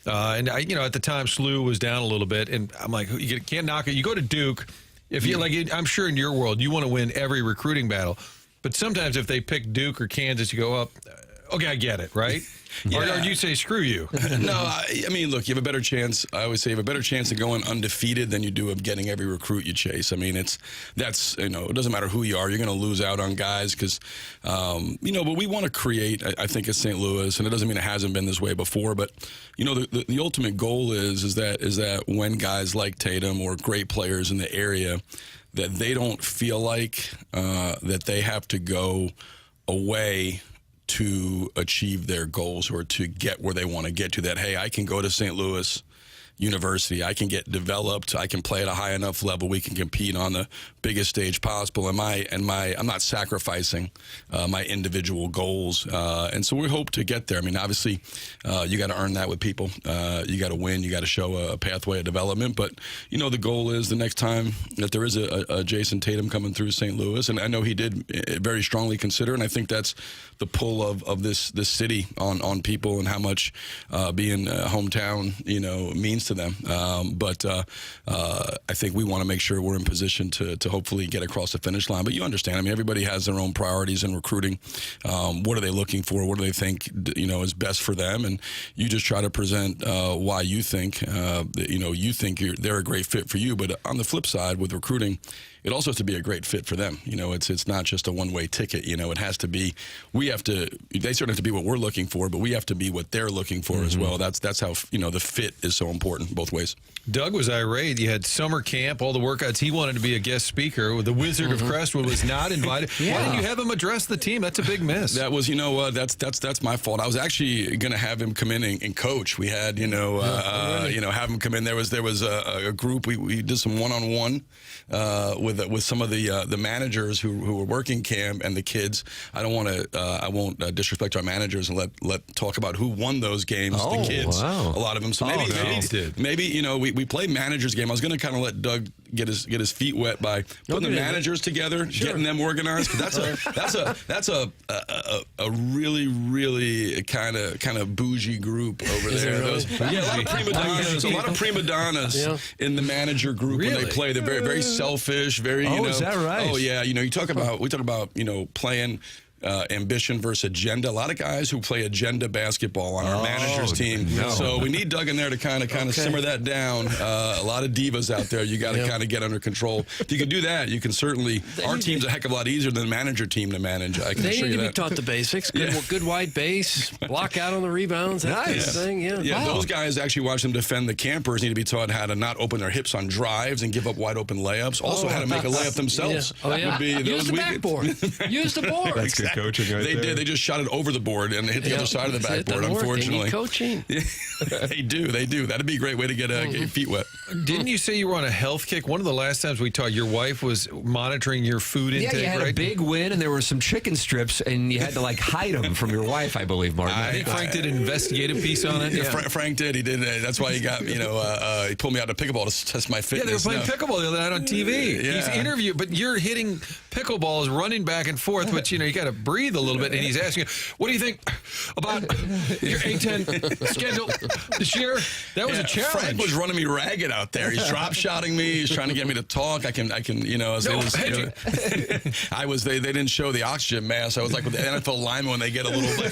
And at the time, SLU was down a little bit. And I'm like, you can't knock it. You go to Duke. If you I'm sure in your world you want to win every recruiting battle, but sometimes if they pick Duke or Kansas, you go up. Okay, I get it, right? Or you say screw you. No, I mean, look, you have a better chance. I always say you have a better chance of going undefeated than you do of getting every recruit you chase. I mean, it doesn't matter who you are. You're going to lose out on guys because, but we want to create, I think, at St. Louis, and it doesn't mean it hasn't been this way before, but, the ultimate goal is that when guys like Tatum or great players in the area, that they don't feel like that they have to go away to achieve their goals or to get where they want to get to, that, hey, I can go to St. Louis University, I can get developed, I can play at a high enough level, we can compete on the biggest stage possible, I'm not sacrificing my individual goals, and so we hope to get there. I mean, obviously, you got to earn that with people. You got to win. You got to show a pathway of development. But the goal is the next time that there is a Jason Tatum coming through St. Louis, and I know he did very strongly consider, and I think that's the pull of this city on people and how much being hometown means to them. But I think we want to make sure we're in position to hopefully get across the finish line. But you understand, I mean, everybody has their own priorities in recruiting. What are they looking for? What do they think, is best for them? And you just try to present why you think, you think they're a great fit for you. But on the flip side, with recruiting, it also has to be a great fit for them. It's not just a one-way ticket. It has to be. They certainly have to be what we're looking for, but we have to be what they're looking for as well. That's how the fit is so important both ways. Doug was irate. You had summer camp, all the workouts. He wanted to be a guest speaker. The Wizard of Crestwood was not invited. Why didn't you have him address the team? That's a big miss. That was, that's my fault. I was actually going to have him come in and coach. We had, have him come in. There was a group. We did some one-on-one with some of the managers who were working camp and the kids. I won't disrespect our managers and let talk about who won those games. The kids, a lot of them. So maybe we played managers game. I was going to kind of let Doug get his feet wet by putting the managers together, getting them organized. That's a really kind of bougie group over there. Really? A lot of prima donnas in the manager group when they play. They're very, very selfish. Very, is that right? Oh yeah, we talk about playing ambition versus agenda. A lot of guys who play agenda basketball on our manager's team. No. So we need Doug in there to kind of simmer that down. A lot of divas out there. You got to kind of get under control. If you can do that, you can certainly. Our team's a heck of a lot easier than the manager team to manage. I can they assure need you to that. be taught the basics. Good wide base, block out on the rebounds. That kind of thing. Yeah. Those guys actually watch them defend the campers. Need to be taught how to not open their hips on drives and give up wide open layups. Also, how to make a layup themselves. Would be use the backboard. Use the board. That's good coaching. Right there. They just shot it over the board and hit the other side of the backboard, unfortunately. They need coaching. They do. That'd be a great way to get your feet wet. Didn't you say you were on a health kick? One of the last times we talked, your wife was monitoring your food intake, you had a big win, and there were some chicken strips, and you had to, hide them from your wife, I believe, Martin. I think Frank did an investigative piece on it. Frank did. He did. That's why he got, he pulled me out to pickleball to test my fitness. Yeah, they were playing pickleball the other night on TV. He's interviewed, but you're hitting pickleballs, running back and forth, but, you got to breathe a little bit, and he's asking you, what do you think about your A-10 schedule this year? That was a challenge. Frank was running me ragged out there. He's drop-shotting me. He's trying to get me to talk. I can. They didn't show the oxygen mask. I was like with the NFL linemen when they get a little a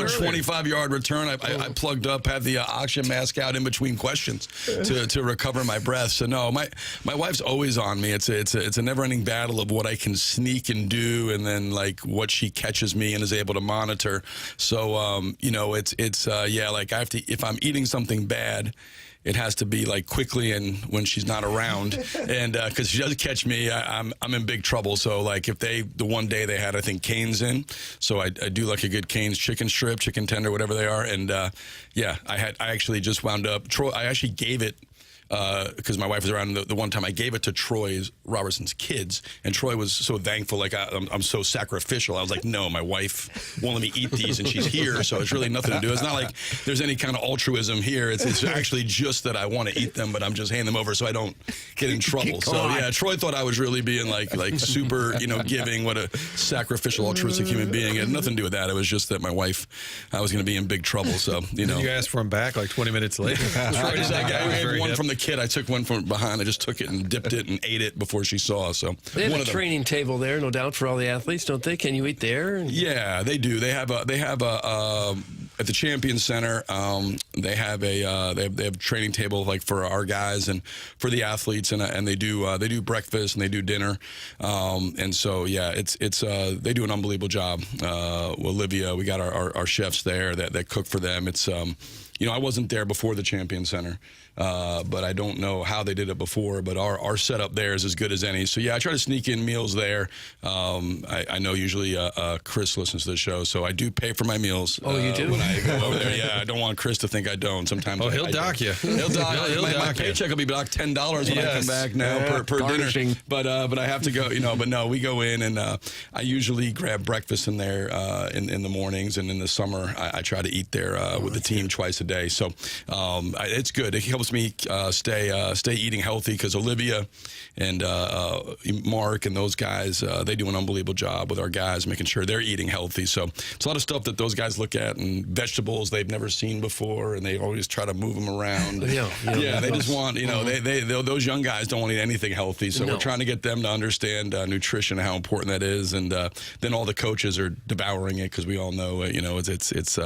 25-yard return. I plugged up, had the oxygen mask out in between questions to recover my breath. So no, my wife's always on me. It's a never-ending battle of what I can sneak and do, and then what she catches me and is able to monitor. So I have to, if I'm eating something bad, it has to be quickly and when she's not around, and because she does catch me, I'm in big trouble. So if the one day they had, I think, canes in, so I do a good canes chicken strip, chicken tender, whatever they are, and I actually just wound up. I actually gave it. Because my wife was around the one time I gave it to Troy Robertson's kids, and Troy was so thankful, I'm so sacrificial. I was like, no, my wife won't let me eat these, and she's here, so it's really nothing to do. It's not like there's any kind of altruism here. It's actually just that I want to eat them, but I'm just handing them over so I don't get in trouble. So Troy thought I was really being like super, giving, what a sacrificial, altruistic human being. It had nothing to do with that. It was just that my wife, I was going to be in big trouble. So You asked for him back 20 minutes later. I had one from the kid. I took one from behind. I just took it and dipped it and ate it before she saw. So they have a training table there, no doubt, for all the athletes, don't they? Can you eat there? Yeah, they do. They have a at the Champions Center. They have a training table for our guys and for the athletes, and they do breakfast and they do dinner. And so it's they do an unbelievable job. Olivia, we got our chefs there that cook for them. It's I wasn't there before the Champions Center. But I don't know how they did it before, but our setup there is as good as any. So, I try to sneak in meals there. I know usually Chris listens to the show, so I do pay for my meals. Oh, you do? When I go over there. Yeah, I don't want Chris to think I don't. Sometimes he'll dock you. He'll dock you. My paycheck will be docked $10 when I come back now per dinner. But I have to go, but no, we go in, and I usually grab breakfast in there in the mornings, and in the summer I try to eat there with the team twice a day. day. So it's good. It helps me stay eating healthy because Olivia and Mark and those guys, they do an unbelievable job with our guys, making sure they're eating healthy. So it's a lot of stuff that those guys look at, and vegetables they've never seen before, and they always try to move them around. They just want, those young guys don't want to eat anything healthy. So we're trying to get them to understand nutrition and how important that is. And then all the coaches are devouring it because we all know, it's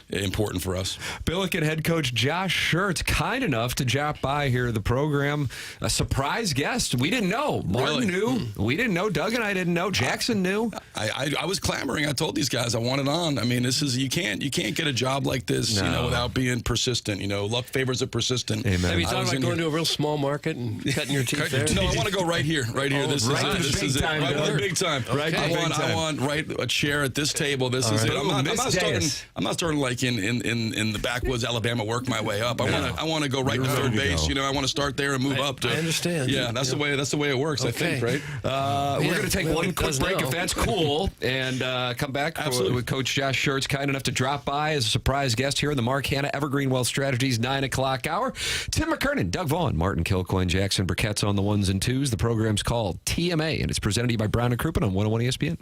important for us. Billiken head coach Josh Schertz, kind enough to drop by here at the program. A surprise guest. We didn't know. Martin knew. We didn't know. Doug and I didn't know. Jackson knew. I was clamoring. I told these guys I wanted on. I mean, this is you can't get a job like this, without being persistent. Luck favors the persistent. Amen. Have you thought about going to a real small market and cutting your teeth there? No, I want to go right here. Right here. This is it. Right, big time. Right. I want a chair at this table. This is it. I'm not starting like in the backwoods, Alabama, work my way up. I want to go right to third base. I want to start there and move up. I understand. Yeah, that's the way it works. Okay. I think. Right. We're going to take one quick break if that's cool, and come back with Coach Josh Schertz, kind enough to drop by as a surprise guest here in the Mark Hanna Evergreen Wealth Strategies 9 o'clock hour. Tim McKernan, Doug Vaughn, Martin Kilcoyne, Jackson Burkett's on the ones and twos. The program's called TMA, and it's presented to you by Brown and Crouppen on 101 ESPN.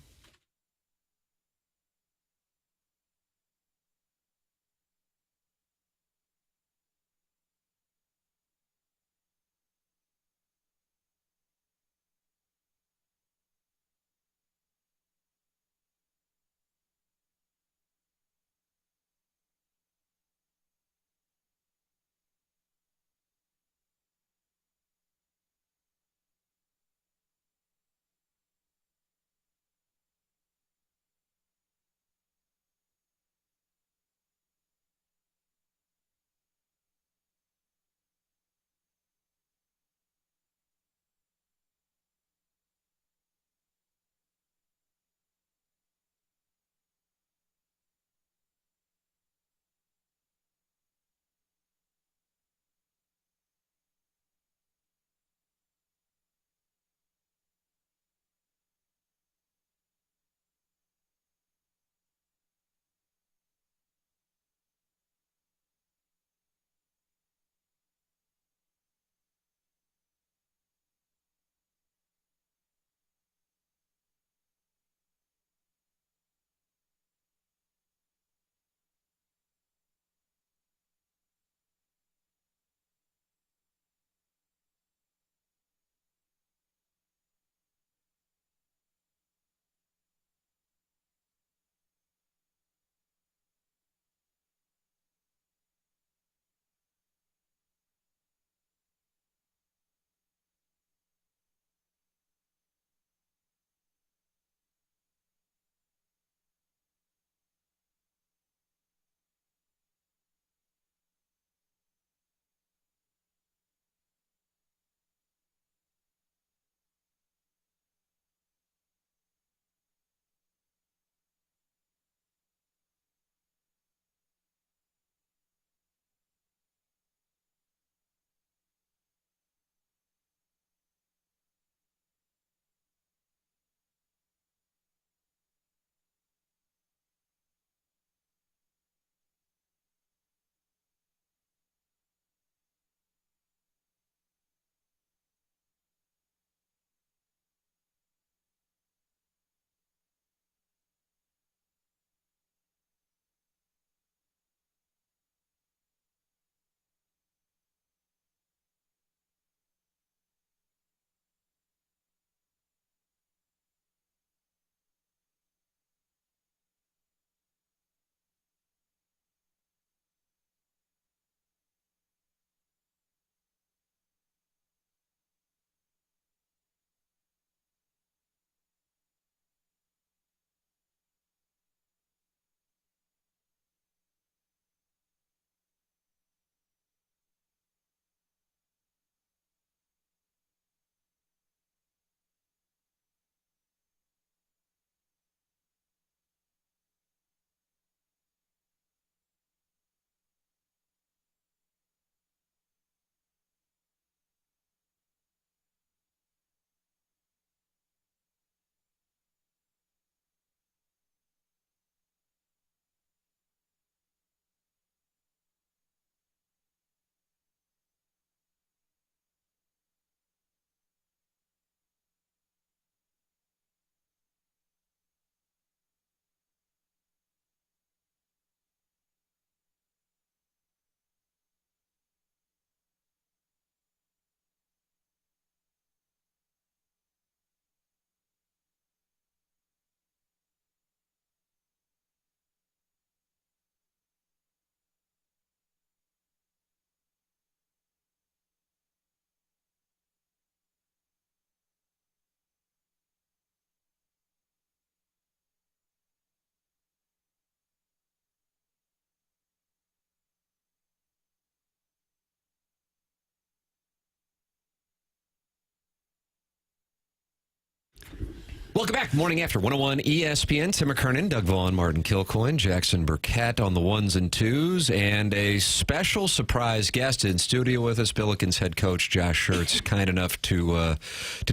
Welcome back. Morning After 101 ESPN. Tim McKernan, Doug Vaughn, Martin Kilcoyne, Jackson Burkett on the ones and twos, and a special surprise guest in studio with us, Billikens head coach Josh Schertz, kind enough to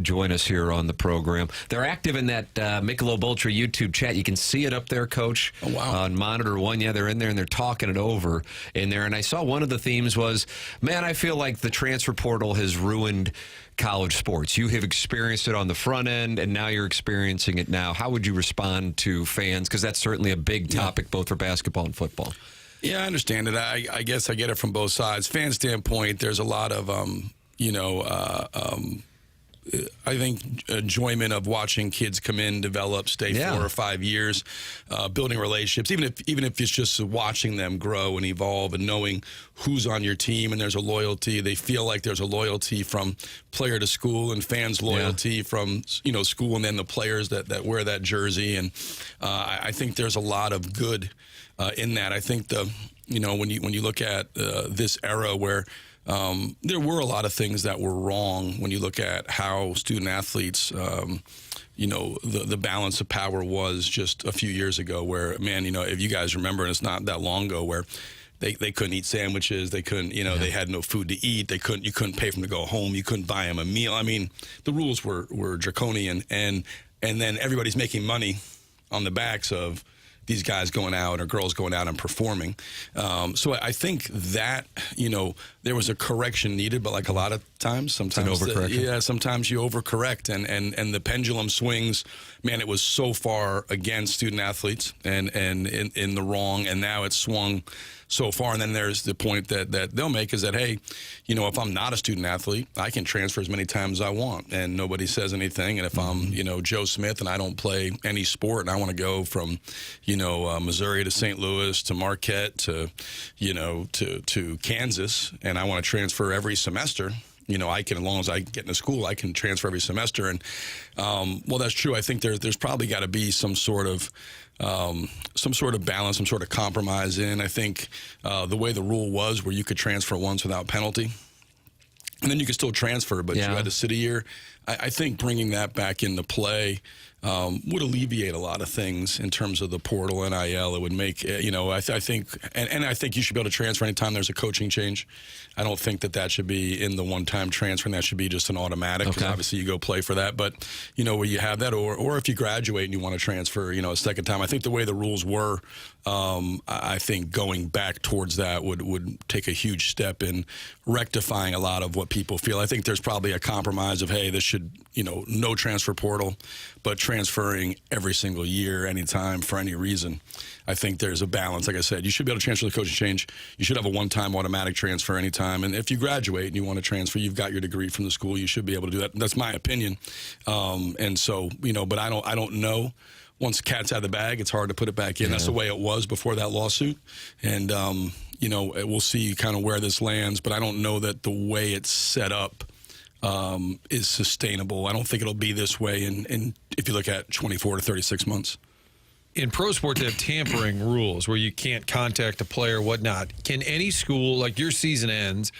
join us here on the program. They're active in that Michelob Ultra YouTube chat. You can see it up there, Coach, on Monitor 1. Yeah, they're in there, and they're talking it over in there. And I saw one of the themes was, man, I feel like the transfer portal has ruined college sports. You have experienced it on the front end, and now you're experiencing it now. How would you respond to fans? Because that's certainly a big topic both for basketball and football. Yeah, I understand it. I guess I get it from both sides. Fan standpoint, there's a lot of, I think enjoyment of watching kids come in, develop, stay 4 or 5 years, building relationships. Even if it's just watching them grow and evolve and knowing who's on your team and there's a loyalty. They feel like there's a loyalty from player to school and fans' loyalty from school and then the players that wear that jersey. And I think there's a lot of good in that. I think when you look at this era where there were a lot of things that were wrong when you look at how student athletes, the balance of power was just a few years ago where, man, if you guys remember, and it's not that long ago, where they couldn't eat sandwiches, they couldn't, they had no food to eat, you couldn't pay for them to go home, you couldn't buy them a meal. I mean, the rules were draconian, and then everybody's making money on the backs of these guys going out or girls going out and performing. So I think that, there was a correction needed, but like a lot of times, sometimes sometimes you overcorrect and the pendulum swings. Man, it was so far against student athletes and in the wrong, and now it's swung so far. And then there's the point that they'll make is that, hey, if I'm not a student athlete, I can transfer as many times as I want and nobody says anything. And if I'm, Joe Smith and I don't play any sport and I want to go from, Missouri to St. Louis to Marquette to Kansas, and I want to transfer every semester, I can, as long as I get into school, I can transfer every semester. And, well, that's true. I think there's probably got to be some sort of balance, some sort of compromise in. I think the way the rule was where you could transfer once without penalty, and then you could still transfer, but you had to sit a year. I think bringing that back into play would alleviate a lot of things in terms of the portal, NIL. It would make, I think, and I think you should be able to transfer anytime there's a coaching change. I don't think that should be in the one-time transfer, and that should be just an automatic, because obviously you go play for that. But, where you have that, or if you graduate and you want to transfer, a second time. I think the way the rules were, I think going back towards that would take a huge step in rectifying a lot of what people feel. I think there's probably a compromise of, hey, this should, no transfer portal, but transferring every single year, anytime, for any reason. I think there's a balance. Like I said, you should be able to transfer the coaching change. You should have a one-time automatic transfer anytime. And if you graduate and you want to transfer, you've got your degree from the school, you should be able to do that. That's my opinion. And so, but I don't know. Once the cat's out of the bag, it's hard to put it back in. Yeah. That's the way it was before that lawsuit. And, we'll see kind of where this lands. But I don't know that the way it's set up is sustainable. I don't think it'll be this way in if you look at 24 to 36 months. In pro sports, they have tampering rules where you can't contact a player, whatnot. Can any school, like your season ends,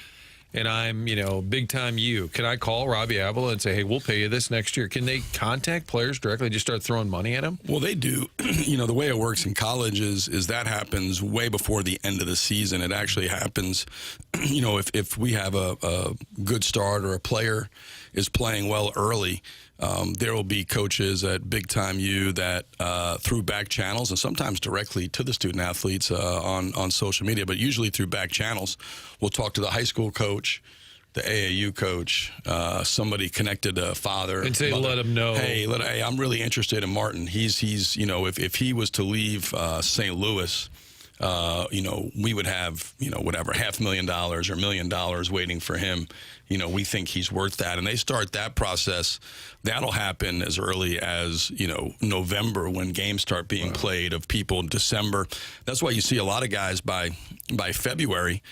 and I'm, big time you, can I call Robbie Avila and say, hey, we'll pay you this next year? Can they contact players directly and just start throwing money at them? Well, they do. The way it works in college is that happens way before the end of the season. It actually happens, if we have a good start or a player is playing well early, there will be coaches at Big Time U that through back channels and sometimes directly to the student athletes on social media, but usually through back channels, we'll talk to the high school coach, the AAU coach, somebody connected to father. And say, mother, let him know. Hey, I'm really interested in Martin. He's if he was to leave St. Louis, we would have, whatever, $500,000 or $1 million waiting for him. We think he's worth that. And they start that process. That'll happen as early as, November when games start being played, of people in December. That's why you see a lot of guys by February,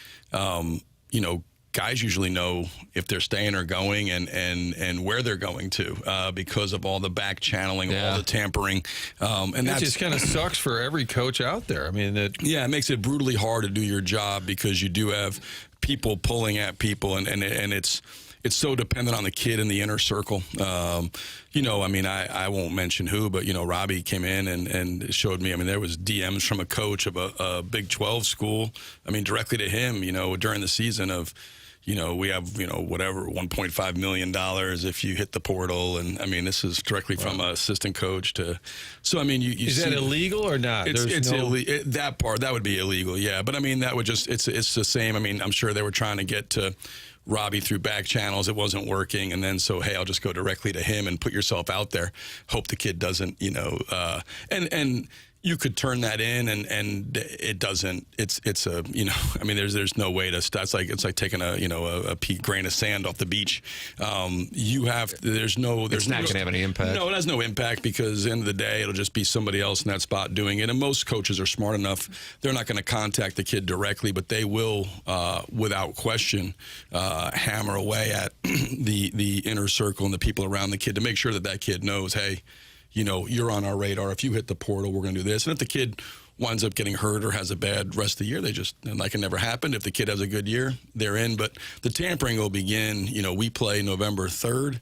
guys usually know if they're staying or going and where they're going to because of all the back channeling, all the tampering. And that just kind of sucks for every coach out there. I mean, it makes it brutally hard to do your job because you do have people pulling at people, and it's it's so dependent on the kid in the inner circle. You know, I mean, I won't mention who, but, you know, Robbie came in and showed me, I mean, there was DMs from a coach of a Big 12 school, I mean, directly to him, you know, during the season of, you know, we have, you know, whatever, $1.5 million if you hit the portal. And, I mean, this is directly from an assistant coach to, so, I mean, you Is that illegal or not? It's illegal. That part, that would be illegal, yeah. But, I mean, that would just, it's the same. I mean, I'm sure they were trying to get to Robbie through back channels. It wasn't working. And then, so, hey, I'll just go directly to him and put yourself out there. Hope the kid doesn't, you know, and you could turn that in, and it doesn't. It's a, you know, I mean, there's no way to start. It's like taking a, you know, a grain of sand off the beach. You have, there's It's not going to have any impact. No, it has no impact, because at the end of the day, it'll just be somebody else in that spot doing it. And most coaches are smart enough; they're not going to contact the kid directly, but they will, without question, hammer away at the inner circle and the people around the kid to make sure that that kid knows, hey, you know, you're on our radar. If you hit the portal, we're going to do this. And if the kid winds up getting hurt or has a bad rest of the year, and like it never happened. If the kid has a good year, they're in. But the tampering will begin, you know, we play November 3rd.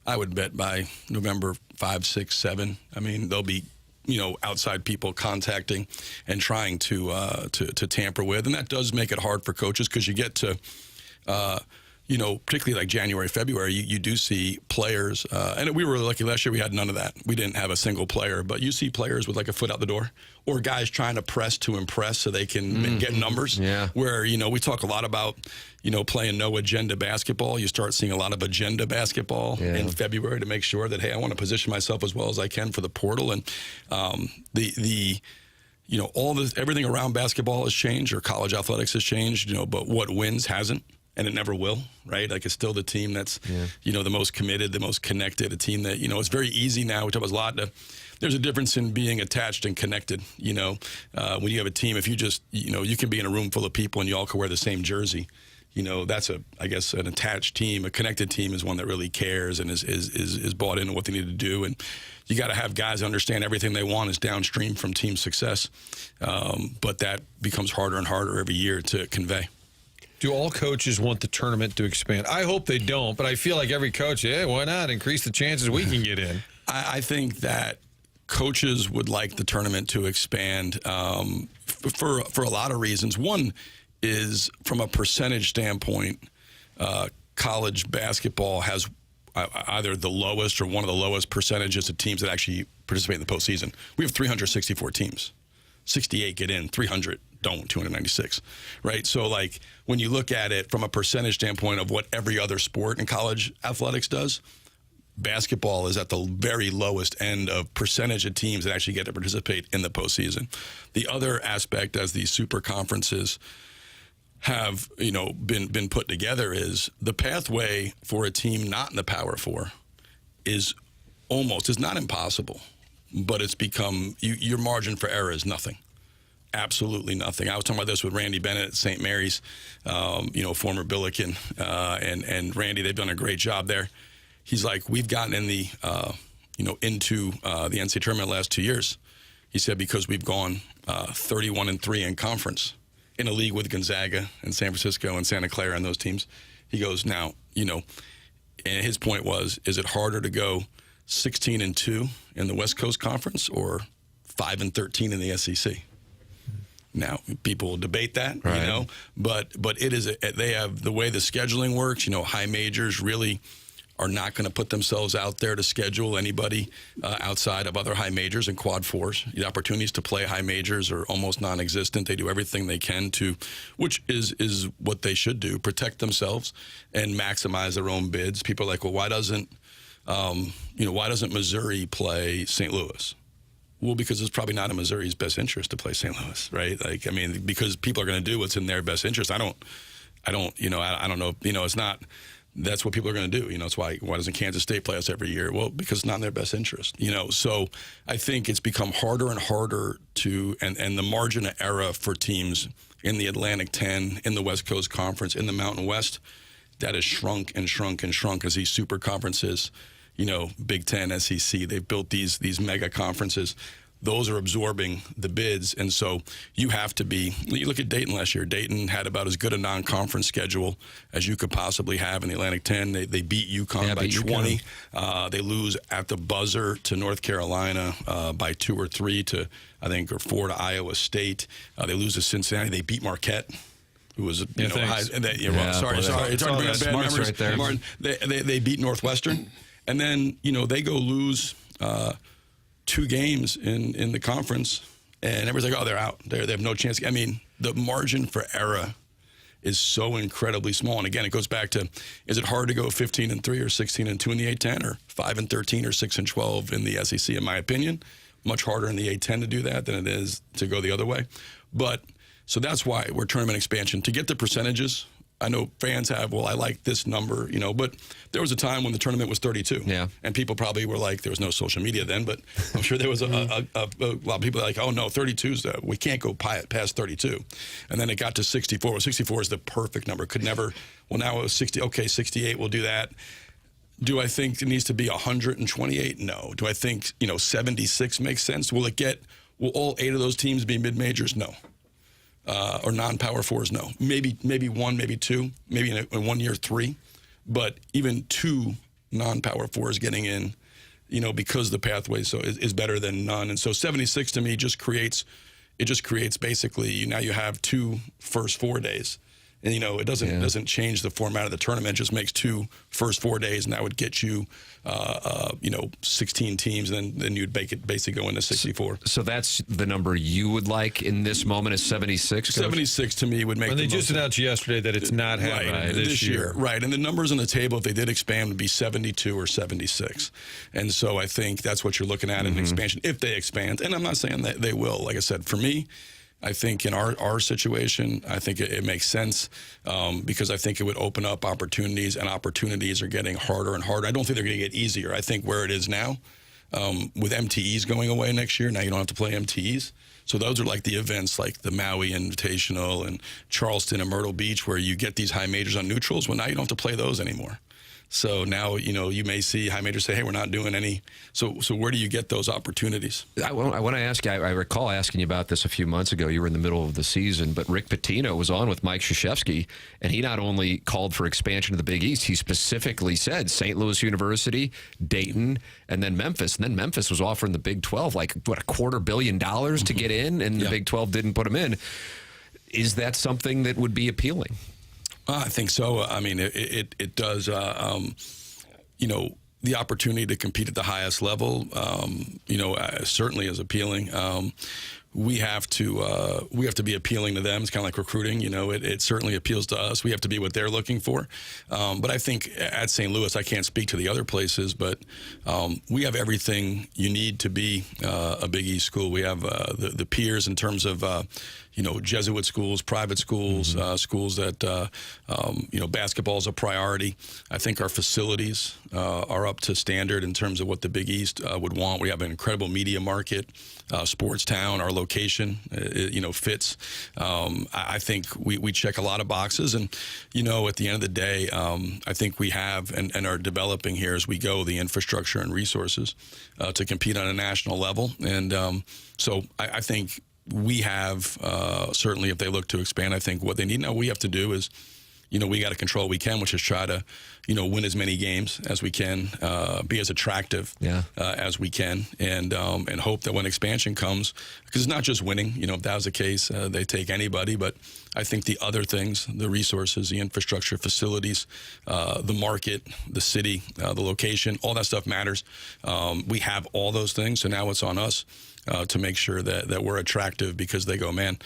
I would bet by November 5, 6, 7. I mean, there'll be, you know, outside people contacting and trying to tamper with. And that does make it hard for coaches, because you get to, you know, particularly like January, February, you do see players, and we were lucky last year we had none of that. We didn't have a single player, but you see players with like a foot out the door, or guys trying to press to impress so they can get numbers. Yeah. Where, you know, we talk a lot about, you know, playing no agenda basketball. You start seeing a lot of agenda basketball in February to make sure that, hey, I want to position myself as well as I can for the portal. And you know, everything around basketball has changed, or college athletics has changed, you know, but what wins hasn't. And it never will, right? Like, it's still the team that's, you know, the most committed, the most connected, a team that, you know, it's very easy now. We talk about a lot. There's a difference in being attached and connected, you know. When you have a team, if you just, you know, you can be in a room full of people and you all can wear the same jersey. You know, that's I guess, an attached team. A connected team is one that really cares and is bought into what they need to do. And you got to have guys understand everything they want is downstream from team success. But that becomes harder and harder every year to convey. Do all coaches want the tournament to expand? I hope they don't, but I feel like every coach, why not increase the chances we can get in? I think that coaches would like the tournament to expand for a lot of reasons. One is, from a percentage standpoint, college basketball has either the lowest or one of the lowest percentages of teams that actually participate in the postseason. We have 364 teams. 68 get in, 300 don't, 296, right? So, like, when you look at it from a percentage standpoint of what every other sport in college athletics does, basketball is at the very lowest end of percentage of teams that actually get to participate in the postseason. The other aspect, as these super conferences have, you know, been put together, is the pathway for a team not in the Power Four is not impossible, but it's become, your margin for error is nothing. Absolutely nothing. I was talking about this with Randy Bennett at St. Mary's, you know, former Billiken, and Randy, they've done a great job there. He's like, we've gotten in the, you know, into the NCAA tournament the last 2 years. He said, because we've gone 31-3 in conference in a league with Gonzaga and San Francisco and Santa Clara and those teams. He goes, now, you know, and his point was, is it harder to go 16-2 in the West Coast Conference or 5-13 in the SEC? Now, people will debate that, right, you know, but it is, they have, the way the scheduling works, you know, high majors really are not going to put themselves out there to schedule anybody outside of other high majors and quad fours. The opportunities to play high majors are almost non-existent. They do everything they can to, which is what they should do, protect themselves and maximize their own bids. People are like, well, why doesn't Missouri play St. Louis? Well, because it's probably not in Missouri's best interest to play St. Louis, right? Like, I mean, because people are going to do what's in their best interest. I don't know, you know, it's not, that's what people are going to do. You know, it's why doesn't Kansas State play us every year? Well, because it's not in their best interest, you know. So I think it's become harder and harder to, and the margin of error for teams in the Atlantic 10, in the West Coast Conference, in the Mountain West, that has shrunk and shrunk and shrunk as these super conferences, you know, Big Ten, SEC, they've built these mega conferences. those are absorbing the bids. And so you have to be, you look at Dayton last year. Dayton had about as good a non-conference schedule as you could possibly have in the Atlantic 10. They beat UConn by 20. They lose at the buzzer to North Carolina by 2 or 3 to, I think, or 4 to Iowa State. They lose to Cincinnati. They beat Marquette, who was, sorry. It's hard to bring up bad memories. Right there. Martin, they beat Northwestern. And then, they go lose 2 games in the conference, and everybody's like, oh, they're out. They have no chance. I mean, the margin for error is so incredibly small. And again, it goes back to, is it hard to go 15-3 or 16-2 in the A-10 or 5-13 or 6-12 in the SEC? In my opinion, much harder in the A-10 to do that than it is to go the other way. But so that's why we're tournament expansion. To get the percentages, I know fans have, well, I like this number, but there was a time when the tournament was 32. Yeah. And people probably were like, there was no social media then, but I'm sure there was a lot of people like, oh, no, 32's, we can't go past 32. And then it got to 64. Well, 64 is the perfect number. Could never, well, now it was 60. Okay, 68, we'll do that. Do I think it needs to be 128? No. Do I think, 76 makes sense? Will all 8 of those teams be mid-majors? No. Or non-power 4s? No. Maybe 1, maybe 2, maybe in 1 year 3. But even 2 non-power 4s getting in, because the pathway is better than none. And so 76 to me just creates basically, now you have 2 first 4 days. And, it doesn't change the format of the tournament. It just makes 2 first 4 days, and that would get you, 16 teams, and then you'd basically go into 64. So that's the number you would like in this moment is 76? 76 to me would make. And they just announced yesterday that it's not happening this year. Right, and the numbers on the table, if they did expand, would be 72 or 76. And so I think that's what you're looking at in expansion, if they expand. And I'm not saying that they will. Like I said, for me, I think in our situation, I think it makes sense because I think it would open up opportunities, and opportunities are getting harder and harder. I don't think they're going to get easier. I think where it is now, with MTEs going away next year, now you don't have to play MTEs. So those are like the events like the Maui Invitational and Charleston and Myrtle Beach where you get these high majors on neutrals. Well, now you don't have to play those anymore. So now, you may see high majors say, hey, we're not doing any. So where do you get those opportunities? I want to ask you, I recall asking you about this a few months ago. You were in the middle of the season, but Rick Pitino was on with Mike Krzyzewski, and he not only called for expansion to the Big East, he specifically said St. Louis University, Dayton, and then Memphis. And then Memphis was offering the Big 12, like, what, $250 million to get in, and the Big 12 didn't put them in. Is that something that would be appealing? I think so. I mean, it does, the opportunity to compete at the highest level, certainly is appealing. We have to be appealing to them. It's kind of like recruiting. It certainly appeals to us. We have to be what they're looking for. But I think at St. Louis, I can't speak to the other places, but we have everything you need to be a Big East school. We have the peers in terms of Jesuit schools, private schools, schools that basketball is a priority. I think our facilities are up to standard in terms of what the Big East would want. We have an incredible media market, sports town. Our location, fits. I think we check a lot of boxes, and at the end of the day, I think we have and are developing here as we go the infrastructure and resources to compete on a national level, and so I think we have certainly, if they look to expand, I think what they need now we have to do is, we got to control what we can, which is try to, win as many games as we can, be as attractive as we can, and hope that when expansion comes, because it's not just winning. If that was the case, they take anybody. But I think the other things, the resources, the infrastructure, facilities, the market, the city, the location, all that stuff matters. We have all those things, so now it's on us to make sure that we're attractive, because they go, man,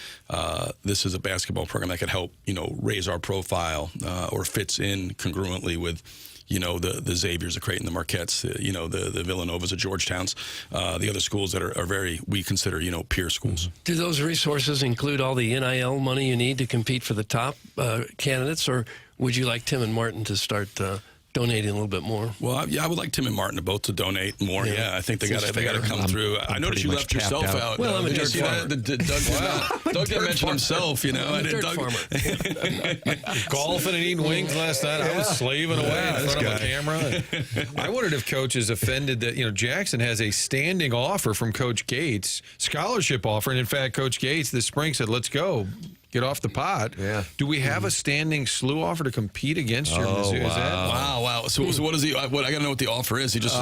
this is a basketball program that could help, raise our profile or fits in congruently with, the Xaviers, the Creighton, the Marquettes, the Villanovas, the Georgetowns, the other schools that are very, we consider, peer schools. Do those resources include all the NIL money you need to compete for the top candidates, or would you like Tim and Martin to start donating a little bit more. Well, yeah, I would like Tim and Martin both to donate more. Yeah, I think they got to come through. I noticed you left yourself out. Well, I'm a Did you dirt see farmer. that? Doug didn't mention himself. You know, I'm a dirt farmer. Golfing and eating wings last night. I was slaving away in front of a camera. I wondered if Coach is offended that Jackson has a standing offer from Coach Gates, scholarship offer, and in fact, Coach Gates this spring said, "Let's go." Get off the pot. Yeah. Do we have a standing SLU offer to compete against your Mizzou? Wow. So what is he? I got to know what the offer is. He just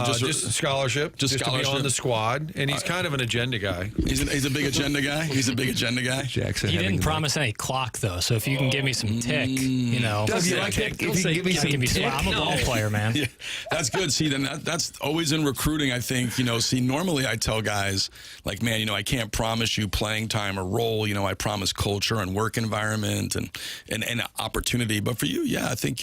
scholarship, just scholarship to be on the squad, and he's kind of an agenda guy. He's a big agenda guy. He's a big agenda guy. Jackson. He didn't promise any clock though, so if you can give me some tick, Does he like that? If you give me some tick? I'm a ball player, man. Yeah, that's good. See, then that's always in recruiting. I think normally I tell guys like, man, I can't promise you playing time or role. I promise culture and work environment and opportunity. But for you, yeah, I think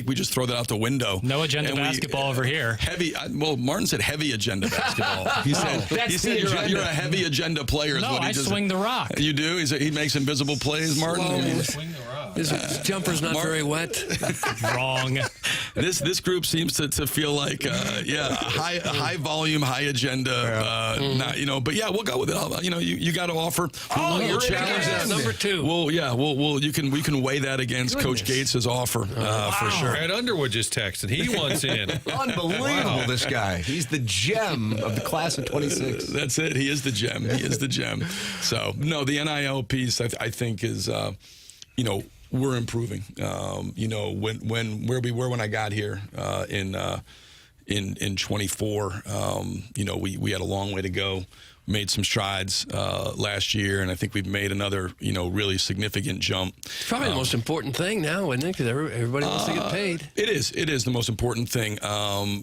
we just throw that out the window. No agenda basketball over here. Heavy. Well, Martin said heavy agenda basketball. He said you're a heavy agenda player. No, I swing the rock. You do? He makes invisible plays, Martin. Swing the rock. His jumper's not very wet. Wrong. This group seems to feel like high volume, high agenda. But yeah, we'll go with it. You got to offer. We'll challenge that number 2. We can weigh that against Coach Gates' offer for sure. Ed Underwood just texted. He wants in. Unbelievable, this guy. He's the gem of the class of 26. That's it. He is the gem. He is the gem. So, no, the NIL piece, I think, is, we're improving. Where we were when I got here in 24, we had a long way to go. Made some strides last year, and I think we've made another, really significant jump. Probably the most important thing now, isn't it? Because everybody wants to get paid. It is the most important thing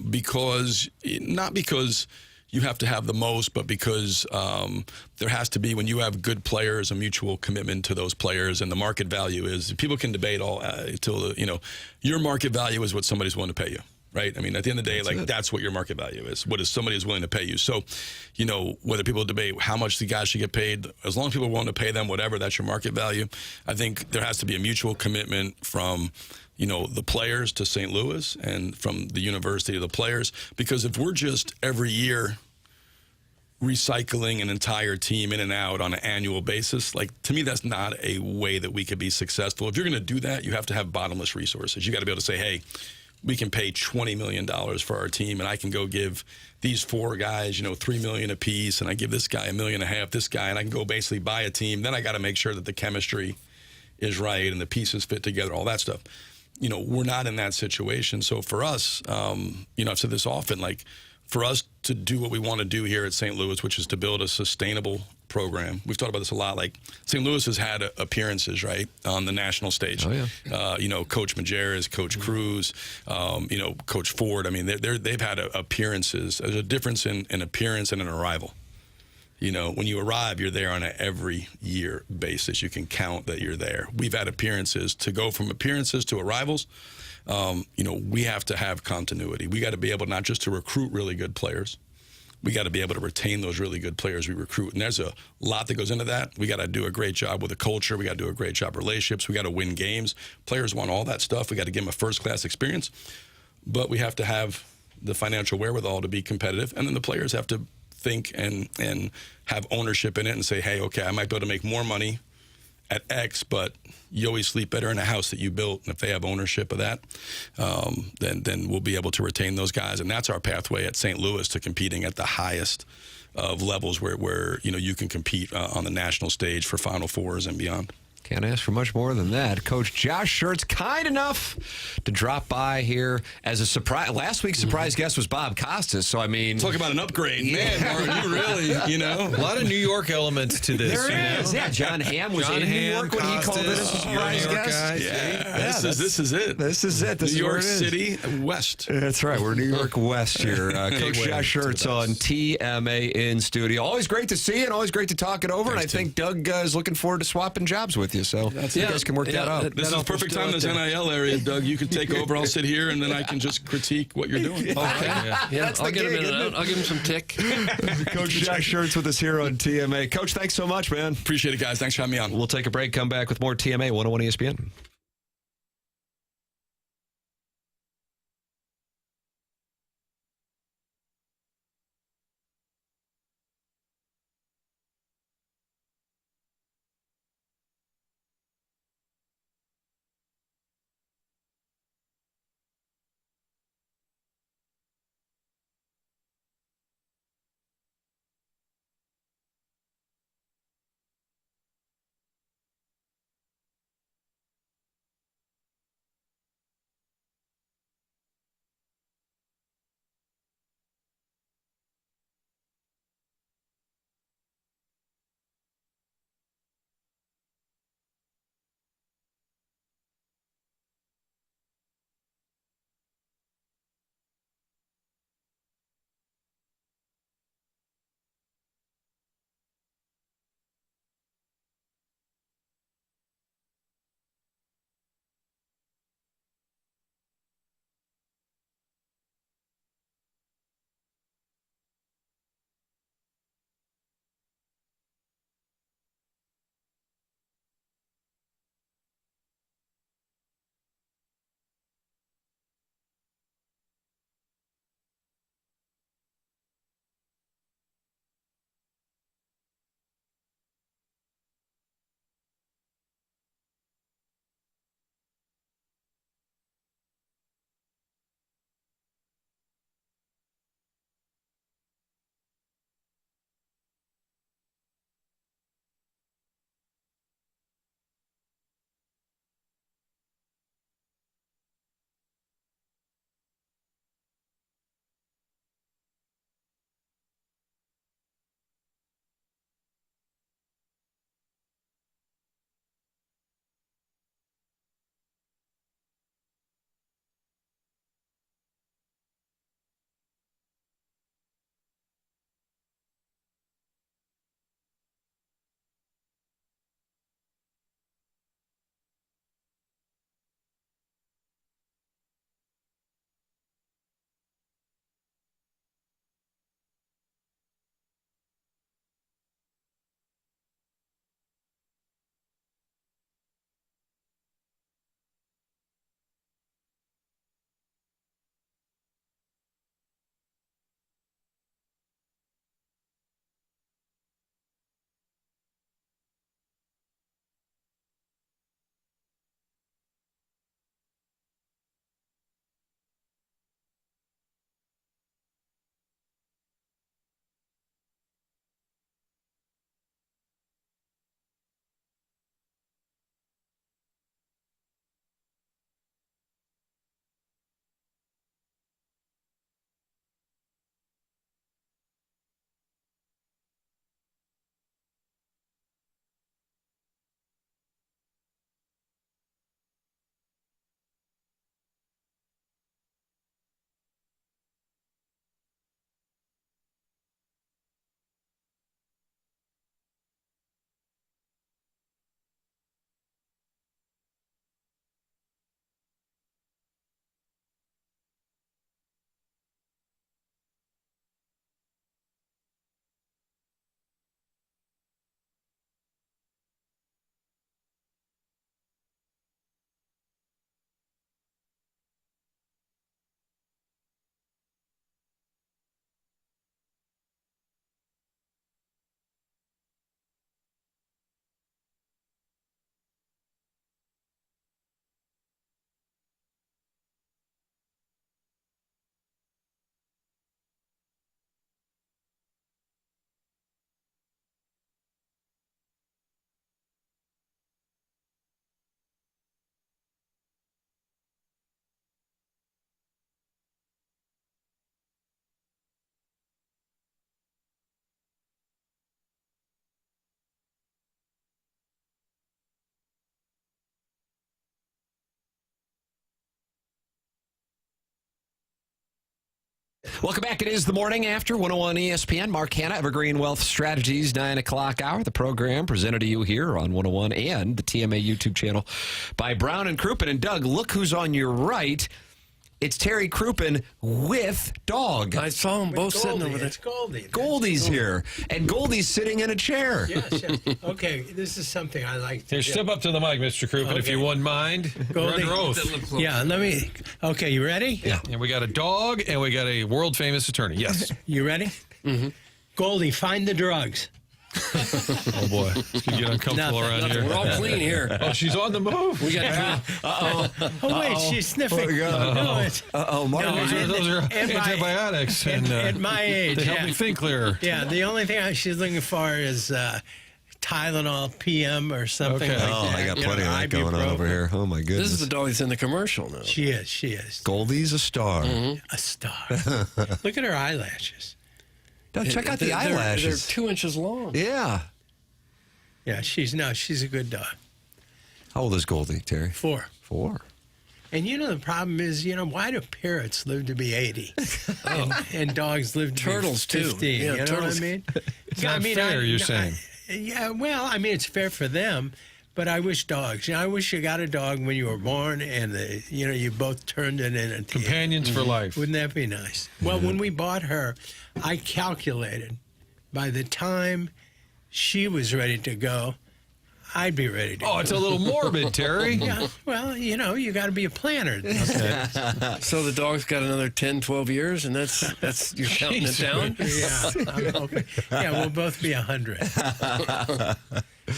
because not because you have to have the most, but because there has to be, when you have good players, a mutual commitment to those players, and the market value is, people can debate all till your market value is what somebody's willing to pay you. Right? I mean, at the end of the day, that's what your market value is. What is somebody is willing to pay you. So, whether people debate how much the guys should get paid, as long as people are willing to pay them whatever, that's your market value. I think there has to be a mutual commitment from, the players to St. Louis and from the university to the players. Because if we're just every year recycling an entire team in and out on an annual basis, to me, that's not a way that we could be successful. If you're going to do that, you have to have bottomless resources. You got to be able to say, hey, we can pay $20 million for our team, and I can go give these 4 guys, $3 million apiece, and I give this guy $1.5 million, this guy, and I can go basically buy a team. Then I got to make sure that the chemistry is right and the pieces fit together, all that stuff. We're not in that situation. So for us, I've said this often, for us to do what we want to do here at St. Louis, which is to build a sustainable program. We've talked about this a lot. St. Louis has had appearances, right, on the national stage. Oh, yeah. Coach Majerus, Coach Cruz, Coach Ford. I mean, they've had appearances. There's a difference in an appearance and an arrival. When you arrive, you're there on an every year basis. You can count that you're there. We've had appearances. To go from appearances to arrivals, we have to have continuity. We got to be able not just to recruit really good players. We got to be able to retain those really good players we recruit. And there's a lot that goes into that. We got to do a great job with the culture. We got to do a great job with relationships. We got to win games. Players want all that stuff. We got to give them a first-class experience. But we have to have the financial wherewithal to be competitive. And then the players have to think and have ownership in it and say, hey, okay, I might be able to make more money at X, but you always sleep better in a house that you built. And if they have ownership of that, then we'll be able to retain those guys. And that's our pathway at St. Louis to competing at the highest of levels where you can compete on the national stage for Final Fours and beyond. Can't ask for much more than that. Coach Josh Schertz, kind enough to drop by here as a surprise. Last week's surprise guest was Bob Costas, so I mean... Talk about an upgrade. Man, Martin, you really, A lot of New York elements to this. There is. Yeah, John Hamm was in New York when he called it as a surprise guest. Guys. Yeah, this is it. This is it. This New York is City West. That's right. We're New York West here. Coach Josh Schertz on TMA in studio. Always great to see you and always great to talk it over. Thanks, and I think Doug is looking forward to swapping jobs with you. So you guys can work that out. This is the perfect time in this NIL area, Doug. You can take over. I'll sit here, and then I can just critique what you're doing. Okay. I'll get him in. I'll give him some tick. Coach Josh Schertz with us here on TMA. Coach, thanks so much, man. Appreciate it, guys. Thanks for having me on. We'll take a break, come back with more TMA 101 ESPN. Welcome back. It is the morning after 101 ESPN. Mark Hanna, Evergreen Wealth Strategies, 9 o'clock hour. The program presented to you here on 101 and the TMA YouTube channel by Brown and Crouppen. And Doug, look who's on your right. It's Terry Crouppen with dog. I saw them both sitting over there. It's Goldie. Goldie's here, and Goldie's sitting in a chair. Yes. Okay, this is something I like to Here, do. step up to the mic, Mr. Crouppen, if you wouldn't mind. Goldie. You're under oath. Yeah, let me. Okay, you ready? Yeah. And we got a dog, and we got a world-famous attorney. Yes. You ready? Mm-hmm. Goldie, find the drugs. Oh, boy. It's going to get uncomfortable around here. We're all clean here. Oh, she's on the move. We got Oh, wait, she's sniffing. Martin. Those are antibiotics. At my age. They help me think clearer. Yeah, the only thing she's looking for is Tylenol PM or something like that. I got plenty of that going on over here. Oh, my goodness. This is the dog that's in the commercial now. She is. Goldie's a star. A star. Look at her eyelashes. Check out the eyelashes. They're 2 inches long. Yeah. Yeah, she's a good dog. How old is Goldie, Terry? 4. 4. And the problem is, why do parrots live to be 80? And dogs live to turtles be 50? too. Yeah, you know turtles. what I mean? It's not fair, you're saying. Yeah, well, I mean, it's fair for them, but I wish dogs. I wish you got a dog when you were born and, you both turned it in. Companions for life. Wouldn't that be nice? Well, when we bought her, I calculated by the time she was ready to go, I'd be ready to go. Oh, it's a little morbid, Terry. Yeah, well, you got to be a planner. So the dog's got another 10, 12 years, and that's you're counting it down? Yeah, I'm hoping. Yeah, we'll both be 100.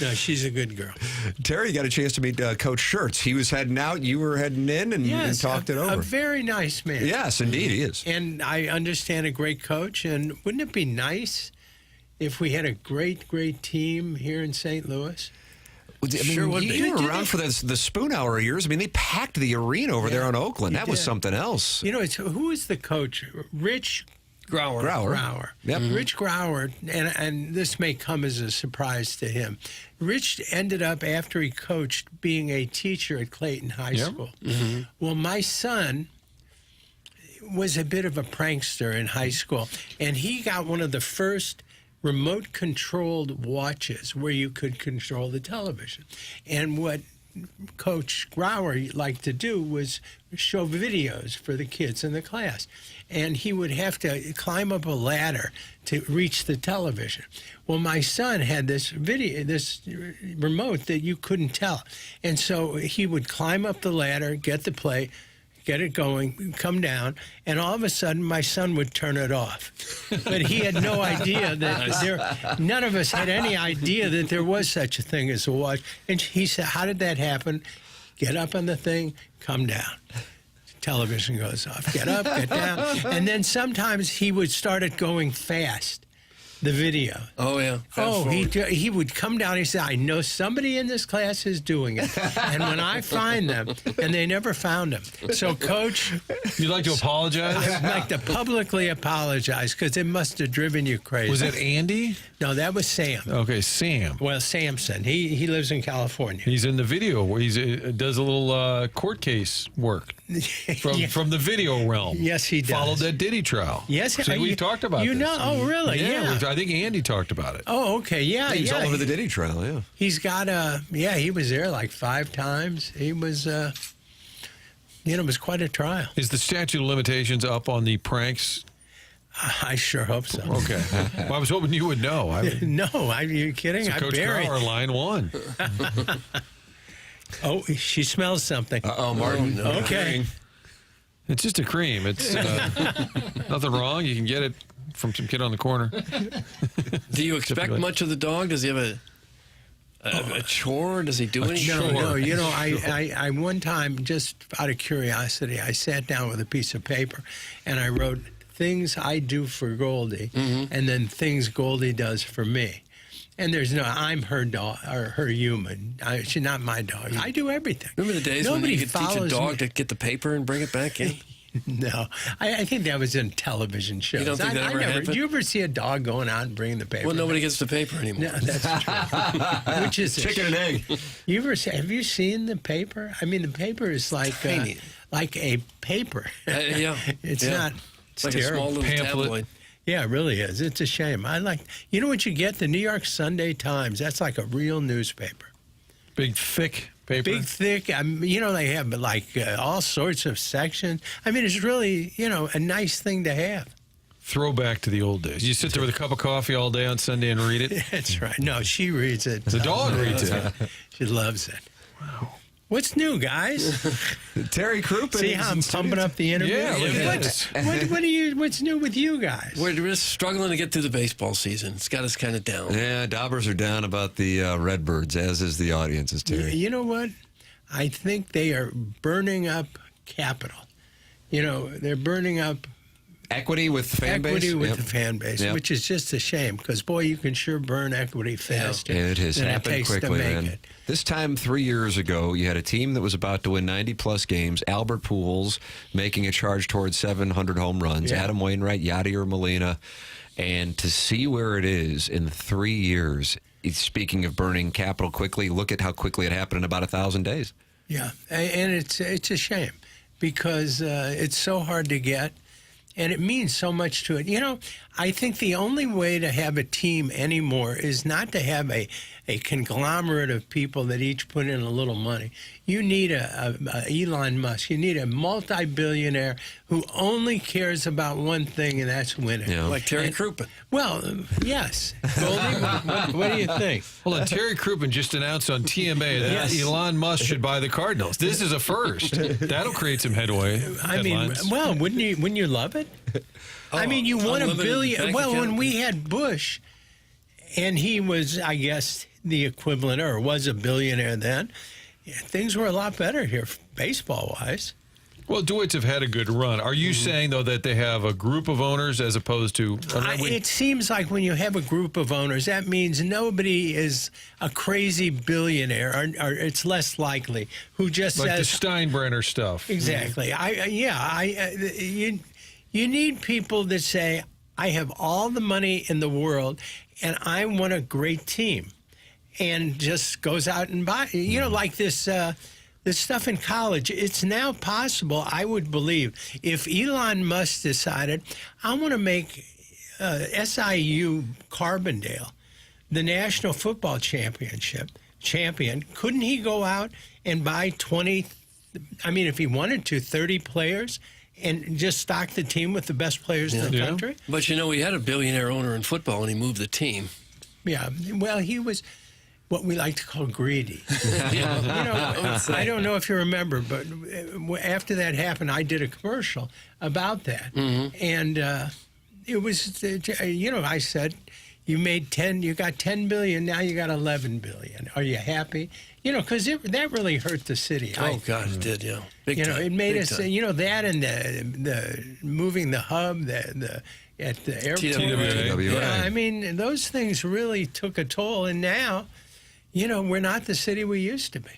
No, she's a good girl. Terry, you got a chance to meet Coach Schertz. He was heading out, you were heading in, and talked it over. A very nice man. Yes, indeed, he is. And I understand a great coach. And wouldn't it be nice if we had a great, great team here in St. Louis? Sure would be. You were around for the Spoon Hour years. I mean, they packed the arena over there on Oakland. That was something else. Who is the coach? Rich Grauer. Yep. Rich Grauer, and this may come as a surprise to him. Rich ended up, after he coached, being a teacher at Clayton High School. Mm-hmm. Well, my son was a bit of a prankster in high school, and he got one of the first remote-controlled watches where you could control the television. And what Coach Grauer liked to do was show videos for the kids in the class. And he would have to climb up a ladder to reach the television. Well, my son had this remote that you couldn't tell. And so he would climb up the ladder, get the play, get it going, come down, and all of a sudden my son would turn it off. But he had no idea that none of us had any idea that there was such a thing as a watch. And he said, how did that happen? Get up on the thing, come down. Television goes off. Get up, get down. And then sometimes he would start it going fast, the video. Oh, yeah. He would come down. He said, I know somebody in this class is doing it. And when I find them, and they never found him. So, Coach. You'd like to apologize? I'd like to publicly apologize because it must have driven you crazy. Was it Andy? No, that was Sam. Okay, Sam. Well, Samson. He lives in California. He's in the video where he does a little court case work from the video realm. Yes, he does. Followed that Diddy trial. Yes, See, we talked about this. Oh, really? Yeah. I think Andy talked about it. Oh, okay. Yeah, He's all over the Diddy trial, yeah. He's got he was there like 5 times. He was, it was quite a trial. Is the statute of limitations up on the pranks? I sure hope so. Okay. Well, I was hoping you would know. No, are you kidding? So Coach Grauer, line 1. Oh, she smells something. Uh-oh, Martin. No. Okay. It's just a cream. It's nothing wrong. You can get it from some kid on the corner. Do you expect much of the dog? Does he have a chore? Does he do anything? No. I one time, just out of curiosity, I sat down with a piece of paper and I wrote things I do for Goldie and then things Goldie does for me. And I'm her dog, or her human. She's not my dog. I do everything. Remember the days when you could teach a dog to get the paper and bring it back in? No. I think that was in television shows. You don't think that ever happened? Do you ever see a dog going out and bringing the paper? Well, nobody gets the paper anymore. No, that's true. Which is chicken and egg. Have you seen the paper? I mean, the paper is like a paper. Yeah. It's not. It's like a small little tabloid. Yeah, it really is. It's a shame. You know what you get? The New York Sunday Times. That's like a real newspaper. Big, thick paper. Big, thick. They have all sorts of sections. I mean, it's really, a nice thing to have. Throwback to the old days. You sit there with a cup of coffee all day on Sunday and read it? That's right. No, she reads it. The dog reads it. She loves it. Wow. What's new, guys? Terry Crouppen. See how I'm pumping up the interview? Yeah, look at this. What's new with you guys? We're just struggling to get through the baseball season. It's got us kind of down. Yeah, Daubers are down about the Redbirds, as is the audience, Terry. You know what? I think they are burning up capital. They're burning up equity with the fan base? Equity with the fan base, which is just a shame because, boy, you can sure burn equity faster. It has than happened it takes quickly, to make man. it. This time 3 years ago, you had a team that was about to win 90-plus games. Albert Pujols making a charge towards 700 home runs. Yeah. Adam Wainwright, Yadier Molina. And to see where it is in 3 years, speaking of burning capital quickly, look at how quickly it happened in about 1,000 days. Yeah, and it's a shame because it's so hard to get. And it means so much to it. I think the only way to have a team anymore is not to have a conglomerate of people that each put in a little money. You need a Elon Musk. You need a multi-billionaire who only cares about one thing, and that's winning. Yeah. Like Terry Crouppen. Well, yes. Goldie, what do you think? Hold on, Terry Crouppen just announced on TMA that Elon Musk should buy the Cardinals. This is a first. That'll create some headway. I mean, well, wouldn't you love it? I mean, you won $1 billion. Well, when we had Bush, and he was, I guess, the equivalent, or was a billionaire then, things were a lot better here, baseball-wise. Well, DeWitts have had a good run. Are you saying, though, that they have a group of owners as opposed to... It seems like when you have a group of owners, that means nobody is a crazy billionaire, or it's less likely, who just like says... the Steinbrenner stuff. Exactly. You need people that say, I have all the money in the world, and I want a great team. And just goes out and buys, like this stuff in college. It's now possible, I would believe, if Elon Musk decided, I want to make SIU Carbondale the National Football champion, couldn't he go out and buy 20, if he wanted to, 30 players and just stock the team with the best players in the country? But, we had a billionaire owner in football, and he moved the team. Yeah, well, he was what we like to call greedy. I don't know if you remember, but after that happened, I did a commercial about that. Mm-hmm. And it was, I said, you got $10 billion, now you got $11 billion. Are you happy? Because that really hurt the city. Oh, God, it did, yeah. Big time. It made Big us, time. That and the moving the hub, at the airport. TWA. Those things really took a toll, and now, we're not the city we used to be.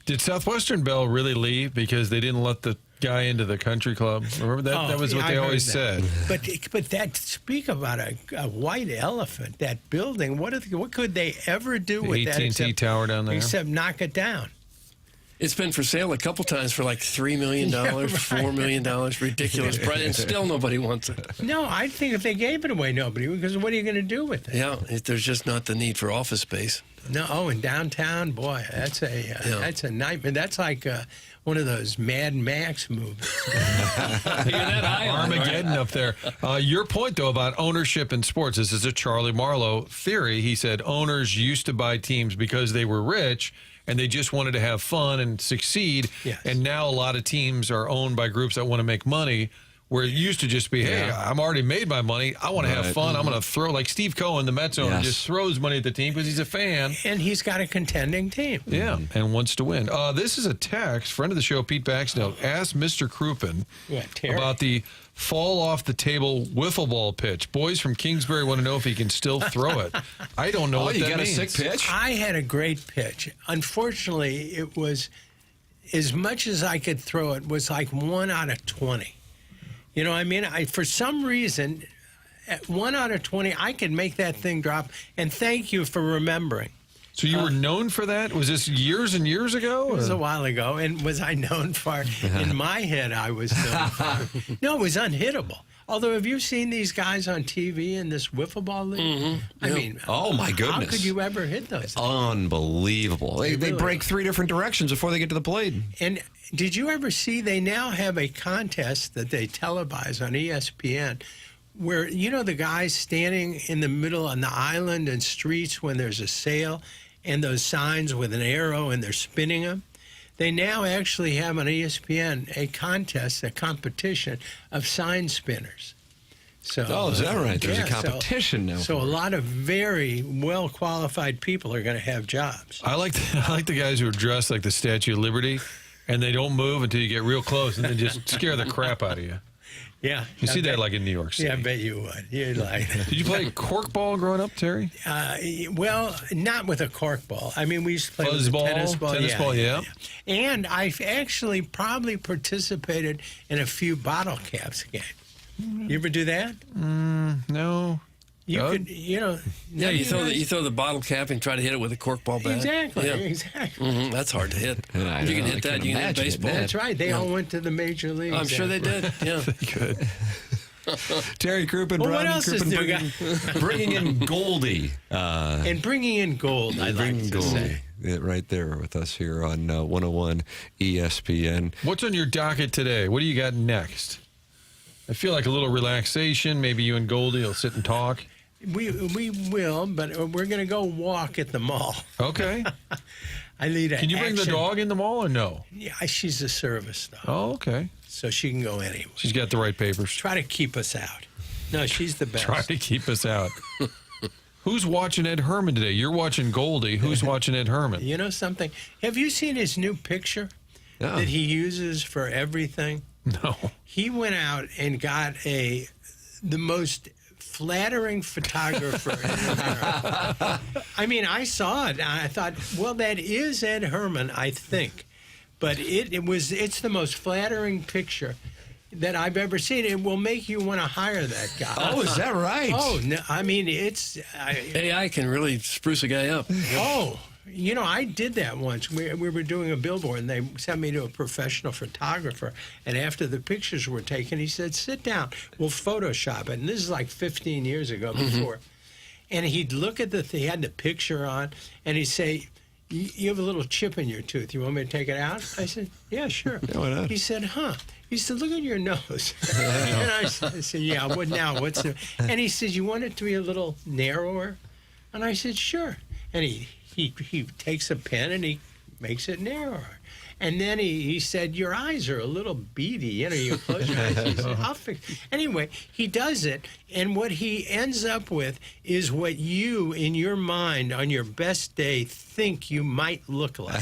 Did Southwestern Bell really leave because they didn't let the guy into the country club? Remember that? That was what they always said. But speak about a white elephant. That building. What could they ever do with that? AT&T tower down there. Except knock it down. It's been for sale a couple times for like $3 million, $4 million, ridiculous price, and still nobody wants it. No, I think if they gave it away, nobody, because what are you going to do with it? Yeah, there's just not the need for office space. No, in downtown, boy, that's a nightmare. That's like one of those Mad Max movies. Armageddon up there. Your point, though, about ownership in sports, this is a Charlie Marlowe theory. He said owners used to buy teams because they were rich, and they just wanted to have fun and succeed. Yes. And now a lot of teams are owned by groups that want to make money, where it used to just be, hey, I'm already made my money. I want to have fun. I'm going to throw, like Steve Cohen, the Mets owner, just throws money at the team because he's a fan. And he's got a contending team. Yeah, and wants to win. This is a text. Friend of the show, Pete Baxdale, asked Mr. Crouppen about the fall-off-the-table wiffle ball pitch. Boys from Kingsbury want to know if he can still throw it. I don't know what that means. You got a sick pitch? I had a great pitch. Unfortunately, it was, as much as I could throw it, was like 1 out of 20. For some reason, at 1 out of 20, I could make that thing drop. And thank you for remembering. So you were known for that? Was this years and years ago? It was a while ago. And was I known for? In my head, I was known for. No, it was unhittable. Although, have you seen these guys on TV in this wiffle ball league? I mean, oh my goodness! How could you ever hit those? Unbelievable! They break 3 different directions before they get to the plate. And did you ever see? They now have a contest that they televise on ESPN, where the guys standing in the middle on the island and streets when there's a sale, and those signs with an arrow, and they're spinning them. They now actually have on ESPN a contest, a competition of sign spinners. So, is that right? There's a competition now. So a lot of very well-qualified people are going to have jobs. I like the guys who are dressed like the Statue of Liberty, and they don't move until you get real close, and then just scare the crap out of you. Yeah. You see that like in New York City. Yeah, I bet you would. You'd like Did you play corkball growing up, Terry? Well, not with a corkball. I mean, we used to play with a tennis ball. Tennis ball, yeah. And I've actually probably participated in a few bottle caps games. You ever do that? No. You could, Yeah, you throw the bottle cap and try to hit it with a corkball bat. Exactly, Yeah. exactly. That's hard to hit. And If you can hit that, you can hit baseball. That's right. They all went to the major leagues. I'm sure they did. Yeah. Good. Terry Crouppen, Well, what Brown else is Crouppen new, bringing in Goldie. And bringing in gold, I'd like to say. Yeah, right there with us here on 101 ESPN. What's on your docket today? What do you got next? I feel like a little relaxation. Maybe you and Goldie will sit and talk. We will, but we're going to go walk at the mall. Okay. I lead Can you bring the dog in the mall or no? Yeah, she's a service dog. Oh, okay. So she can go anywhere. She's got the right papers. Try to keep us out. No, she's the best. Try to keep us out. Who's watching Ed Herman today? You're watching Goldie. Who's watching Ed Herman? You know something? Have you seen his new picture that he uses for everything? No. He went out and got the most flattering photographer in America. I mean, I saw it and I thought, well, that is Ed Herman, I think. But it's the most flattering picture that I've ever seen. It will make you want to hire that guy. Oh, is that right? Oh, no, I mean, AI can really spruce a guy up. Oh, I did that once. We were doing a billboard, and they sent me to a professional photographer. And after the pictures were taken, he said, sit down. We'll Photoshop it. And this is like 15 years ago before. And he'd look at he had the picture on, and he'd say, you have a little chip in your tooth. You want me to take it out? I said, yeah, sure. Yeah, why not? He said, huh. He said, look at your nose. And I said, yeah, what now? What's the... And he said, you want it to be a little narrower? And I said, sure. And he takes a pen and he makes it narrower. And then he said, your eyes are a little beady. You close your eyes. He said, I'll fix it. Anyway, he does it. And what he ends up with is what you, in your mind, on your best day, think you might look like.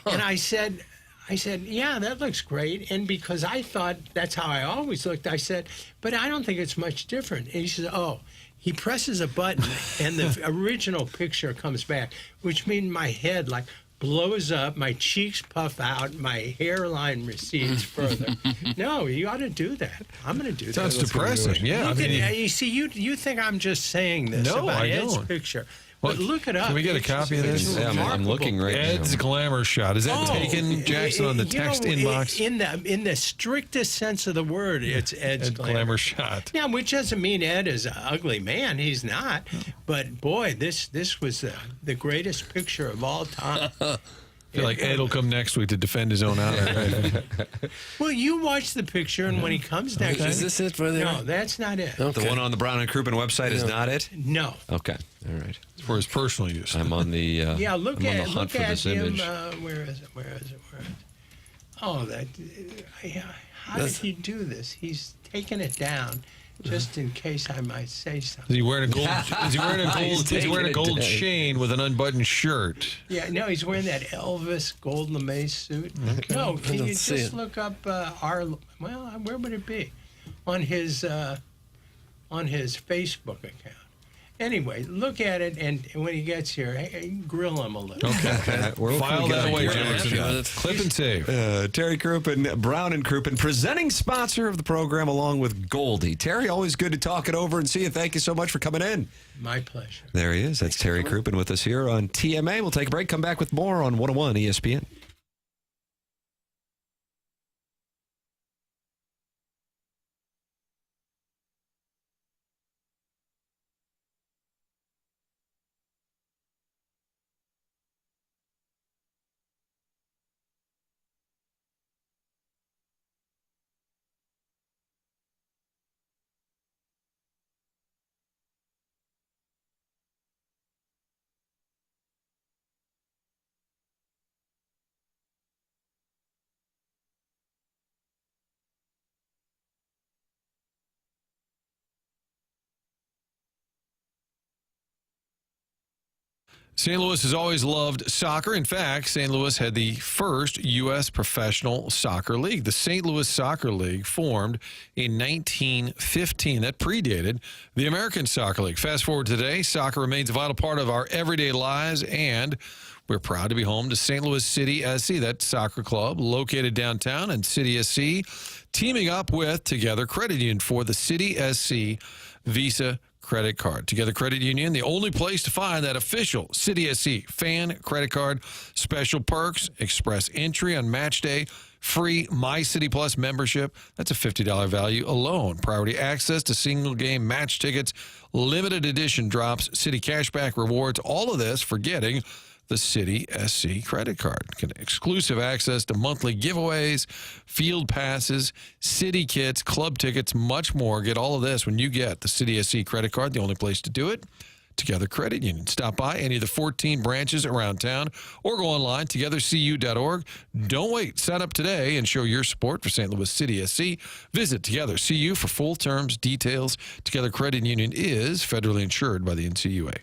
And I said, yeah, that looks great. And because I thought that's how I always looked, I said, but I don't think it's much different. And he said, oh. He presses a button, and the original picture comes back, which means my head, blows up, my cheeks puff out, my hairline recedes further. No, you ought to do that. I'm going to do that. Sounds depressing. Yeah. You see, you think I'm just saying this about Ed's picture. But look it up. Can we get a copy of this? Yeah, I'm looking right now. Ed's glamour shot. Is that taken, Jackson, on the text inbox? In the strictest sense of the word, it's Ed's glamour shot. Yeah, which doesn't mean Ed is an ugly man. He's not. But boy, this was the greatest picture of all time. I feel like Ed will come next week to defend his own honor. Right? Well, you watch the picture, and when he comes next week... Is this it for there? No, that's not it. Okay. The one on the Brown and Crouppen website is not it? No. Okay, all right. It's for his personal use. I'm on the look I'm at on the hunt for him. this image. Where is it? Oh, how did he do this? He's taken it down just in case I might say something. Is he wearing a gold? Is he wearing a gold chain with an unbunbud shirt? Yeah, no, he's wearing that Elvis gold lame suit. Okay. No, can you just look up where would it be? On his Facebook account. Anyway, look at it, and when he gets here, grill him a little. Okay. File that away, Jackson. Clip and save. Terry Crouppen, Brown and Crouppen, presenting sponsor of the program along with Goldie. Terry, always good to talk it over and see you. Thank you so much for coming in. My pleasure. There he is. That's Terry Crouppen with us here on TMA. We'll take a break, come back with more on 101 ESPN. St. Louis has always loved soccer. In fact, St. Louis had the first U.S. professional soccer league. The St. Louis Soccer League formed in 1915. That predated the American Soccer League. Fast forward to today, soccer remains a vital part of our everyday lives, and we're proud to be home to St. Louis City SC, that soccer club located downtown, and City SC teaming up with Together Credit Union for the City SC Visa credit card. Together Credit Union, the only place to find that official City SC fan credit card. Special perks, express entry on match day, free My City Plus membership. That's a $50 value alone. Priority access to single game match tickets, limited edition drops, city cashback rewards. All of this for getting the City SC credit card. Exclusive access to monthly giveaways, field passes, city kits, club tickets, much more. Get all of this when you get the City SC credit card. The only place to do it, Together Credit Union. Stop by any of the 14 branches around town or go online, togethercu.org. Don't wait. Sign up today and show your support for St. Louis City SC. Visit Together CU for full terms, details. Together Credit Union is federally insured by the NCUA.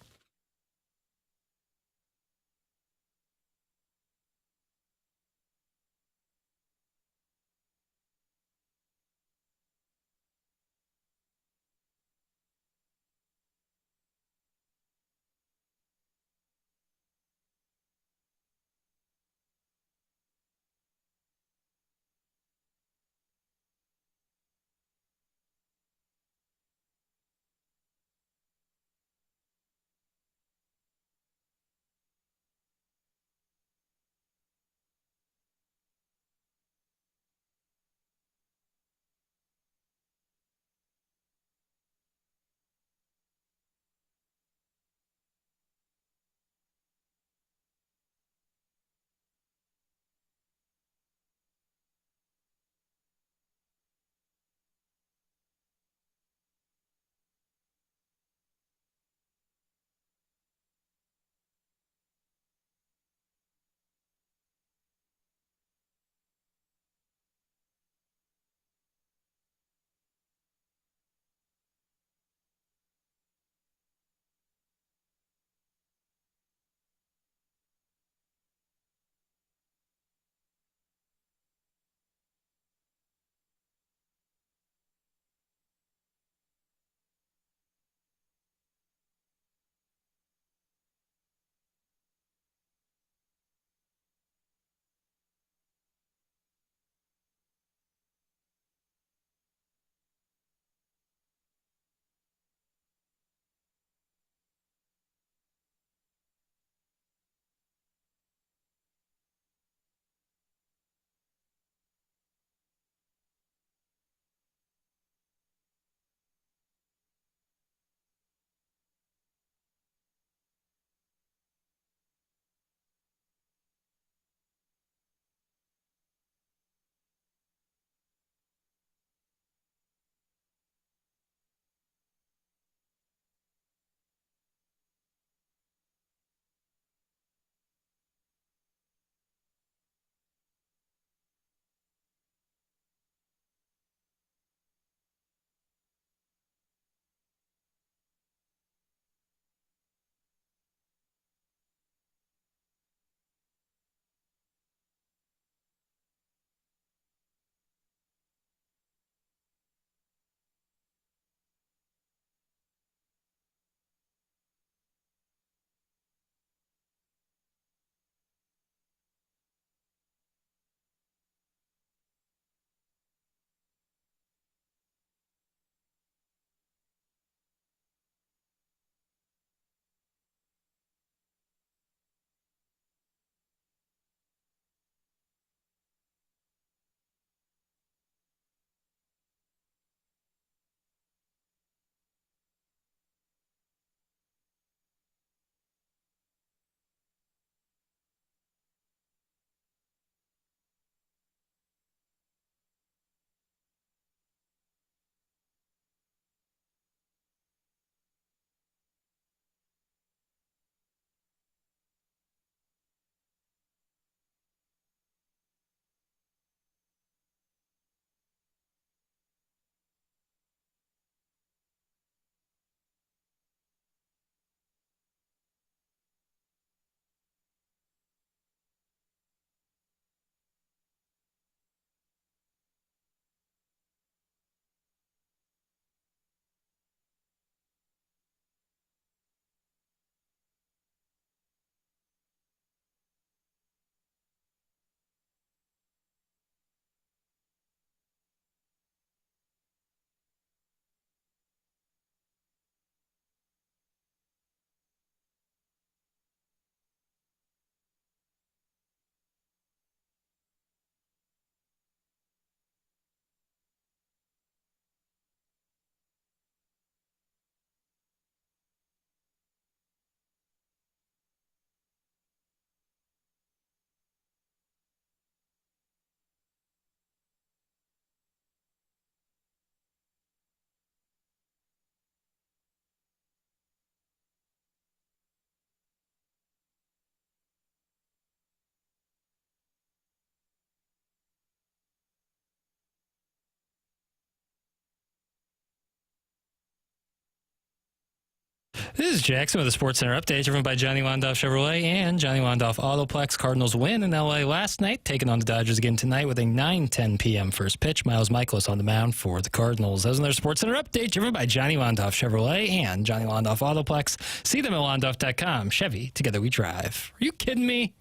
This is Jackson with the Sports Center update, driven by Johnny Wandoff Chevrolet and Johnny Wandoff Autoplex. Cardinals win in L.A. last night, taking on the Dodgers again tonight with a 9:10 p.m. first pitch. Miles Michaelis on the mound for the Cardinals. That was another Sports Center update, driven by Johnny Wandoff Chevrolet and Johnny Wandoff Autoplex. See them at wandoff.com. Chevy, together we drive. Are you kidding me?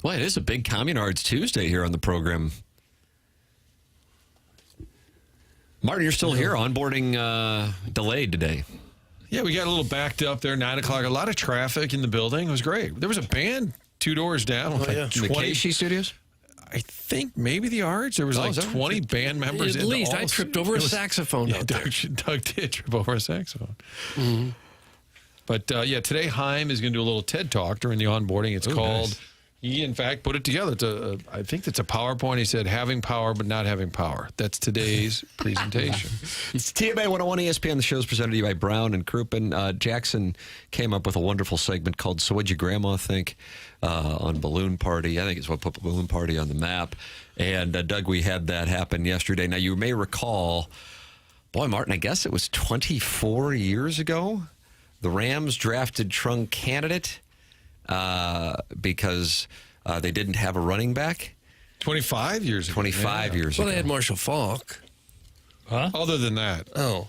Well, it is a big Communards Tuesday here on the program. Martin, you're still here. Onboarding delayed today. Yeah, we got a little backed up there, 9 o'clock. A lot of traffic in the building. It was great. There was a band 2 doors down. In the Casey Studios? I think maybe the Arts. There was like 20 band members. At least I tripped over a saxophone out there. Doug did trip over a saxophone. Mm-hmm. But, today Heim is going to do a little TED Talk during the onboarding. It's called... Nice. He, in fact, put it together. I think it's a PowerPoint. He said, having power but not having power. That's today's presentation. It's TMA 101 ESPN. The show is presented to you by Brown and Crouppen. Jackson came up with a wonderful segment called So What'd Your Grandma Think? On Balloon Party. I think it's what put Balloon Party on the map. And, Doug, we had that happen yesterday. Now, you may recall, boy, Martin, I guess it was 24 years ago, the Rams drafted trunk candidate because they didn't have a running back. 25 years ago. 25 years ago. Well, they had Marshall Faulk. Huh? Other than that. Oh.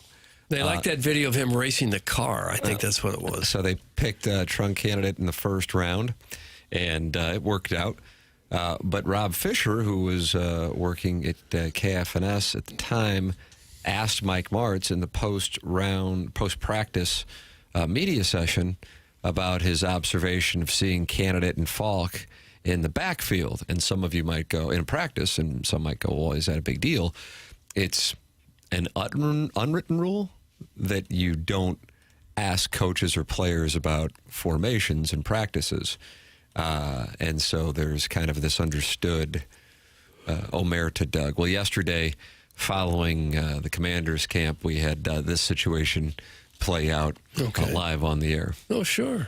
They liked that video of him racing the car. I think that's what it was. So they picked a trunk candidate in the first round, and it worked out. But Rob Fisher, who was working at KFNS at the time, asked Mike Martz in the post-practice media session about his observation of seeing candidate and Falk in the backfield. And some of you might go, in practice, and some might go, well, is that a big deal? It's an unwritten rule that you don't ask coaches or players about formations and practices. And so there's kind of this understood Omer to Doug. Well, yesterday, following the Commanders camp, we had this situation play out live on the air. Oh, sure.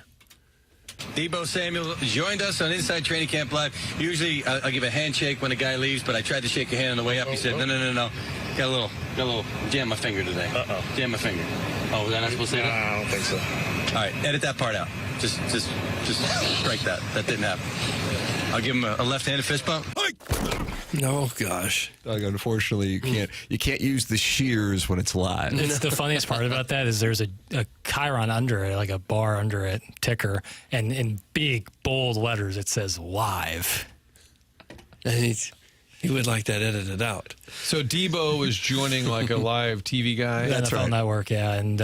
Deebo Samuel joined us on Inside Training Camp Live. Usually I'll give a handshake when a guy leaves, but I tried to shake your hand on the way up. He said, no. Got a little jam my finger today. Jam my finger. Oh, was I not supposed to say that? I don't think so. All right, edit that part out. Just strike that. That didn't happen. I'll give him a left-handed fist bump. Oh gosh, Doug, unfortunately, you can't use the shears when it's live. It's the funniest part about that is there's a chyron under it, like a bar under it, ticker, and in big bold letters it says live. And he would like that edited out. So Deebo was joining like a live TV guy. That's NFL Network, yeah, and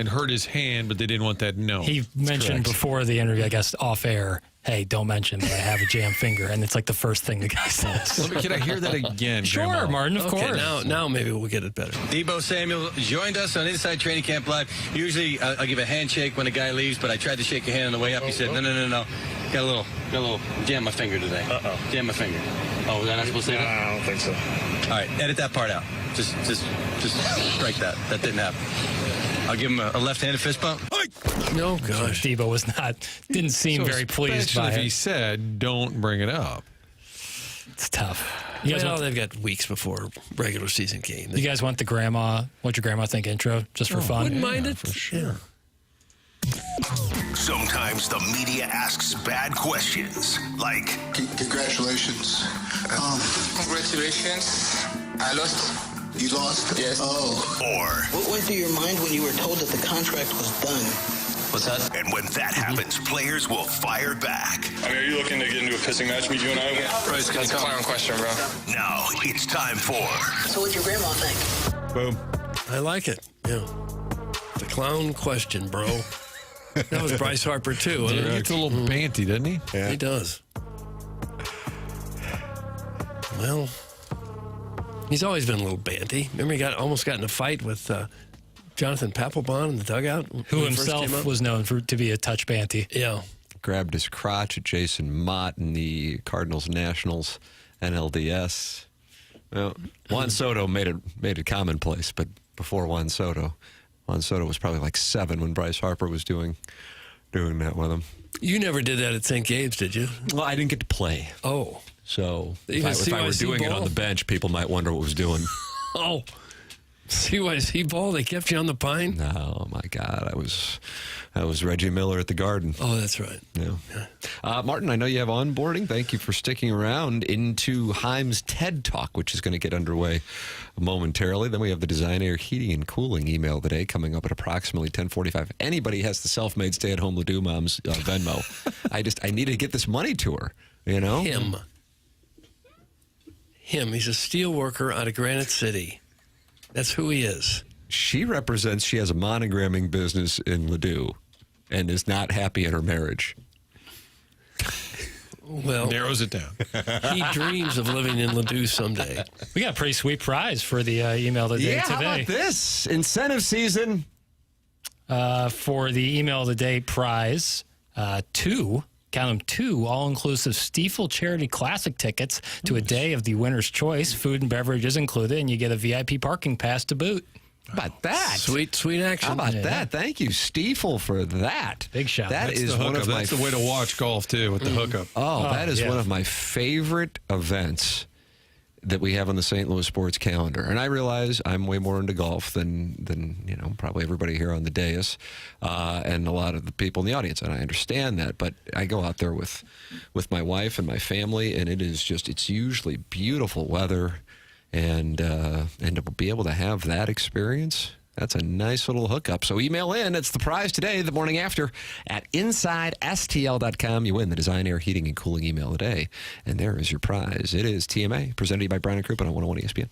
hurt his hand, but they didn't want that known. He mentioned before the interview, I guess off air, hey, don't mention that I have a jam finger. And it's like the first thing the guy says. Can I hear that again? Sure, Grandma? Martin, of course. Now maybe we'll get it better. Deebo Samuel joined us on Inside Training Camp Live. Usually I'll give a handshake when a guy leaves, but I tried to shake your hand on the way up. He said, no. Got a little jam my finger today. Jam my finger. Oh, was I not supposed to say that? I don't think so. All right, edit that part out. Just strike that. That didn't happen. I'll give him a left-handed fist bump. No, gosh. Deebo didn't seem very pleased by if it. he said, don't bring it up. It's tough. They've got weeks before regular season game. You guys want the what your grandma think intro, just for fun? Wouldn't mind it. For sure. Sometimes the media asks bad questions, like... Congratulations. Congratulations. I lost. You lost? Yes. Oh. Or... What went through your mind when you were told that the contract was done? What's that? And when that happens, players will fire back. I mean, are you looking to get into a pissing match with you and I? Bryce, that's a clown question, bro. Now, it's time for... So what'd your grandma think? Boom. I like it. Yeah. The clown question, bro. That was Bryce Harper, too. He gets a little banty, doesn't he? Yeah. He does. Well, he's always been a little banty. Remember, he almost got in a fight with Jonathan Papelbon in the dugout? Who himself was known to be a touch banty. Yeah. Grabbed his crotch at Jason Mott in the Cardinals Nationals NLDS. Well, Juan Soto made it commonplace, but before Juan Soto was probably like 7 when Bryce Harper was doing doing that with them. You never did that at St. Gabe's, did you? Well, I didn't get to play. Oh. So Even if I were CYC doing it on ball? the bench, people might wonder what I was doing. Oh. CYC ball, they kept you on the pine? No, my God. I was Reggie Miller at the Garden. Oh, that's right. Yeah. Martin, I know you have onboarding. Thank you for sticking around into Heim's TED Talk, which is going to get underway momentarily. Then we have the Design Air Heating and Cooling email today coming up at approximately 10:45. Anybody has the self-made stay-at-home Ledoux Mom's Venmo. I need to get this money to her, you know? Him. He's a steel worker out of Granite City. That's who he is. She has a monogramming business in Ledoux and is not happy in her marriage. Well, narrows it down. He dreams of living in Ledoux someday. We got a pretty sweet prize for the email of the day today. How about this? Incentive season. For the email of the day prize, two all-inclusive Stiefel Charity Classic tickets to a day of the winner's choice. Food and beverage is included, and you get a VIP parking pass to boot. How about that? Sweet action. How about that? Thank you, Stiefel, for that. Big shout. That's one of That's the way to watch golf, too, with the hookup. Oh, that is one of my favorite events that we have on the St. Louis sports calendar. And I realize I'm way more into golf than probably everybody here on the dais and a lot of the people in the audience. And I understand that, but I go out there with my wife and my family, and it's usually beautiful weather. And to be able to have that experience, that's a nice little hookup. So email in. It's the prize today, the morning after, at InsideSTL.com. You win the Design Air Heating and Cooling email today. And there is your prize. It is TMA, presented to you by Brown and Crouppen on 101 ESPN.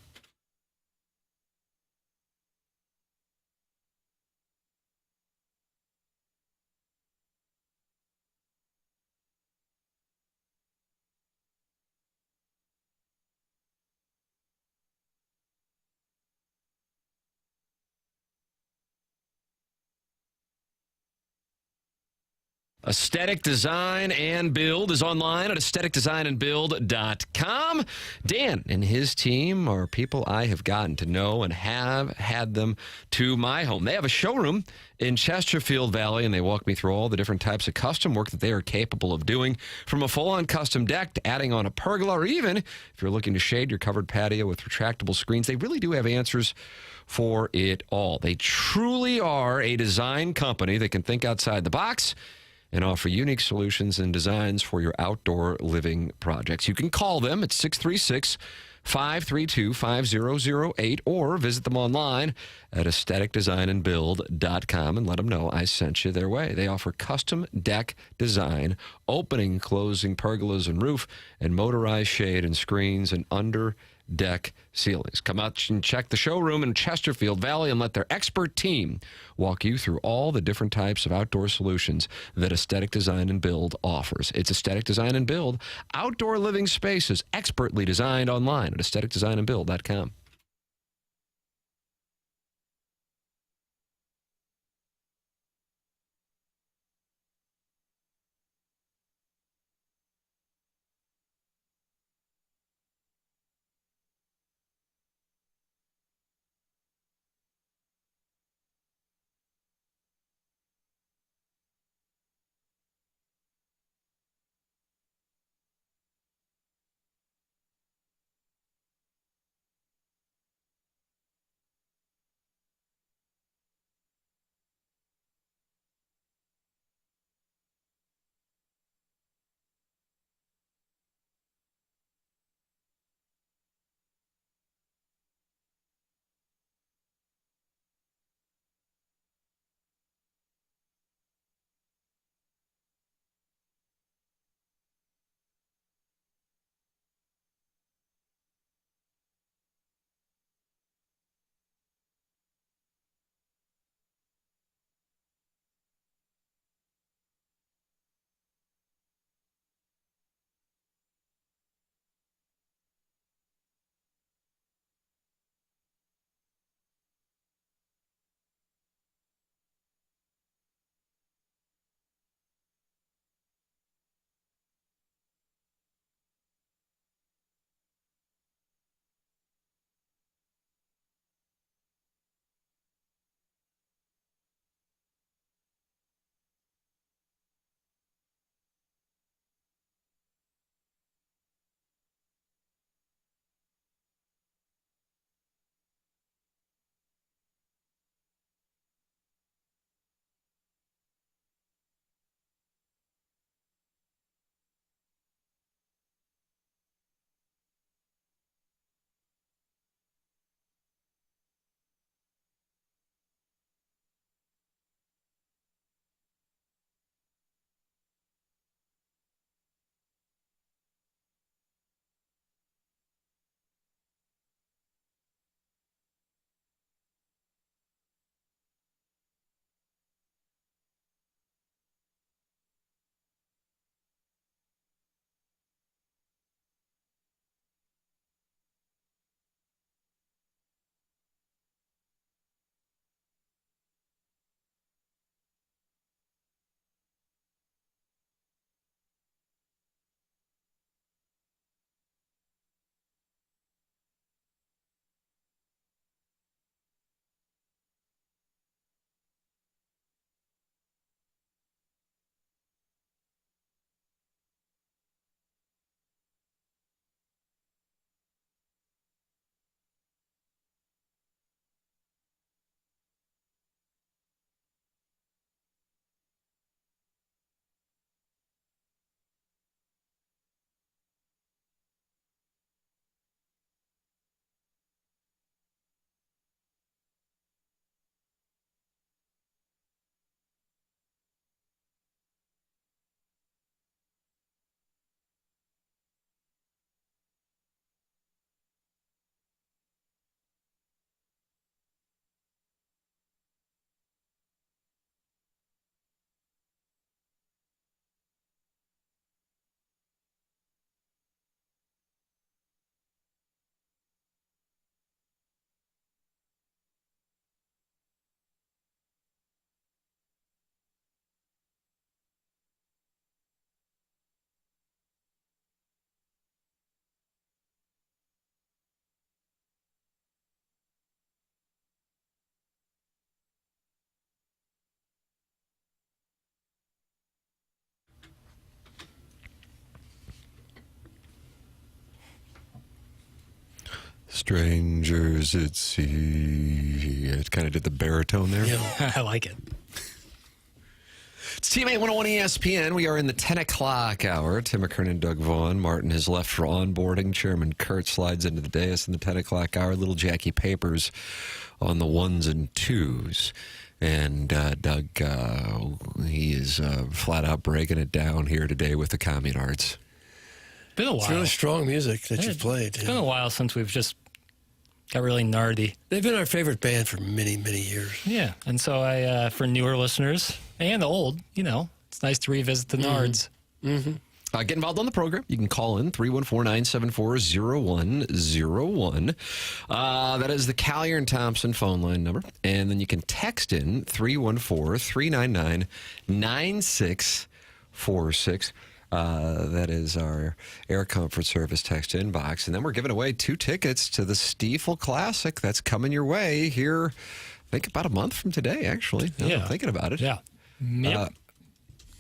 Aesthetic Design and Build is online at aestheticdesignandbuild.com. Dan and his team are people I have gotten to know and have had them to my home. They have a showroom in Chesterfield Valley, and they walk me through all the different types of custom work that they are capable of doing, from a full-on custom deck to adding on a pergola, or even if you're looking to shade your covered patio with retractable screens. They really do have answers for it all. They truly are a design company that can think outside the box and offer unique solutions and designs for your outdoor living projects. You can call them at 636-532-5008 or visit them online at aestheticdesignandbuild.com and let them know I sent you their way. They offer custom deck design, opening and closing pergolas and roof, and motorized shade and screens and under deck ceilings. Come out and check the showroom in Chesterfield Valley and let their expert team walk you through all the different types of outdoor solutions that Aesthetic Design and Build offers. It's Aesthetic Design and Build, outdoor living spaces expertly designed online at aestheticdesignandbuild.com. Strangers at sea. It kind of did the baritone there. Yeah, I like it. It's Teammate 101 ESPN. We are in the 10 o'clock hour. Tim McKernan, Doug Vaughn. Martin has left for onboarding. Chairman Kurt slides into the dais in the 10 o'clock hour. Little Jackie Papers on the ones and twos. And Doug, he is flat out breaking it down here today with the Communards. Been a while. It's really strong music that you've played. It's been a while since we've just got really nardy. They've been our favorite band for many, many years. Yeah, and so I, for newer listeners and old, it's nice to revisit the Nards. Mm-hmm. Get involved on the program. You can call in 314-974-0101. That is the Collier and Thompson phone line number. And then you can text in 314-399-9646. That is our Air Comfort Service text inbox. And then we're giving away 2 tickets to the Stiefel Classic. That's coming your way here, I think, about a month from today, actually. I'm thinking about it. Yeah. Yep.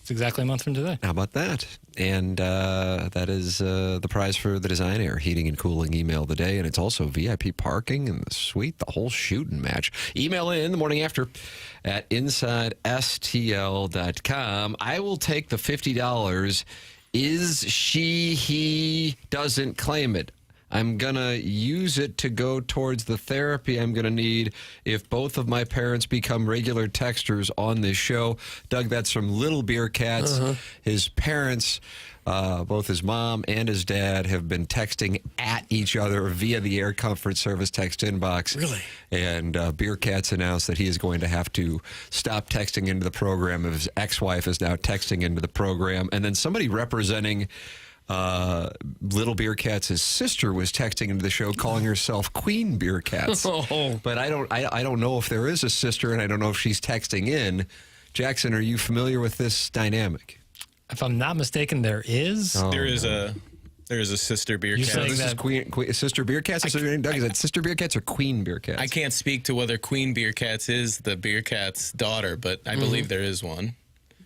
It's exactly a month from today. How about that? And that is the prize for the Design Air Heating and Cooling email of the day. And it's also VIP parking and the suite, the whole shooting match. Email in the morning after at InsideSTL.com. I will take the $50. He doesn't claim it. I'm going to use it to go towards the therapy I'm going to need if both of my parents become regular texters on this show. Doug, that's from Little Beer Cats. His parents, both his mom and his dad, have been texting at each other via the Air Comfort Service text inbox. Really? And Beer Cats announced that he is going to have to stop texting into the program. His ex-wife is now texting into the program. And then somebody representing Little Beer Cats' sister was texting into the show calling herself Queen Beer Cats. But I don't know if there is a sister, and I don't know if she's texting in. Jackson, are you familiar with this dynamic? If I'm not mistaken, there is. There is a sister beer cat. So this is Queen Sister Beer Cats? Doug, is it Sister Beer Cats or Queen Beer Cats? I can't speak to whether Queen Beer Cats is the Beer Cat's daughter, but I believe there is one.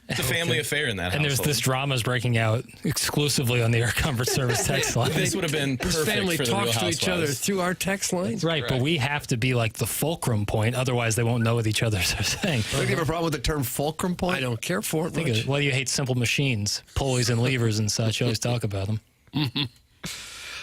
It's a family affair in that and household. there's this drama's breaking out exclusively on the Air Comfort Service text line. This would have been perfect This family for the talks Real to each other Housewives. through our text lines. Right, but we have to be like the fulcrum point. Otherwise, they won't know what each other are saying. Do you have a problem with the term fulcrum point? I don't care for it Think of much. it. Well, you hate simple machines, pulleys and levers and such. You always talk about them.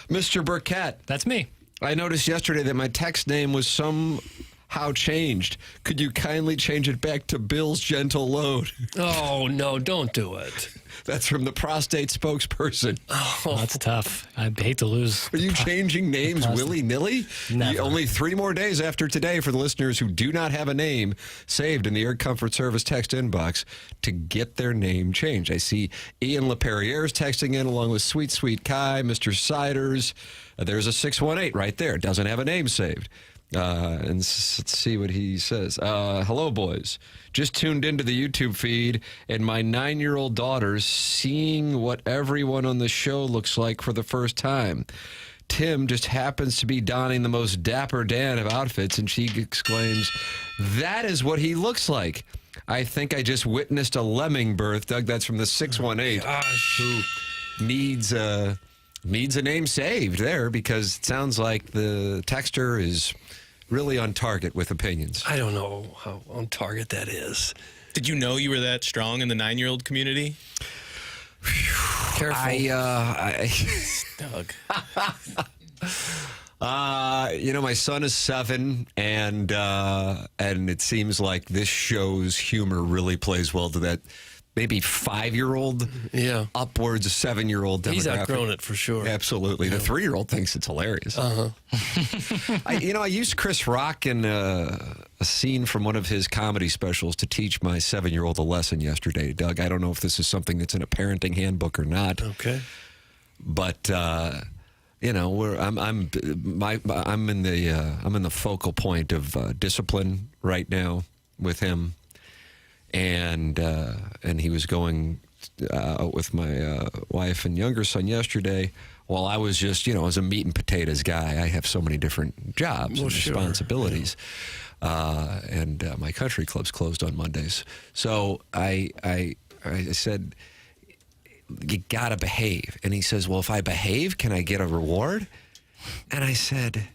Mr. Burkett. That's me. I noticed yesterday that my text name was somehow changed. Could you kindly change it back to Bill's Gentle Load? Oh, no, don't do it. That's from the prostate spokesperson. Oh, that's tough. I'd hate to lose. Are you changing names willy-nilly? Never. Only 3 more days after today for the listeners who do not have a name saved in the Air Comfort Service text inbox to get their name changed. I see Ian LaPerriere's texting in along with Sweet Sweet Kai, Mr. Siders. There's a 618 right there. Doesn't have a name saved. And let's see what he says. Hello, boys. Just tuned into the YouTube feed, and my 9-year-old daughter's seeing what everyone on the show looks like for the first time. Tim just happens to be donning the most dapper Dan of outfits, and she exclaims, "That is what he looks like. I think I just witnessed a lemming birth." Doug, that's from the 618, who needs a name saved there because it sounds like the texter is really on target with opinions. I don't know how on target that is. Did you know you were that strong in the 9-year-old community? Careful. Doug. My son is 7, and it seems like this show's humor really plays well to that maybe 5-year-old, upwards of 7-year-old demographic. He's outgrown it for sure. Absolutely. The 3-year-old thinks it's hilarious. I used Chris Rock in a scene from one of his comedy specials to teach my 7-year-old a lesson yesterday, Doug. I don't know if this is something that's in a parenting handbook or not. Okay. But I'm in the focal point of discipline right now with him. And he was going out with my wife and younger son yesterday. While I was just, as a meat and potatoes guy, I have so many different jobs and responsibilities. And my country club's closed on Mondays. So I said, "You got to behave." And he says, "Well, if I behave, can I get a reward?" And I said,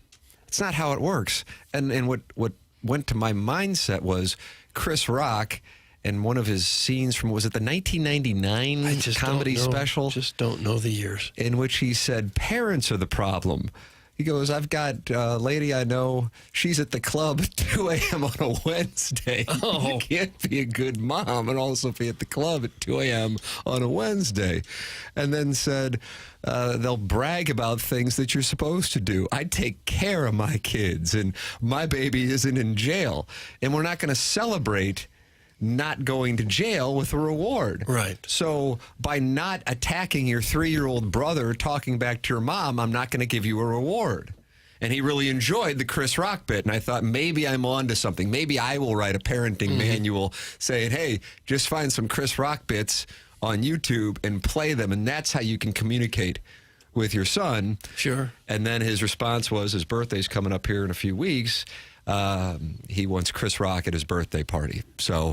It's not how it works. And what went to my mindset was Chris Rock and one of his scenes from, was it the 1999 comedy special? Just don't know the years. In which he said, parents are the problem. He goes, I've got a lady I know, she's at the club at 2 a.m. on a Wednesday. Oh. You can't be a good mom and also be at the club at 2 a.m. on a Wednesday. And then said, they'll brag about things that you're supposed to do. I take care of my kids, and my baby isn't in jail. And we're not going to celebrate not going to jail with a reward. Right. So by not attacking your 3-year-old brother, talking back to your mom, I'm not going to give you a reward. And he really enjoyed the Chris Rock bit. And I thought, maybe I'm on to something. Maybe I will write a parenting manual saying, hey, just find some Chris Rock bits on YouTube and play them. And that's how you can communicate with your son. Sure. And then his response was, his birthday's coming up here in a few weeks. He wants Chris Rock at his birthday party. So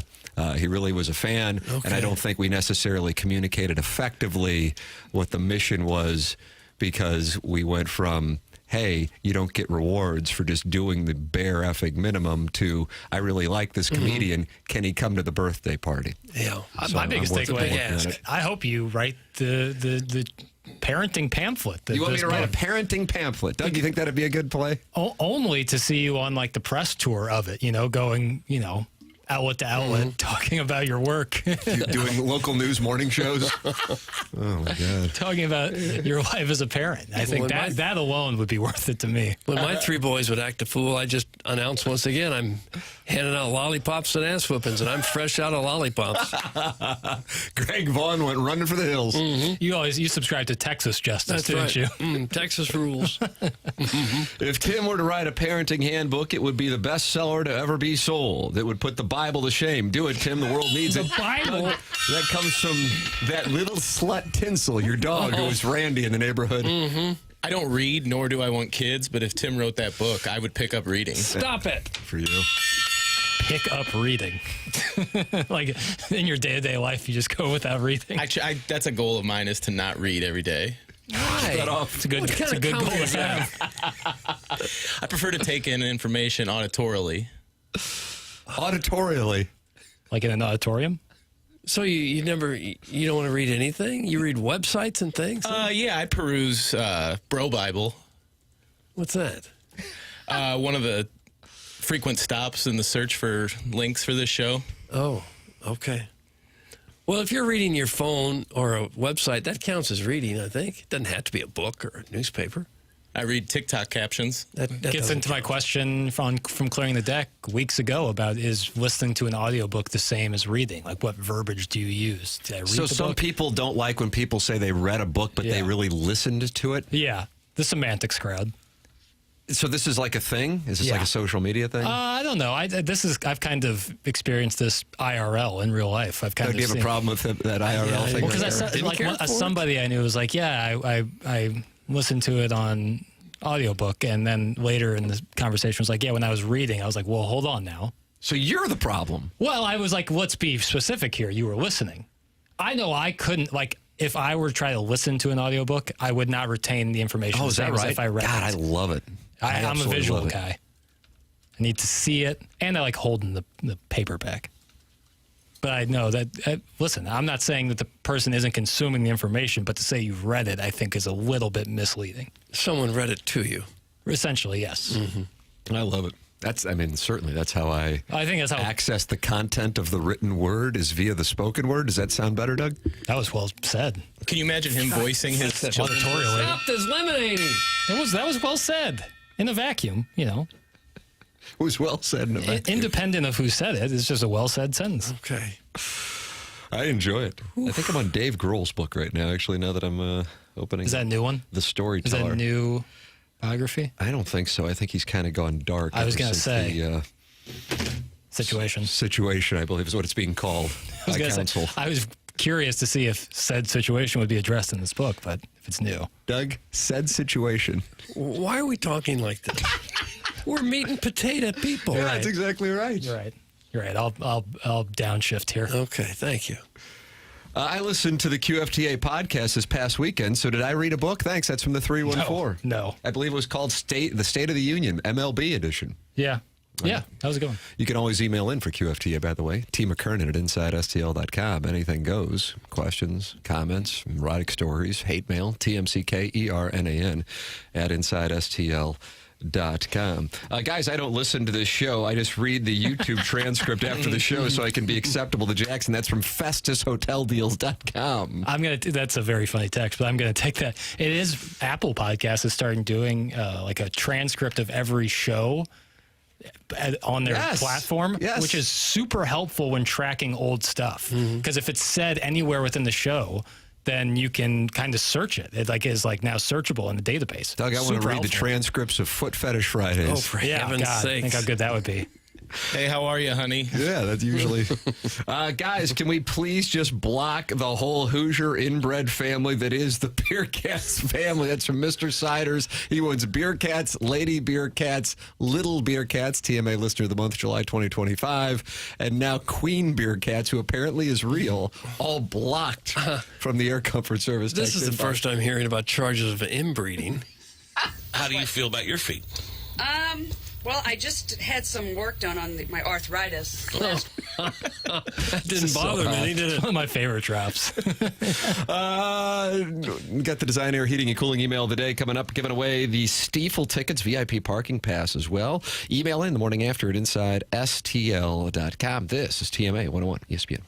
he really was a fan. Okay. And I don't think we necessarily communicated effectively what the mission was, because we went from, hey, you don't get rewards for just doing the bare effing minimum, to, I really like this comedian. Can he come to the birthday party? Yeah. So My biggest takeaway is, I hope you write the parenting pamphlet. You want me to write a parenting pamphlet? Doug, you think that'd be a good play? Only to see you on like the press tour of it, going, outlet to outlet, talking about your work. You're doing local news morning shows? Oh, my God. Talking about your life as a parent. I think that alone would be worth it to me. When my 3 boys would act a fool, I just announce once again, I'm handing out lollipops and ass whoopings, and I'm fresh out of lollipops. Greg Vaughn went running for the hills. You subscribe to Texas Justice, didn't you? Texas rules. If Tim were to write a parenting handbook, it would be the best seller to ever be sold. It would put the Bible to shame. Do it, Tim. The world needs it. The Bible? That comes from that little slut Tinsel, your dog, who was Randy in the neighborhood. I don't read, nor do I want kids, but if Tim wrote that book, I would pick up reading. Stop it. For you. Pick up reading. Like in your day-to-day life, you just go without reading. Actually, that's a goal of mine, is to not read every day. Why? It's a good goal to have. I prefer to take in information auditorially. Auditorially? Like in an auditorium? So you don't want to read anything? You read websites and things? Yeah, I peruse Bro Bible. What's that? One of the frequent stops in the search for links for this show. Oh, okay. Well, if you're reading your phone or a website, that counts as reading, I think. It doesn't have to be a book or a newspaper. I read TikTok captions. That gets into my question from Clearing the Deck weeks ago about, is listening to an audiobook the same as reading? Like, what verbiage do you use? Did I read So the some book? people don't like when people say they read a book, but they really listened to it? Yeah, the semantics crowd. So this is like a thing? Is this like a social media thing? I don't know. I've kind of experienced this IRL in real life. I've kind Doug, of do you have a problem with that IRL thing? Well, because somebody I knew was like, I listened to it on audiobook, and then later in the conversation was like, when I was reading, I was like, well, hold on now. So you're the problem. Well, I was like, let's be specific here. You were listening. I know I couldn't, like, if I were to try to listen to an audiobook, I would not retain the information is that right? as if I read God, it. I love it. I'm a visual guy. I need to see it, and I like holding the paperback. But I know that, listen, I'm not saying that the person isn't consuming the information, but to say you've read it, I think is a little bit misleading. Someone read it to you. Essentially, yes. Mm-hmm. I love it. Certainly that's how I think that's how access the content of the written word, is via the spoken word. Does that sound better, Doug? That was well said. Can you imagine him voicing his auditorially? Stop this lemonading. That was well said. In a vacuum, It was well said in a vacuum. Independent of who said it, it's just a well said sentence. Okay. I enjoy it. Oof. I think I'm on Dave Grohl's book right now, actually, now that I'm opening. Is that a new one? The Storyteller. Is that a new biography? I don't think so. I think he's kind of gone dark. I was going to say. Situation, I believe, is what it's being called by counsel. I was curious to see if said situation would be addressed in this book, but if it's new. Doug, said situation. Why are we talking like this? We're meat and potato people. Yeah, that's exactly right. You're right. I'll downshift here. Okay, thank you. I listened to the QFTA podcast this past weekend, so did I read a book? Thanks. That's from the 314. No. I believe it was called the State of the Union, MLB edition. Yeah. Yeah, how's it going? You can always email in for QFTA, by the way. T. McKernan at InsideSTL.com. Anything goes. Questions, comments, erotic stories, hate mail, TMCKERNAN at InsideSTL.com. Guys, I don't listen to this show. I just read the YouTube transcript after the show so I can be acceptable to Jackson. That's from FestusHotelDeals.com. That's a very funny text, but I'm going to take that. It is Apple Podcasts is starting doing like a transcript of every show on their platform, which is super helpful when tracking old stuff. Because if it's said anywhere within the show, then you can kind of search it. It is now searchable in the database. Doug, I want to read the transcripts of Foot Fetish Fridays. Oh, for heaven's sake. Think how good that would be. Hey, how are you, honey? Yeah, that's usually. Guys, can we please just block the whole Hoosier inbred family that is the Beer Cats family? That's from Mr. Siders. He wants Beer Cats, Lady Beer Cats, Little Beer Cats, TMA Listener of the Month, July 2025, and now Queen Beer Cats, who apparently is real, all blocked from the Air Comfort Service. This is the first time hearing about charges of inbreeding. How do you feel about your feet? Well, I just had some work done on my arthritis. That didn't bother me, did it? One of my favorite drops. Got the Design Air Heating and Cooling email of the day coming up, giving away the Stiefel tickets, VIP parking pass as well. Email in the morning after at InsideSTL.com. This is TMA 101 ESPN.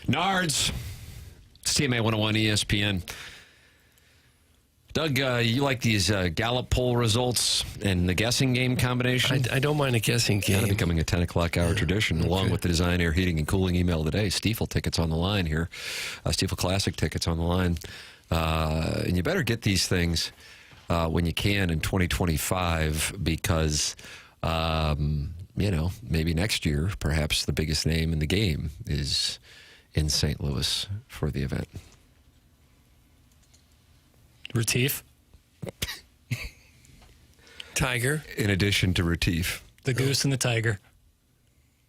Nards. It's TMA 101 ESPN. Doug, you like these Gallup poll results and the guessing game combination? I don't mind a guessing game. Kind of becoming a 10 o'clock hour tradition, along with the Design, Air, Heating, and Cooling email today. Stiefel tickets on the line here. Stiefel Classic tickets on the line. And you better get these things when you can in 2025 because, maybe next year, perhaps the biggest name in the game is in St. Louis for the event. Retief. Tiger. In addition to Retief. The Goose and the Tiger.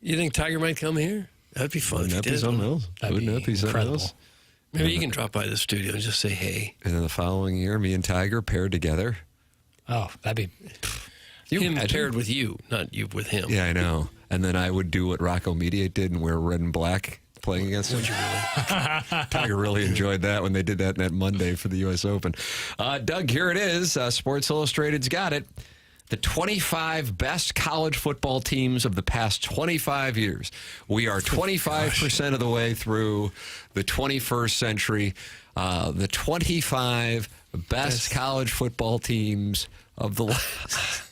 You think Tiger might come here? That'd be fun. Wouldn't that be something else? Wouldn't that be something else? Maybe you can drop by the studio and just say hey. And then the following year, me and Tiger paired together. Oh, that'd be... Him paired with you, not you with him. Yeah, I know. And then I would do what Rocco Mediate did and wear red and black playing against him. Tiger really enjoyed that when they did that Monday for the U.S. Open. Doug, here it is. Sports Illustrated's got it. The 25 best college football teams of the past 25 years. We are 25% of the way through the 21st century. The 25 best college football teams of the last.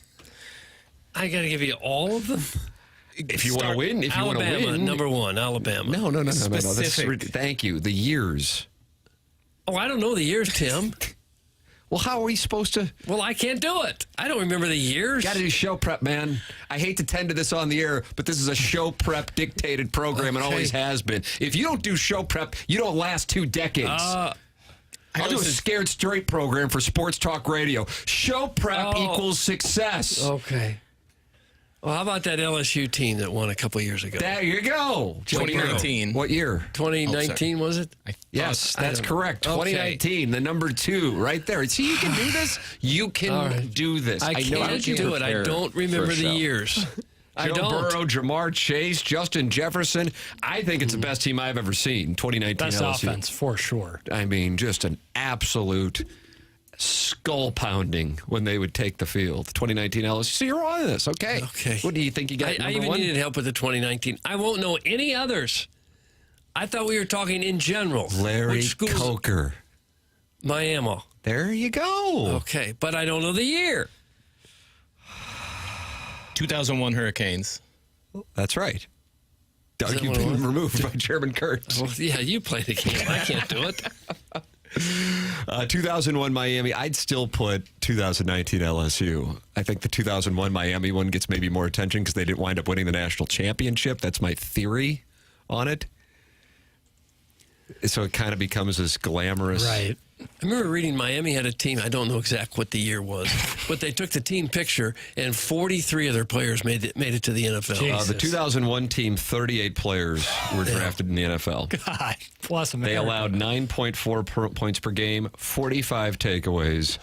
I got to give you all of them? If you want to win, Alabama, number one, Alabama. No. Specific. Thank you. The years. Oh, I don't know the years, Tim. Well, how are we supposed to? Well, I can't do it. I don't remember the years. Got to do show prep, man. I hate to tend to this on the air, but this is a show prep dictated program and always has been. If you don't do show prep, you don't last 2 decades. I'll do a Scared Straight program for Sports Talk Radio. Show prep equals success. Okay. Well, how about that LSU team that won a couple years ago? There you go. 2019. What year? 2019, was it? Yes, that's correct. 2019, the number 2, right there. See, you can do this. You can do this. I can't do it. I don't remember the years. I Joe don't. Burrow, Jamar Chase, Justin Jefferson. I think it's the best team I've ever seen. 2019 Best LSU. offense, for sure. I mean, just an absolute skull pounding when they would take the field. 2019 LSU. So you're on this, okay? Okay. What do you think you got? I even needed help with the 2019. I won't know any others. I thought we were talking in general. Larry Coker. Miami. There you go. Okay, but I don't know the year. 2001 Hurricanes. That's right. Doug, you've been removed by Chairman Kurtz. Well, yeah, you play the game. I can't do it. 2001 Miami. I'd still put 2019 LSU. I think the 2001 Miami one gets maybe more attention because they didn't wind up winning the national championship. That's my theory on it. So it kind of becomes this glamorous. Right. I remember reading Miami had a team. I don't know exactly what the year was, but they took the team picture, and 43 of their players made it to the NFL. The 2001 team, 38 players were drafted in the NFL. God, plus America. They allowed 9.4 points per game, 45 takeaways.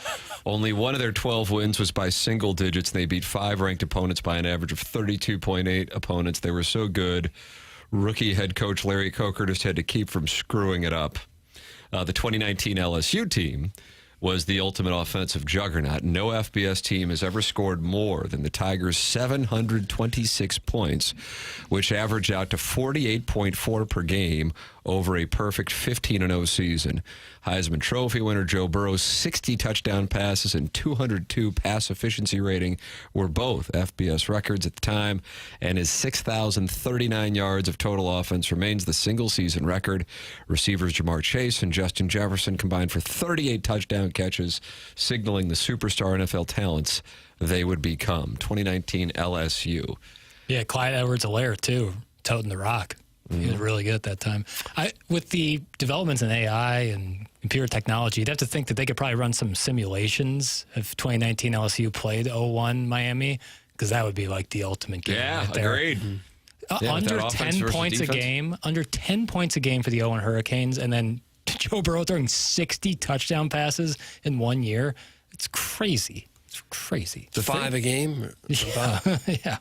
Only one of their 12 wins was by single digits. They beat 5 ranked opponents by an average of 32.8 opponents. They were so good. Rookie head coach Larry Coker just had to keep from screwing it up. The 2019 LSU team was the ultimate offensive juggernaut. No FBS team has ever scored more than the Tigers' 726 points, which averaged out to 48.4 per game over a perfect 15-0 season. Heisman Trophy winner Joe Burrow's 60 touchdown passes and 202 pass efficiency rating were both FBS records at the time, and his 6,039 yards of total offense remains the single-season record. Receivers Jamar Chase and Justin Jefferson combined for 38 touchdown catches, signaling the superstar NFL talents they would become. 2019 LSU. Yeah, Clyde Edwards-Helaire, too, toting the rock. He was really good at that time. With the developments in AI and computer technology, you'd have to think that they could probably run some simulations if 2019 LSU played 01 Miami, because that would be like the ultimate game. Yeah, right there. agreed. Under 10 points a game, under 10 points a game for the 01 Hurricanes, and then Joe Burrow throwing 60 touchdown passes in 1 year. It's crazy. It's crazy. 5 a game? Yeah. Yeah.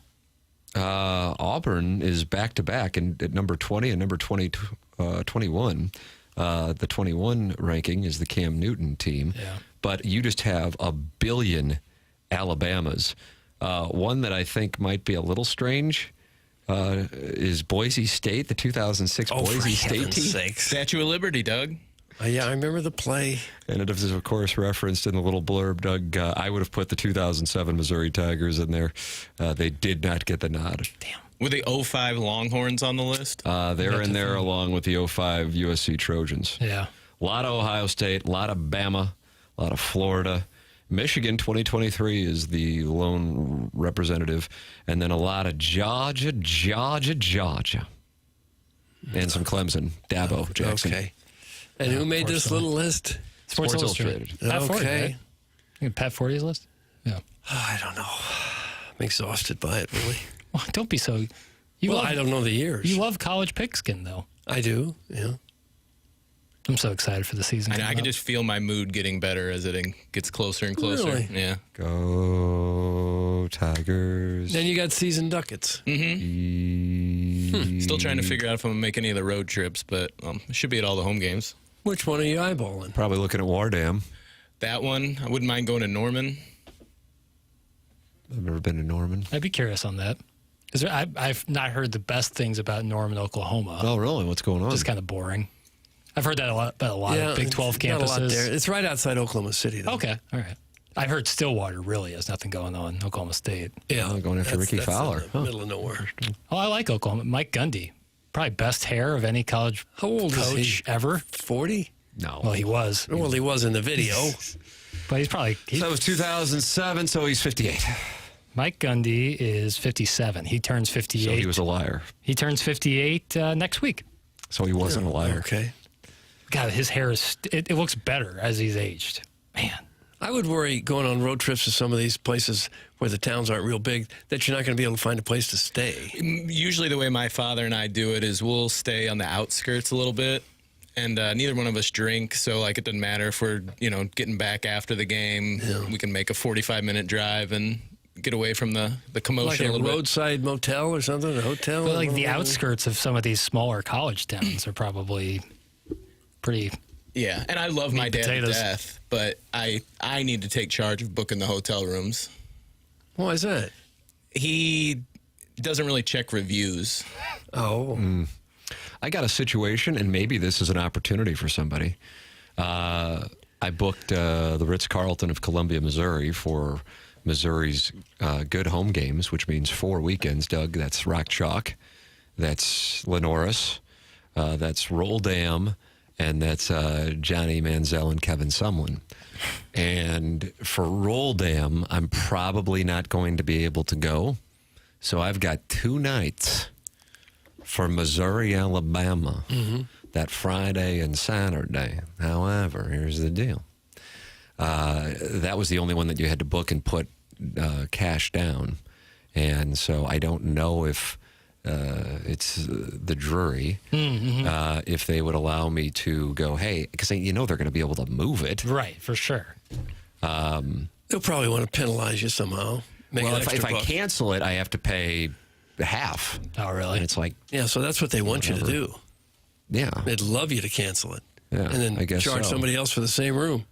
Auburn is back-to-back at number 20 and number 21. The 21 ranking is the Cam Newton team. Yeah. But you just have a billion Alabamas. One that I think might be a little strange is Boise State, the 2006 Boise State team. Sakes. Statue of Liberty, Doug. Yeah, I remember the play. And it is, of course, referenced in the little blurb, Doug. I would have put the 2007 Missouri Tigers in there. They did not get the nod. Damn. Were the 05 Longhorns on the list? They're in there along with the 05 USC Trojans. Yeah. A lot of Ohio State, a lot of Bama, a lot of Florida. Michigan 2023 is the lone representative. And then a lot of Georgia. And some Clemson. Dabo, Jackson. Okay. And who made this little list? Sports Illustrated. Pat Forty, Okay. right? Pat Forty's list? Yeah. I don't know. I'm exhausted by it, really. Well, don't be so... I don't know the years. You love college pigskin, though. I do, yeah. I'm so excited for the season. I can just feel my mood getting better as it gets closer and closer. Really? Yeah. Go Tigers. Then you got season ducats. Mm-hmm. Still trying to figure out if I'm going to make any of the road trips, but I should be at all the home games. Which one are you eyeballing? Probably looking at Wardam. That one. I wouldn't mind going to Norman. I've never been to Norman. I'd be curious on that. Because I've not heard the best things about Norman, Oklahoma. Oh, really? What's going on? Just kind of boring. I've heard that about a lot of Big 12 campuses. Not a lot there. It's right outside Oklahoma City, though. Okay, all right. I heard Stillwater really has nothing going on. Oklahoma State. Yeah, going after Ricky Fowler. In the middle of nowhere. Oh, I like Oklahoma. Mike Gundy, probably best hair of any college How old coach is he? ever. 40? No. Well, he was. Well, he was in the video. But he's probably... So that was 2007, so he's 58. Mike Gundy is 57. He turns 58. So he was a liar. He turns 58 next week. So he wasn't a liar. Okay. God, his hair is... It looks better as he's aged. Man. I would worry going on road trips to some of these places where the towns aren't real big that you're not going to be able to find a place to stay. Usually the way my father and I do it is we'll stay on the outskirts a little bit, and neither one of us drink, so like it doesn't matter if we're getting back after the game. Yeah. We can make a 45-minute drive and get away from the commotion like a little bit. Roadside motel or something, a hotel. But like the outskirts of some of these smaller college towns are probably pretty... Yeah, and I love my dad to death, but I need to take charge of booking the hotel rooms. Why is that? He doesn't really check reviews. Oh. I got a situation, and maybe this is an opportunity for somebody. I booked the Ritz-Carlton of Columbia, Missouri for Missouri's good home games, which means 4 weekends, Doug. That's Rock Chalk, that's Lenoris, that's Roll Dam, and that's Johnny Manziel and Kevin Sumlin. And for Roll Dam, I'm probably not going to be able to go. So I've got 2 nights for Missouri, Alabama, that Friday and Saturday. However, here's the deal. That was the only one that you had to book and put cash down. And so I don't know if it's the Drury, if they would allow me to go, hey, because they're going to be able to move it. Right, for sure. They'll probably want to penalize you somehow. Well, if I cancel it, I have to pay half. Oh, really? And it's like... Yeah, so that's what they want you to do. Yeah. They'd love you to cancel it. Yeah, and then I guess charge somebody else for the same room.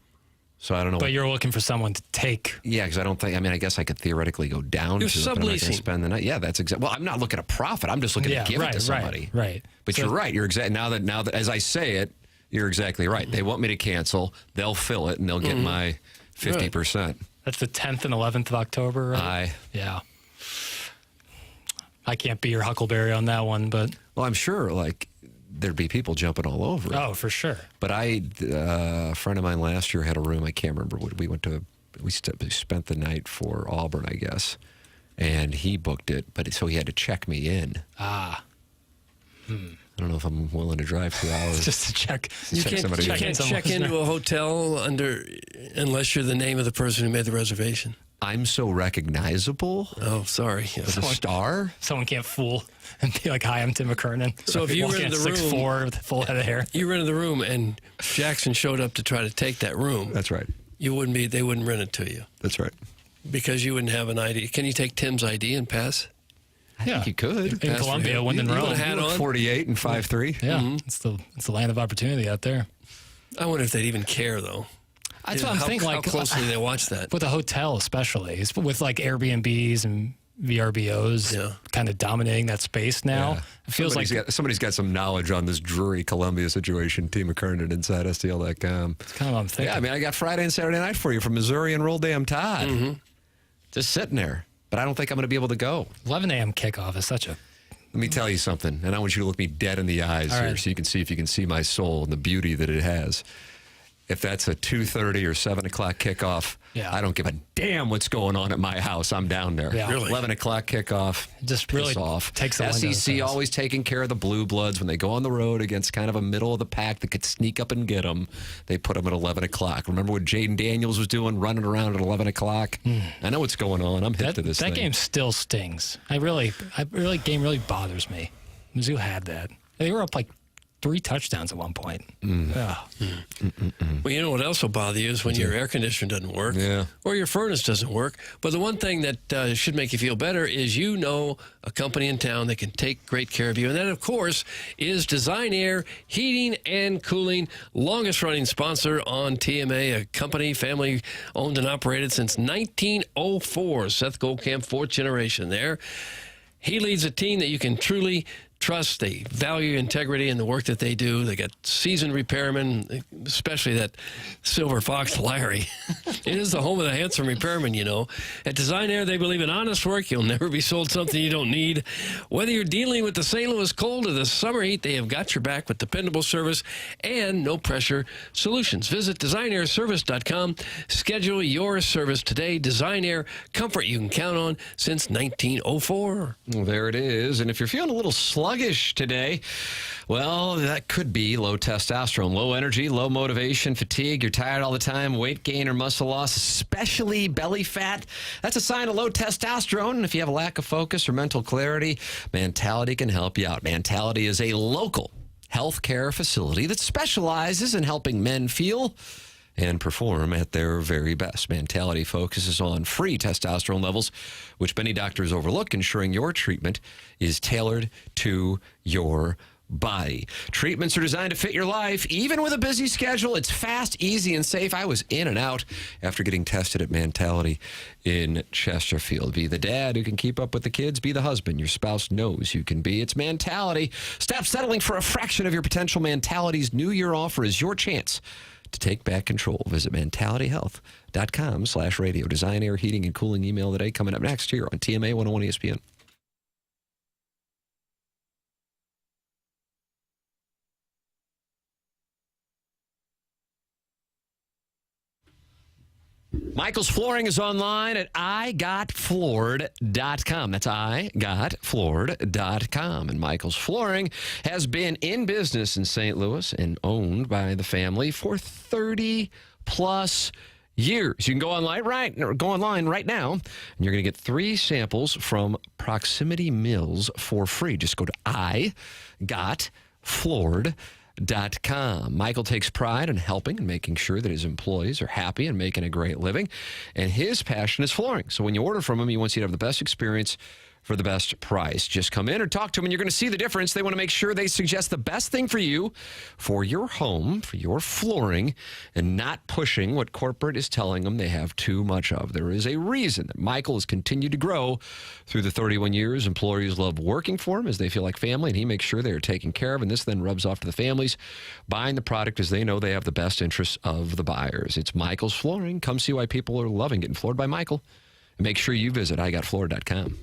So I don't know. But you're looking for someone to take. Yeah, because I don't think. I mean, I guess I could theoretically go down You're to it, but I'm not going to subleasing. spend the night. Yeah, that's exactly. Well, I'm not looking at profit. I'm just looking to give it to somebody. Right. But So- you're right. You're exactly now that as I say it, you're exactly right. They want me to cancel. They'll fill it, and they'll get my 50%. That's the 10th and 11th of October, right? Yeah. I can't be your Huckleberry on that one, but... Well, I'm sure, like, there'd be people jumping all over it. Oh, for sure. But a friend of mine last year had a room. I can't remember what we went to. We spent the night for Auburn, I guess, and he booked it. But so he had to check me in. Ah. I don't know if I'm willing to drive 2 hours Just to check. You can't check into a hotel unless you're the name of the person who made the reservation. I'm so recognizable. Oh, sorry. As a star? Someone can't fool and be like, hi, I'm Tim McKernan. So if you Walk were in in the at room... 6'4" with a full head of hair. You were in the room and Jackson showed up to try to take that room. That's right. They wouldn't rent it to you. That's right. Because you wouldn't have an ID. Can you take Tim's ID and pass? I think you could. In Columbia, when in You Rome. would have had on? 48 and 5'3". Yeah, it's the land of opportunity out there. I wonder if they'd even care, though. That's what I'm thinking. How Like closely they watch that. with a hotel, especially with like Airbnbs and VRBOs kind of dominating that space now. Yeah. It feels somebody's got some knowledge on this Drury Columbia situation. T. McKernan inside STL.com. It's kind of what I'm thinking. Yeah, I mean, I got Friday and Saturday night for you from Missouri and Roll Damn Todd. Just sitting there. But I don't think I'm going to be able to go. 11 a.m. kickoff is such a... Let me tell you something, and I want you to look me dead in the eyes here so you can see if you can see my soul and the beauty that it has. If that's a 2:30 or 7 o'clock kickoff, I don't give a damn what's going on at my house. I'm down there. Yeah. Really? 11 o'clock kickoff. Just really off. takes the wind out of SEC things. always taking care of the Blue Bloods when they go on the road against kind of a middle of the pack that could sneak up and get them. They put them at 11 o'clock. Remember what Jaden Daniels was doing, running around at 11 o'clock? I know what's going on. I'm hip to this thing. That game still stings. Game really bothers me. Mizzou had that. They were up like 3 touchdowns at one point. Well, you know what else will bother you is when your air conditioner doesn't work or your furnace doesn't work. But the one thing that should make you feel better is you know a company in town that can take great care of you. And that, of course, is Design Air Heating and Cooling, longest-running sponsor on TMA, a company family owned and operated since 1904. Seth Goldkamp, 4th generation there. He leads a team that you can truly trust. They value integrity in the work that they do. They got seasoned repairmen, especially that Silver Fox Larry. It is the home of the handsome repairman, you know. At Design Air, they believe in honest work. You'll never be sold something you don't need. Whether you're dealing with the St. Louis cold or the summer heat, they have got your back with dependable service and no-pressure solutions. Visit designairservice.com. Schedule your service today. Design Air, comfort you can count on since 1904. Well, there it is. And if you're feeling a little sluggish today, well, that could be low testosterone, low energy, low motivation, fatigue. You're tired all the time, weight gain or muscle loss, especially belly fat. That's a sign of low testosterone. And if you have a lack of focus or mental clarity, Mentality can help you out. Mentality is a local healthcare facility that specializes in helping men feel and perform at their very best. Mentality focuses on free testosterone levels, which many doctors overlook, ensuring your treatment is tailored to your body. Treatments are designed to fit your life, even with a busy schedule. It's fast, easy, and safe. I was in and out after getting tested at Mentality in Chesterfield. Be the dad who can keep up with the kids. Be the husband your spouse knows you can be. It's Mentality. Stop settling for a fraction of your potential. Mentality's New Year offer is your chance to take back control. Visit mentalityhealth.com/radio. Design Air Heating and Cooling email today. Coming up next here on TMA 101 ESPN. Michael's Flooring is online at igotfloored.com. That's igotfloored.com. And Michael's Flooring has been in business in St. Louis and owned by the family for 30-plus years. You can go online right now, and you're going to get 3 samples from Proximity Mills for free. Just go to igotfloored.com. Michael takes pride in helping and making sure that his employees are happy and making a great living. And his passion is flooring. So when you order from him, he wants you to have the best experience for the best price. Just come in or talk to them, and you're going to see the difference. They want to make sure they suggest the best thing for you, for your home, for your flooring, and not pushing what corporate is telling them they have too much of. There is a reason that Michael has continued to grow through the 31 years. Employees love working for him as they feel like family, and he makes sure they are taken care of, and this then rubs off to the families buying the product as they know they have the best interests of the buyers. It's Michael's Flooring. Come see why people are loving getting floored by Michael. And make sure you visit igotfloored.com.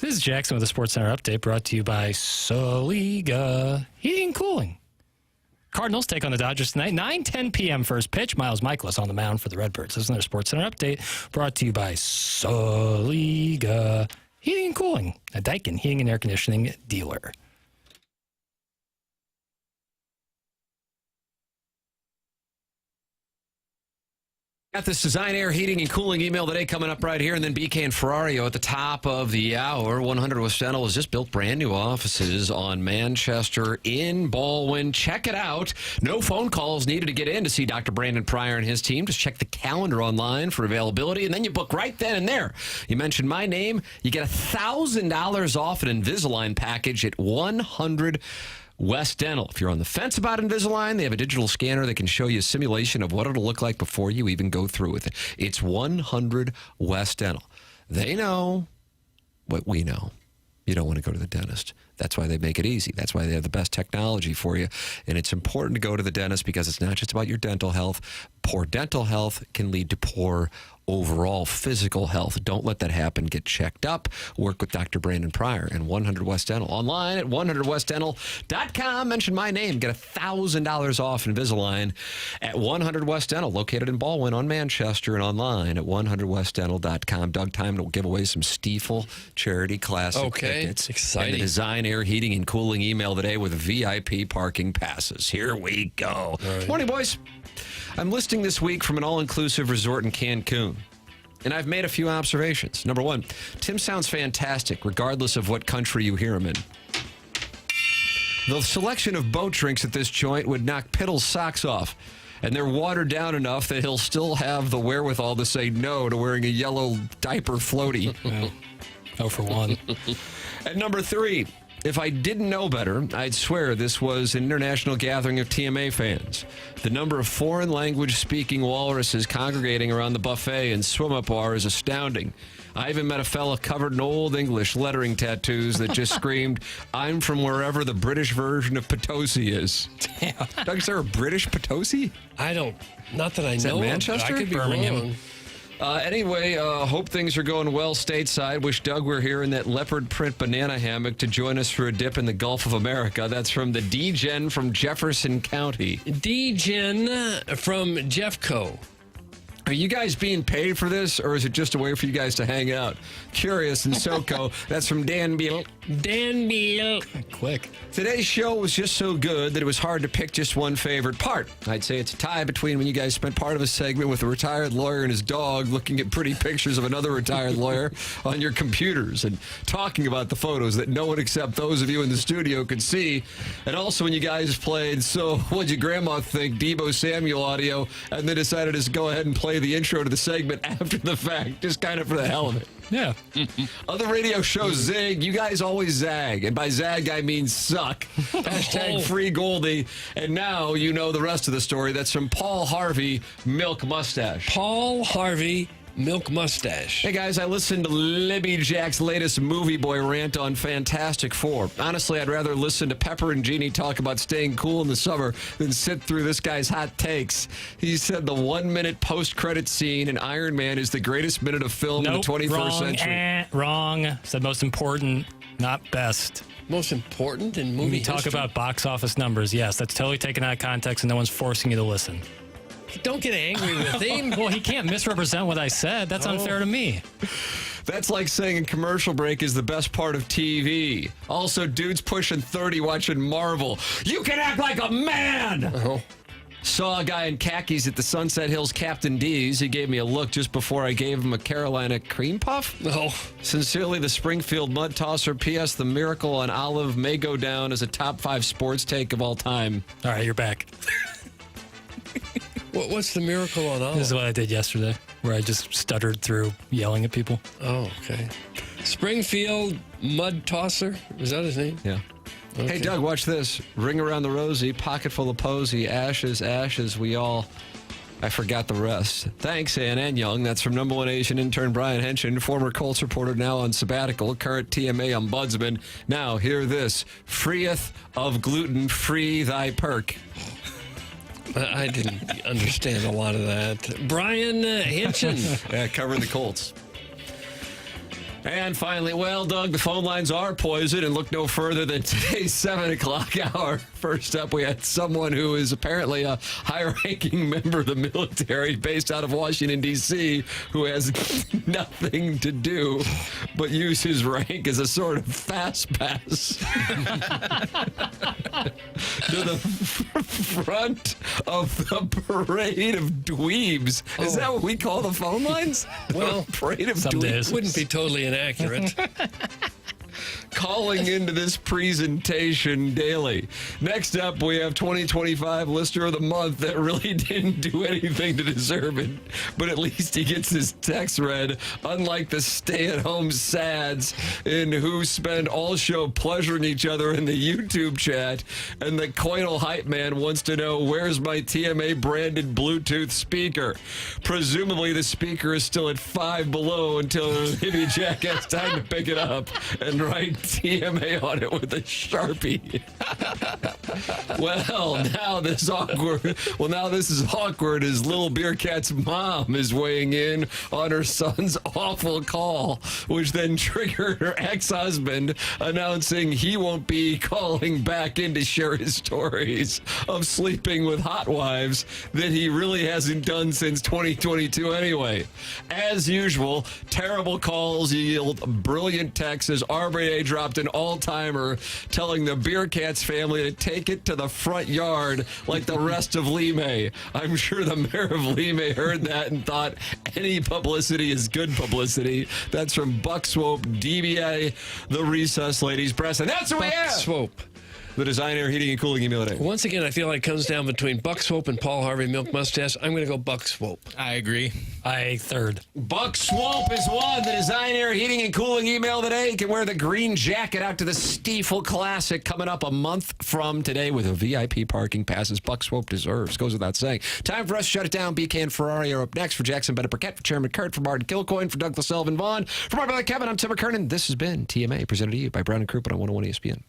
This is Jackson with a SportsCenter update brought to you by Soliga Heating and Cooling. Cardinals take on the Dodgers tonight, 9:10 p.m. first pitch. Miles Michaelis on the mound for the Redbirds. This is their SportsCenter update brought to you by Soliga Heating and Cooling, a Daikin heating and air conditioning dealer. Got this Design Air Heating and Cooling email today coming up right here, and then BK and Ferrario at the top of the hour. 100 West Dental has just built brand new offices on Manchester in Baldwin. Check it out. No phone calls needed to get in to see Dr. Brandon Pryor and his team. Just check the calendar online for availability, and then you book right then and there. You mention my name, you get $1,000 off an Invisalign package at 100 West Dental. If you're on the fence about Invisalign, they have a digital scanner that can show you a simulation of what it'll look like before you even go through with it. It's 100 West Dental. They know what we know. You don't want to go to the dentist. That's why they make it easy. That's why they have the best technology for you. And it's important to go to the dentist because it's not just about your dental health. Poor dental health can lead to poor overall physical health. Don't let that happen. Get checked up. Work with Dr. Brandon Pryor and 100 West Dental. Online at 100westdental.com. Mention my name. Get $1,000 off Invisalign at 100 West Dental, located in Baldwin on Manchester, and online at 100westdental.com. Doug, time to give away some Stiefel Charity Classic tickets. Exciting. And the Design Air Heating and Cooling email today with VIP parking passes. Here we go. Right. Morning, boys. I'm listing this week from an all-inclusive resort in Cancun, and I've made a few observations. Number one, Tim sounds fantastic, regardless of what country you hear him in. The selection of boat drinks at this joint would knock Piddle's socks off, and they're watered down enough that he'll still have the wherewithal to say no to wearing a yellow diaper floaty. Oh, for one. And number three, if I didn't know better, I'd swear this was an international gathering of TMA fans. The number of foreign language speaking walruses congregating around the buffet and swim-up bar is astounding. I even met a fella covered in old English lettering tattoos that just screamed, "I'm from wherever the British version of Potosi is." Damn. Doug, is there a British Potosi? Not that I Is that know of. Manchester? I could be Birmingham. wrong. Anyway, hope things are going well stateside. Wish Doug were here in that leopard print banana hammock to join us for a dip in the Gulf of America. That's from the D-Gen from Jefferson County. D-Gen from Jeffco. Are you guys being paid for this, or is it just a way for you guys to hang out? Curious and SoCo. That's from Dan Beal. Dan Beal. Quick. Today's show was just so good that it was hard to pick just one favorite part. I'd say it's a tie between when you guys spent part of a segment with a retired lawyer and his dog looking at pretty pictures of another retired lawyer on your computers and talking about the photos that no one except those of you in the studio could see. And also when you guys played So What'd Your Grandma Think? Deebo Samuel audio, and then decided to just go ahead and play the intro to the segment after the fact, just kind of for the hell of it. Yeah. Other radio shows zig. You guys always zag. And by zag, I mean suck. Hashtag free Goldie. And now you know the rest of the story. That's from Paul Harvey, Milk Mustache. Paul Harvey, Milk Mustache. Hey, guys, I listened to Libby Jack's latest Movie Boy rant on Fantastic Four. Honestly, I'd rather listen to Pepper and Jeannie talk about staying cool in the summer than sit through this guy's hot takes. He said the 1 minute post-credit scene in Iron Man is the greatest minute of film in the 21st century. Wrong. Said most important, not best. Most important in movie When you talk history? about box office numbers, yes, that's totally taken out of context and no one's forcing you to listen. Don't get angry with him. Well, he can't misrepresent what I said. That's unfair to me. That's like saying a commercial break is the best part of TV. Also, dudes pushing 30 watching Marvel. You can act like a man! Saw a guy in khakis at the Sunset Hills Captain D's. He gave me a look just before I gave him a Carolina cream puff. Sincerely, the Springfield Mud Tosser. P.S. The Miracle on Olive may go down as a top 5 sports take of all time. All right, you're back. What's the Miracle on Olive? This is what I did yesterday, where I just stuttered through yelling at people. Oh, okay. Springfield Mud Tosser? Is that his name? Yeah. Okay. Hey, Doug, watch this. Ring around the rosy, pocket full of posy, ashes, ashes, we all... I forgot the rest. Thanks, Ann and Young. That's from number one Asian intern Brian Henshin, former Colts reporter, now on sabbatical, current TMA ombudsman. Now, hear this. Freeth of gluten, free thy perk. I didn't understand a lot of that. Brian Henshin. Yeah, covering the Colts. And finally, well, Doug, the phone lines are poisoned, and look no further than today's 7 o'clock hour. First up, we had someone who is apparently a high-ranking member of the military based out of Washington, D.C., who has nothing to do but use his rank as a sort of fast pass to the front of the parade of dweebs. Is that what we call the phone lines? Well, parade of some dweebs. days wouldn't be totally inaccurate. Calling into this presentation daily. Next up, we have 2025 Listener of the Month that really didn't do anything to deserve it, but at least he gets his text read, unlike the stay-at-home sads who spend all show pleasuring each other in the YouTube chat, and the coinal hype man wants to know, where's my TMA-branded Bluetooth speaker? Presumably the speaker is still at 5 below until maybe Jack has time to pick it up and write TMA on it with a Sharpie. Well, now this is awkward as little Beer Cat's mom is weighing in on her son's awful call, which then triggered her ex-husband announcing he won't be calling back in to share his stories of sleeping with hot wives that he really hasn't done since 2022 anyway. As usual, terrible calls yield brilliant texts as RBA dropped an all-timer telling the Beer Cats family to take it to the front yard like the rest of Lee. I'm sure the mayor of Lee heard that and thought any publicity is good publicity. That's from Buck Swope, DBA, the Recess Ladies Press. And that's what we have. Swope. The Design, Air, Heating, and Cooling email today. Once again, I feel like it comes down between Buck Swope and Paul Harvey Milk Mustache. I'm going to go Buck Swope. I agree. I third. Buck Swope is one. The Design, Air, Heating, and Cooling email today. You can wear the green jacket out to the Stiefel Classic coming up a month from today with a VIP parking passes Buck Swope deserves. Goes without saying. Time for us to shut it down. BK and Ferrario are up next. For Jackson Burkett, for Chairman Kurt, for Martin Kilcoyne, for Douglas Elvin Vaughn, for my brother Kevin, I'm Tim McKernan. This has been TMA, presented to you by Brown and Crouppen on 101 ESPN.